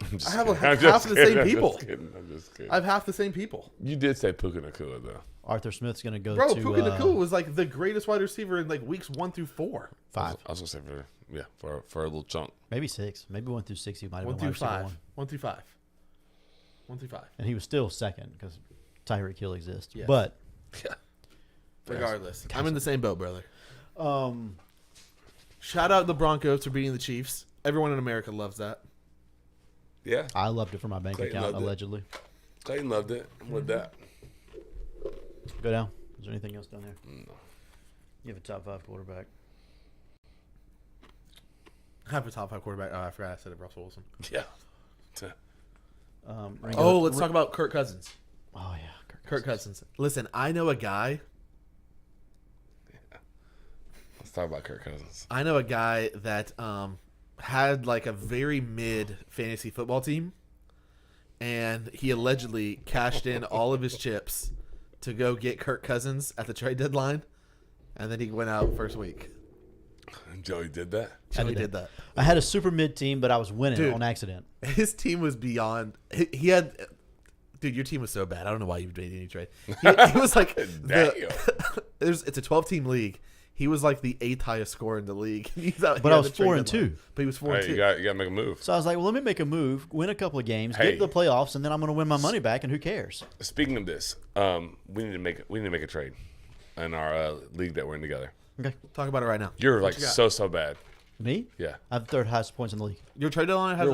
[SPEAKER 3] I'm just
[SPEAKER 1] I have
[SPEAKER 3] kidding.
[SPEAKER 1] like
[SPEAKER 3] I'm just
[SPEAKER 1] half the
[SPEAKER 3] kidding.
[SPEAKER 1] same
[SPEAKER 3] I'm
[SPEAKER 1] people.
[SPEAKER 3] just kidding. I'm just kidding.
[SPEAKER 1] I have half the same people.
[SPEAKER 3] You did say Puka Nacua though.
[SPEAKER 2] Arthur Smith's going to go
[SPEAKER 1] Bro,
[SPEAKER 2] to
[SPEAKER 1] Puka Nacua was like the greatest wide receiver in like weeks 1 through 4.
[SPEAKER 2] 5,
[SPEAKER 3] I was gonna say for a little chunk.
[SPEAKER 2] maybe 6, maybe 1 through 6. He might have
[SPEAKER 1] 1
[SPEAKER 2] been
[SPEAKER 1] through
[SPEAKER 2] wide receiver
[SPEAKER 1] 5.
[SPEAKER 2] one.
[SPEAKER 1] 1 through 5. 1 through 5.
[SPEAKER 2] And he was still second because Tyreek Hill exists.
[SPEAKER 1] Yes.
[SPEAKER 2] But
[SPEAKER 3] Yeah.
[SPEAKER 1] Regardless, I'm in the same boat, brother.
[SPEAKER 2] um,
[SPEAKER 1] Shout out the Broncos for beating the Chiefs. Everyone in America loves that.
[SPEAKER 3] Yeah.
[SPEAKER 2] I loved it for my bank
[SPEAKER 3] Clayton
[SPEAKER 2] account
[SPEAKER 3] loved it.
[SPEAKER 2] allegedly.
[SPEAKER 3] Clayton loved it. I'm with that.
[SPEAKER 2] Go down. Is there anything else down there?
[SPEAKER 3] No.
[SPEAKER 2] You have a top 5 quarterback.
[SPEAKER 1] I have a top 5 quarterback. Oh, I forgot I said it. Russell Wilson.
[SPEAKER 3] Yeah.
[SPEAKER 2] Ringo,
[SPEAKER 1] Oh, let's talk about Kirk Cousins.
[SPEAKER 2] Oh yeah,
[SPEAKER 1] Kirk Cousins. Listen, I know a guy.
[SPEAKER 3] Let's talk about Kirk Cousins.
[SPEAKER 1] I know a guy that had like a very mid fantasy football team, and he allegedly cashed in all of his chips to go get Kirk Cousins at the trade deadline, and then he went out first week.
[SPEAKER 3] Joey did that.
[SPEAKER 1] So he
[SPEAKER 2] did
[SPEAKER 1] did that.
[SPEAKER 2] I had a super mid team, but I was winning
[SPEAKER 1] Dude.
[SPEAKER 2] on accident.
[SPEAKER 1] His team was beyond. He had Dude, your team was so bad. I don't know why you made any trade. He was like, it's a 12-team league. He was like the 8th highest scorer in the league.
[SPEAKER 2] But I was 4-2.
[SPEAKER 1] But he was 4-2.
[SPEAKER 3] You got to make a move.
[SPEAKER 2] So I was like, well, let me make a move, win a couple of games,
[SPEAKER 3] Hey.
[SPEAKER 2] get to the playoffs, and then I'm going to win my money back, and who cares?
[SPEAKER 3] Speaking of this, we need to make a trade in our league that we're in together.
[SPEAKER 2] Okay.
[SPEAKER 1] Talk about it right now.
[SPEAKER 3] You're
[SPEAKER 1] What
[SPEAKER 3] like
[SPEAKER 1] you got?
[SPEAKER 3] so bad.
[SPEAKER 2] Me?
[SPEAKER 3] Yeah.
[SPEAKER 2] I have the 3rd highest points in the league.
[SPEAKER 1] Your trade deadline has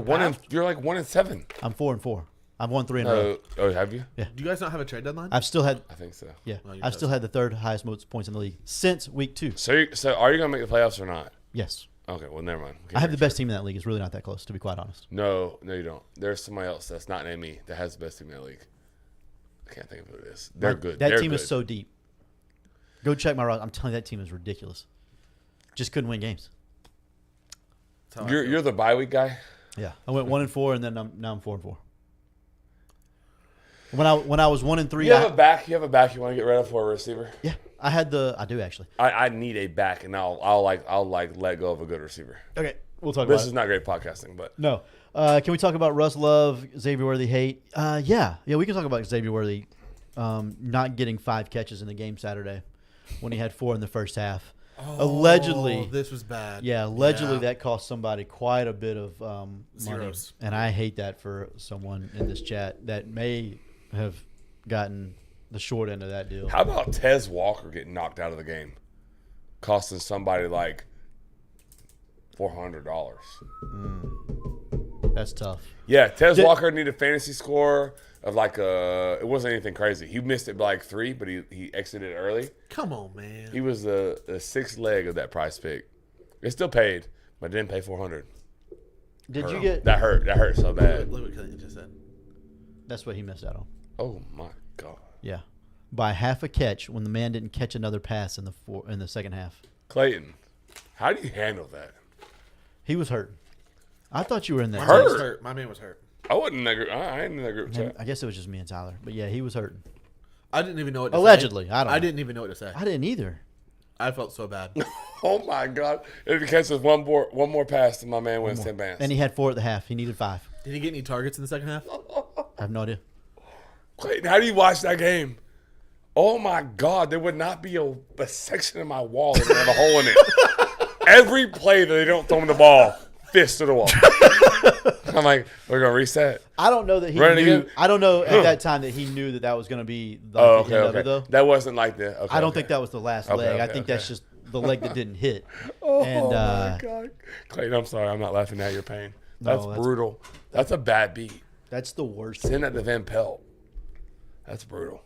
[SPEAKER 3] You're like 1-7.
[SPEAKER 2] I'm 4-4. I've won 3 in a row.
[SPEAKER 3] Oh, have you?
[SPEAKER 1] Do you guys not have a trade deadline?
[SPEAKER 2] I've still had,
[SPEAKER 3] I think so.
[SPEAKER 2] yeah,
[SPEAKER 1] Well, you
[SPEAKER 2] I've still had the 3rd highest points in the league since week 2.
[SPEAKER 3] So are you gonna make the playoffs or not?
[SPEAKER 2] Yes.
[SPEAKER 3] Okay, well never mind.
[SPEAKER 2] I have the best team in that league. It's really not that close, to be quite honest.
[SPEAKER 3] No, you don't. There's somebody else that's not named me that has the best team in that league. I can't think of who it is. They're good.
[SPEAKER 2] That
[SPEAKER 3] They're
[SPEAKER 2] team
[SPEAKER 3] good.
[SPEAKER 2] is so deep. Go check my roster. I'm telling you, that team is ridiculous. Just couldn't win games.
[SPEAKER 1] That's how I feel.
[SPEAKER 3] You're the bye week guy.
[SPEAKER 2] Yeah, I went 1-4, and then now I'm 4-4. When I was 1-3,
[SPEAKER 3] You have a back. You want to get rid of for a receiver.
[SPEAKER 2] yeah, I do actually.
[SPEAKER 3] I need a back, and I'll let go of a good receiver.
[SPEAKER 2] Okay, we'll talk
[SPEAKER 3] This
[SPEAKER 2] about
[SPEAKER 3] is
[SPEAKER 2] it.
[SPEAKER 3] not great podcasting, but
[SPEAKER 2] No, can we talk about Russ Love, Xavier Worthy hate? Yeah, we can talk about Xavier Worthy not getting 5 catches in the game Saturday when he had 4 in the first half. Allegedly,
[SPEAKER 1] this was bad.
[SPEAKER 2] allegedly that cost somebody quite a bit of money,
[SPEAKER 1] Zeros.
[SPEAKER 2] and I hate that for someone in this chat that may have gotten the short end of that deal.
[SPEAKER 3] how about Tez Walker getting knocked out of the game, costing somebody like $400?
[SPEAKER 2] That's tough.
[SPEAKER 3] Yeah, Tez Walker needed a fantasy score of like it wasn't anything crazy. He missed it by like 3, but he exited early.
[SPEAKER 1] Come on, man.
[SPEAKER 3] He was the 6th leg of that price pick. It still paid, but it didn't pay $400.
[SPEAKER 2] Did you get?
[SPEAKER 3] That hurt? That hurt so bad.
[SPEAKER 1] Look what Clinton just said.
[SPEAKER 2] That's what he missed out on.
[SPEAKER 3] Oh my god,
[SPEAKER 2] Yeah, by half a catch when the man didn't catch another pass in the second half.
[SPEAKER 3] Clayton, how do you handle that?
[SPEAKER 2] He was hurt. I thought you were in that.
[SPEAKER 1] My
[SPEAKER 3] Hurt?
[SPEAKER 1] man was hurt. My man was hurt.
[SPEAKER 3] I wasn't in that group. I ain't in that group chat.
[SPEAKER 2] I guess it was just me and Tyler, but yeah, he was hurting.
[SPEAKER 1] I didn't even know what to
[SPEAKER 2] Allegedly,
[SPEAKER 1] say.
[SPEAKER 2] I don't know.
[SPEAKER 1] didn't even know what to say.
[SPEAKER 2] I didn't either.
[SPEAKER 1] I felt so bad.
[SPEAKER 3] Oh my god! If he catches one more pass, then my man wins 10 bands.
[SPEAKER 2] And he had 4 at the half. He needed 5.
[SPEAKER 1] Did he get any targets in the second half?
[SPEAKER 2] I have no idea.
[SPEAKER 3] Clayton, how do you watch that game? Oh my god! There would not be a section in my wall that would have a hole in it. Every play that they don't throw him the ball, fist to the wall. I'm like, we're gonna reset.
[SPEAKER 2] I don't know that he
[SPEAKER 3] Run it
[SPEAKER 2] knew.
[SPEAKER 3] again?
[SPEAKER 2] I don't know at that time that he knew that was going to be the
[SPEAKER 3] Oh,
[SPEAKER 2] end
[SPEAKER 3] okay,
[SPEAKER 2] of
[SPEAKER 3] okay.
[SPEAKER 2] it, though.
[SPEAKER 3] That wasn't like the. Okay,
[SPEAKER 2] I don't
[SPEAKER 3] okay.
[SPEAKER 2] think that was the last
[SPEAKER 3] Okay,
[SPEAKER 2] leg. I
[SPEAKER 3] okay,
[SPEAKER 2] think
[SPEAKER 3] okay.
[SPEAKER 2] that's just the leg that didn't hit.
[SPEAKER 3] Oh
[SPEAKER 2] And,
[SPEAKER 3] my god, Clayton, I'm sorry, I'm not laughing at your pain. That's
[SPEAKER 2] that's-
[SPEAKER 3] brutal. That's a bad beat.
[SPEAKER 2] That's the worst.
[SPEAKER 3] Send that to Van Pelt. That's brutal.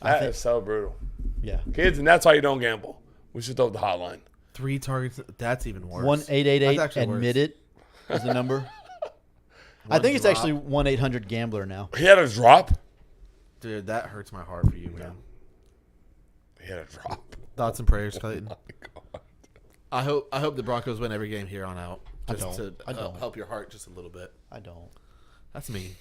[SPEAKER 2] I
[SPEAKER 3] That
[SPEAKER 2] think-
[SPEAKER 3] is so brutal.
[SPEAKER 2] Yeah.
[SPEAKER 3] Kids, and that's why you don't gamble. We should throw up the hotline.
[SPEAKER 1] 3 targets. That's even worse.
[SPEAKER 2] 1-888
[SPEAKER 1] That's actually
[SPEAKER 2] admit
[SPEAKER 1] worse.
[SPEAKER 2] it is the number. I think it's actually 1-800-GAMBLER now.
[SPEAKER 3] He had a drop.
[SPEAKER 1] Dude, that hurts my heart for you, man.
[SPEAKER 3] He had a drop.
[SPEAKER 1] Thoughts and prayers, Clayton.
[SPEAKER 3] Oh my God.
[SPEAKER 1] I hope the Broncos win every game here on out. Just to
[SPEAKER 2] I don't.
[SPEAKER 1] help your heart just a little bit.
[SPEAKER 2] I don't.
[SPEAKER 1] That's me.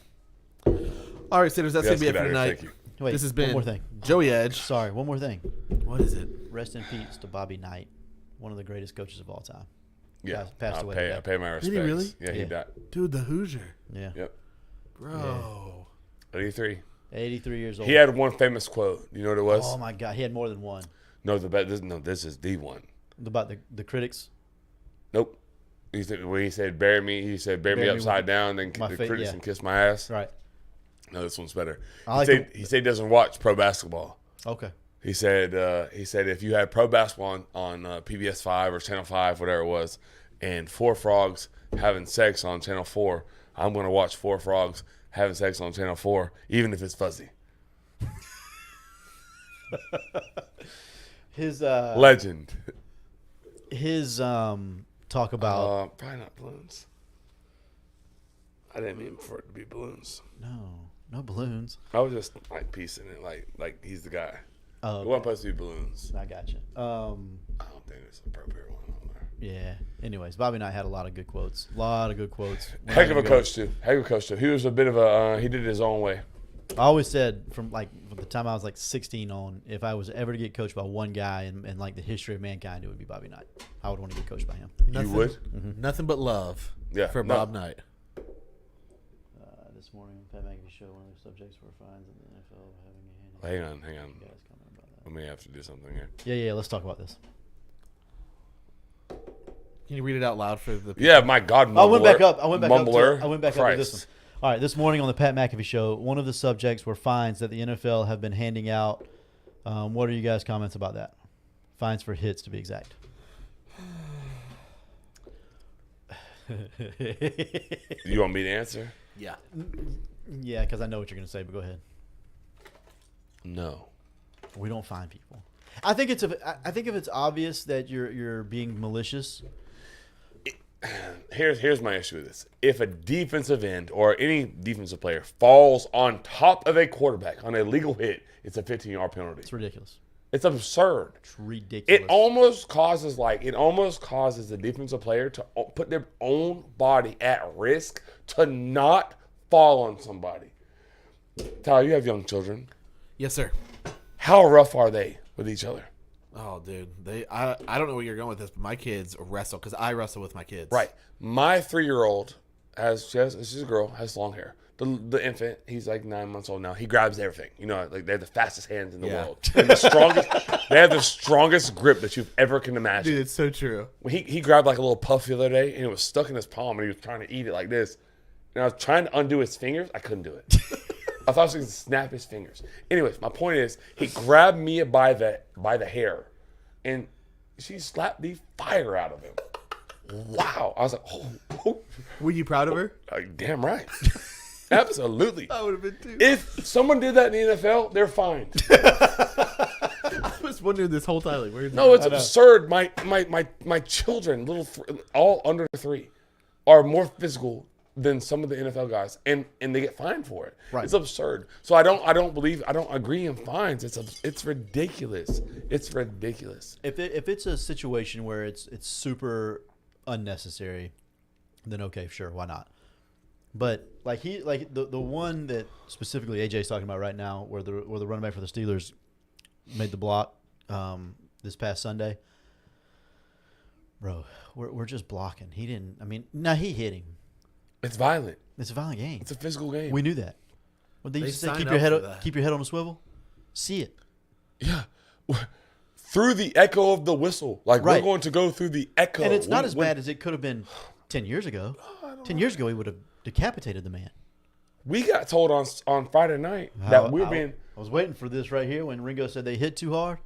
[SPEAKER 1] All right, sitters, that's
[SPEAKER 3] Yeah,
[SPEAKER 1] going to be it
[SPEAKER 3] let's
[SPEAKER 1] for
[SPEAKER 3] get out of
[SPEAKER 1] tonight.
[SPEAKER 3] here. Thank
[SPEAKER 2] Wait,
[SPEAKER 1] This has
[SPEAKER 2] one
[SPEAKER 1] been
[SPEAKER 2] more thing.
[SPEAKER 1] Joey Edge.
[SPEAKER 2] Sorry, one more thing.
[SPEAKER 1] What is it?
[SPEAKER 2] Rest in peace to Bobby Knight, one of the greatest coaches of all time.
[SPEAKER 3] Yeah,
[SPEAKER 2] Passed
[SPEAKER 3] I
[SPEAKER 2] away
[SPEAKER 3] pay.
[SPEAKER 2] today.
[SPEAKER 3] I pay my respects.
[SPEAKER 1] Did he really?
[SPEAKER 3] Yeah, he
[SPEAKER 2] Yeah.
[SPEAKER 3] died.
[SPEAKER 1] Dude, the Hoosier.
[SPEAKER 2] Yeah.
[SPEAKER 3] Yep.
[SPEAKER 1] Bro.
[SPEAKER 3] 83.
[SPEAKER 2] 83 years old.
[SPEAKER 3] He had one famous quote. You know what it was?
[SPEAKER 2] Oh my God, he had more than one.
[SPEAKER 3] No, this is the one.
[SPEAKER 2] About the critics.
[SPEAKER 3] Nope. He said when he said bury me, he said bury me
[SPEAKER 2] Bury me
[SPEAKER 3] upside
[SPEAKER 2] with
[SPEAKER 3] down, then
[SPEAKER 2] my
[SPEAKER 3] the
[SPEAKER 2] fa-
[SPEAKER 3] critics
[SPEAKER 2] yeah.
[SPEAKER 3] and kiss my ass.
[SPEAKER 2] Right.
[SPEAKER 3] No, this one's better.
[SPEAKER 2] I like
[SPEAKER 3] He said he doesn't watch pro basketball.
[SPEAKER 2] Okay.
[SPEAKER 3] He said if you had pro basketball on PBS 5 or Channel 5, whatever it was, and 4 frogs having sex on Channel 4, I'm going to watch 4 frogs having sex on Channel 4, even if it's fuzzy.
[SPEAKER 2] His
[SPEAKER 3] Legend.
[SPEAKER 2] talk about
[SPEAKER 3] Probably not balloons. I didn't mean for it to be balloons.
[SPEAKER 2] no balloons.
[SPEAKER 3] I was just like piecing it, like he's the guy.
[SPEAKER 2] Oh,
[SPEAKER 3] It wasn't supposed to be balloons.
[SPEAKER 2] I got you.
[SPEAKER 3] I don't think it's an appropriate one on there.
[SPEAKER 2] Yeah. Anyways, Bobby Knight had a lot of good quotes.
[SPEAKER 3] Heck of a coach too. He was a bit of a. He did it his own way.
[SPEAKER 2] I always said from the time I was like 16 on, if I was ever to get coached by one guy in like the history of mankind, it would be Bobby Knight. I would want to get coached by him.
[SPEAKER 1] Nothing,
[SPEAKER 3] You would?
[SPEAKER 1] Nothing but love
[SPEAKER 3] Yeah,
[SPEAKER 1] for
[SPEAKER 3] no.
[SPEAKER 1] Bob Knight.
[SPEAKER 2] this morning on Pat McAfee show. One of the subjects were fines in the NFL having a hand.
[SPEAKER 3] Hang on.
[SPEAKER 2] You guys comment about that.
[SPEAKER 3] Let me have to do something here.
[SPEAKER 2] Yeah. Let's talk about this.
[SPEAKER 1] Can you read it out loud for the?
[SPEAKER 3] Yeah, my God, mumbler.
[SPEAKER 2] I went back up.
[SPEAKER 3] Mumbler.
[SPEAKER 2] I went back up to this one. All right, this morning on the Pat McAfee show, one of the subjects were fines that the NFL have been handing out. What are you guys' comments about that? Fines for hits, to be exact.
[SPEAKER 3] You want me to answer?
[SPEAKER 1] Yeah.
[SPEAKER 2] Yeah, because I know what you're going to say, but go ahead.
[SPEAKER 3] No.
[SPEAKER 2] We don't fine people. I think if it's obvious that you're being malicious.
[SPEAKER 3] Here's my issue with this. If a defensive end or any defensive player falls on top of a quarterback on a legal hit, it's a 15-yard penalty.
[SPEAKER 2] It's ridiculous.
[SPEAKER 3] It's absurd.
[SPEAKER 2] It's ridiculous.
[SPEAKER 3] It almost causes the defensive player to put their own body at risk to not fall on somebody. Tyler, you have young children.
[SPEAKER 1] Yes, sir.
[SPEAKER 3] How rough are they with each other?
[SPEAKER 1] Oh, dude. I don't know where you're going with this, but my kids wrestle because I wrestle with my kids.
[SPEAKER 3] Right. My 3-year-old she's a girl, has long hair. The infant, he's like 9 months old now. He grabs everything. You know, like they have the fastest hands in the world. And they have the strongest grip that you ever can imagine.
[SPEAKER 1] Dude, it's so true.
[SPEAKER 3] When he grabbed like a little puff the other day and it was stuck in his palm and he was trying to eat it like this. And I was trying to undo his fingers. I couldn't do it. I thought I was going to snap his fingers. Anyways, my point is he grabbed me by the hair and she slapped the fire out of him. Wow. I was like, oh.
[SPEAKER 1] Were you proud of her?
[SPEAKER 3] Damn right. Absolutely.
[SPEAKER 1] I would have been too.
[SPEAKER 3] If someone did that in the NFL, they're fined.
[SPEAKER 1] I was wondering this whole time. Like, where's
[SPEAKER 3] No, it's absurd. My children, all under 3, are more physical than some of the NFL guys, and they get fined for it.
[SPEAKER 2] Right.
[SPEAKER 3] It's absurd. So I don't agree in fines. It's ridiculous. It's ridiculous.
[SPEAKER 2] If it's a situation where it's super unnecessary, then okay, sure, why not? But the one that specifically AJ's talking about right now, where the running back for the Steelers made the block this past Sunday, bro, we're just blocking. He didn't. I mean, he hit him.
[SPEAKER 3] It's violent.
[SPEAKER 2] It's a violent game.
[SPEAKER 3] It's a physical game.
[SPEAKER 2] We knew that. What they
[SPEAKER 1] They
[SPEAKER 2] used to say,
[SPEAKER 1] signed
[SPEAKER 2] keep your head on a swivel. See it.
[SPEAKER 3] Yeah. Through the echo of the whistle. Like,
[SPEAKER 2] Right.
[SPEAKER 3] we're going to go through the echo.
[SPEAKER 2] And it's not as bad as it could have been 10 years ago. 10 years ago, he would have decapitated the man.
[SPEAKER 3] We got told on Friday night that we're being...
[SPEAKER 2] I was waiting for this right here when Ringo said they hit too hard.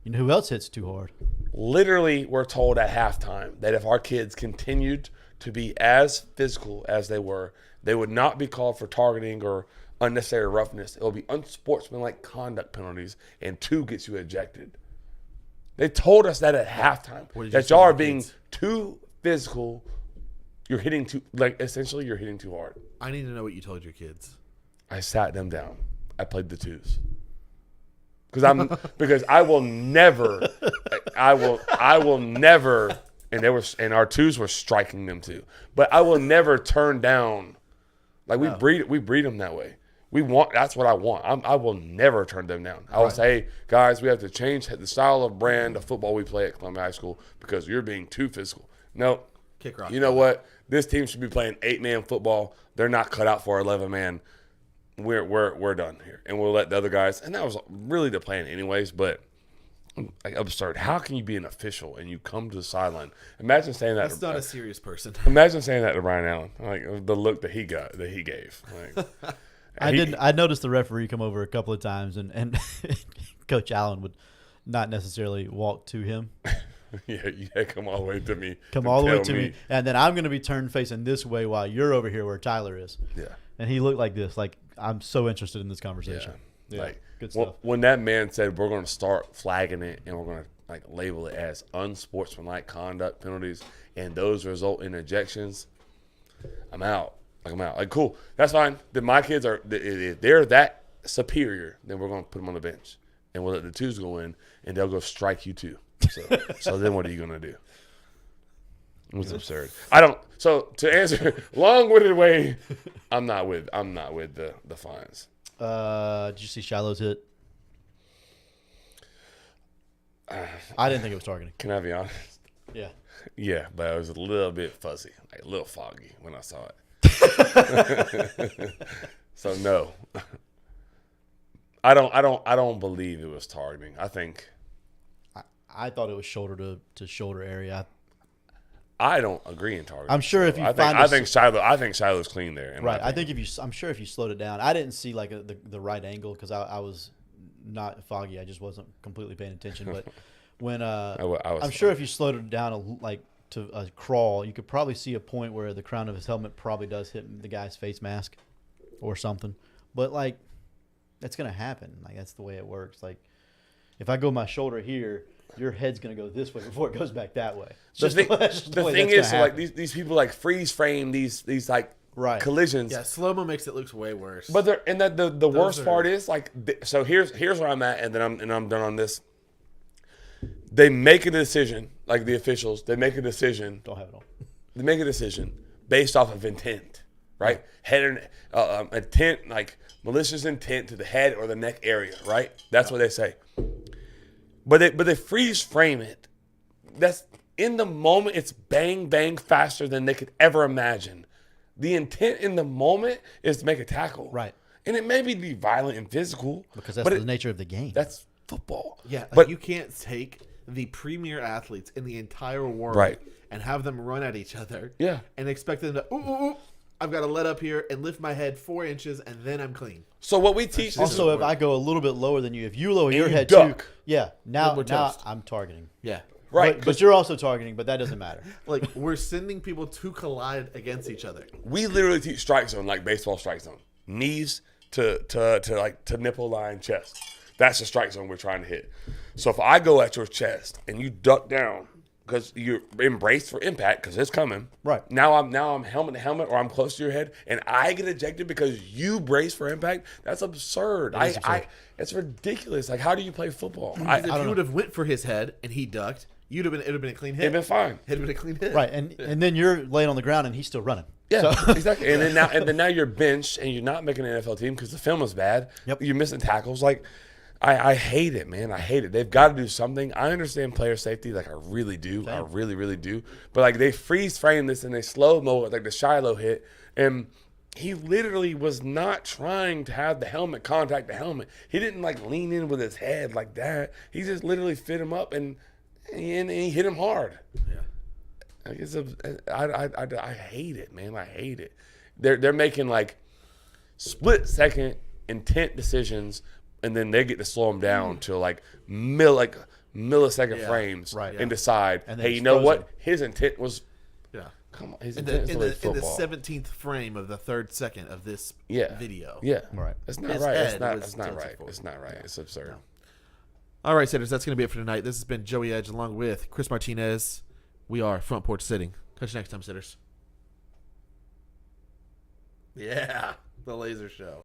[SPEAKER 2] You know who else hits too hard?
[SPEAKER 3] Literally, we're told at halftime that if our kids continued to be as physical as they were, they would not be called for targeting or unnecessary roughness. It will be unsportsmanlike conduct penalties, and 2 gets you ejected. They told us that at halftime, that y'all are being too physical. You're hitting too, essentially you're hitting too hard.
[SPEAKER 1] I need to know what you told your kids.
[SPEAKER 3] I sat them down. I played the 2s. Because I will never, and our 2s were striking them too. But I will never turn down. Like we breed them that way. That's what I want. I will never turn them down. I will say, guys, we have to change the style of brand of football we play at Columbia High School because you're being too physical. No,
[SPEAKER 1] Kick rock.
[SPEAKER 3] you know what? This team should be playing 8-man football. They're not cut out for 11-man. We're done here, and we'll let the other guys. And that was really the plan, anyways. But like absurd. How can you be an official and you come to the sideline? Imagine saying that.
[SPEAKER 1] That's not a serious person.
[SPEAKER 3] Imagine saying that to Brian Allen. Like the look that he gave. Like,
[SPEAKER 2] I noticed the referee come over a couple of times, and Coach Allen would not necessarily walk to him.
[SPEAKER 3] Yeah, come all the way to me.
[SPEAKER 2] Come all the way to me, and then I'm going to be turned facing this way while you're over here where Tyler is.
[SPEAKER 3] Yeah.
[SPEAKER 2] And he looked like this. Like, I'm so interested in this conversation.
[SPEAKER 3] Yeah. Like,
[SPEAKER 2] good stuff.
[SPEAKER 3] When that man said we're going to start flagging it and we're going to label it as unsportsmanlike conduct penalties, and those result in ejections, I'm out. Like, cool. That's fine. Then my kids if they're that superior, then we're going to put them on the bench. And we'll let the 2s go in, and they'll go strike you too. So then what are you going to do? It was absurd. So to answer long-winded way, I'm not with the fines.
[SPEAKER 2] Did you see Shiloh's hit? I didn't think it was targeting.
[SPEAKER 3] Can I be honest?
[SPEAKER 2] Yeah.
[SPEAKER 3] Yeah, but it was a little bit fuzzy, like a little foggy when I saw it. So no. I don't believe it was targeting. I think
[SPEAKER 2] I thought it was shoulder to shoulder area.
[SPEAKER 3] I don't agree in targeting.
[SPEAKER 2] I'm sure if you
[SPEAKER 3] I think Shiloh's clean there. in my
[SPEAKER 2] Right. I
[SPEAKER 3] opinion.
[SPEAKER 2] think I'm sure if you slowed it down, I didn't see like the right angle because I was not foggy. I just wasn't completely paying attention. But when
[SPEAKER 3] I was
[SPEAKER 2] I'm sure if you slowed it down like to a crawl, you could probably see a point where the crown of his helmet probably does hit the guy's face mask or something. But like that's gonna happen. Like that's the way it works. Like if I go my shoulder here, your head's gonna go this way before it goes back that way.
[SPEAKER 3] The thing, the thing is, so like
[SPEAKER 2] happen.
[SPEAKER 3] these people like freeze frame these like
[SPEAKER 2] Right.
[SPEAKER 3] collisions.
[SPEAKER 1] Yeah, slow mo makes it look way worse.
[SPEAKER 3] But the worst
[SPEAKER 1] are-
[SPEAKER 3] part is like so here's where I'm at, and then I'm done on this. They make a decision, like the officials. They make a decision.
[SPEAKER 2] Don't have it on.
[SPEAKER 3] They make a decision based off of intent, right? Head and intent, like malicious intent to the head or the neck area, right? That's what they say. But they freeze frame it. That's in the moment. It's bang bang faster than they could ever imagine. The intent in the moment is to make a tackle,
[SPEAKER 2] Right.
[SPEAKER 3] And it may be violent and physical
[SPEAKER 2] Because that's
[SPEAKER 3] but
[SPEAKER 2] the nature of the game.
[SPEAKER 3] that's football.
[SPEAKER 1] yeah, like
[SPEAKER 3] but
[SPEAKER 1] you can't take the premier athletes in the entire world
[SPEAKER 3] Right.
[SPEAKER 1] and have them run at each other.
[SPEAKER 3] Yeah.
[SPEAKER 1] And expect them to I've got to let up here and lift my head 4 inches and then I'm clean.
[SPEAKER 3] so what we teach
[SPEAKER 2] Also, if I go a little bit lower than you, if you lower your
[SPEAKER 3] you
[SPEAKER 2] head
[SPEAKER 3] duck.
[SPEAKER 2] too, yeah, now
[SPEAKER 1] we're toast.
[SPEAKER 2] I'm targeting.
[SPEAKER 1] Yeah.
[SPEAKER 3] right,
[SPEAKER 2] But you're also targeting, but that doesn't matter.
[SPEAKER 1] Like we're sending people to collide against each other.
[SPEAKER 3] we literally teach strike zone like baseball strike zone. Knees to nipple line, chest. That's the strike zone we're trying to hit. So if I go at your chest and you duck down because you're embraced for impact because it's coming.
[SPEAKER 2] Right.
[SPEAKER 3] Now I'm helmet to helmet or I'm close to your head and I get ejected because you brace for impact. That's absurd.
[SPEAKER 2] is absurd.
[SPEAKER 3] It's ridiculous. Like how do you play football?
[SPEAKER 1] Because if
[SPEAKER 3] It'd
[SPEAKER 1] you would have went for his head and he ducked, it would have been a clean hit.
[SPEAKER 3] been fine.
[SPEAKER 1] It'd been a clean hit.
[SPEAKER 2] Right, and then you're laying on the ground and he's still running.
[SPEAKER 3] Yeah,
[SPEAKER 2] So-
[SPEAKER 3] exactly. And then now you're benched and you're not making an NFL team because the film is bad.
[SPEAKER 2] Yep.
[SPEAKER 3] You're missing tackles. Like, I hate it, man. I hate it. They've got to do something. I understand player safety, like I really do. I really, really do. But like they freeze frame this and they slow mo it, like the Shiloh hit, and he literally was not trying to have the helmet contact the helmet. He didn't like lean in with his head like that. He just literally fit him up and he hit him hard.
[SPEAKER 1] Yeah.
[SPEAKER 3] Like I hate it, man. I hate it. They're making like split second intent decisions, and then they get to slow them down to like millisecond
[SPEAKER 1] Yeah,
[SPEAKER 3] frames,
[SPEAKER 2] right,
[SPEAKER 3] and decide,
[SPEAKER 2] And then
[SPEAKER 3] hey,
[SPEAKER 2] it's
[SPEAKER 3] you know what?
[SPEAKER 2] frozen.
[SPEAKER 3] His intent was
[SPEAKER 1] Yeah.
[SPEAKER 3] come on. His
[SPEAKER 1] In
[SPEAKER 3] intent
[SPEAKER 1] the,
[SPEAKER 3] is
[SPEAKER 1] in,
[SPEAKER 3] to
[SPEAKER 1] the,
[SPEAKER 3] play
[SPEAKER 1] in the
[SPEAKER 3] football.
[SPEAKER 1] 17th frame of the 3rd second of this
[SPEAKER 3] Yeah.
[SPEAKER 1] video.
[SPEAKER 3] Yeah,
[SPEAKER 2] Right.
[SPEAKER 3] That's not
[SPEAKER 1] His
[SPEAKER 3] right.
[SPEAKER 1] head
[SPEAKER 3] It's not.
[SPEAKER 1] was
[SPEAKER 3] It's not
[SPEAKER 1] tilted
[SPEAKER 3] right.
[SPEAKER 1] forward.
[SPEAKER 3] It's not right. It's absurd.
[SPEAKER 1] All right, sitters, that's going to be it for tonight. This has been Joey Edge along with Chris Martinez. We are Front Porch Sitting. Catch you next time, sitters. Yeah, the laser show.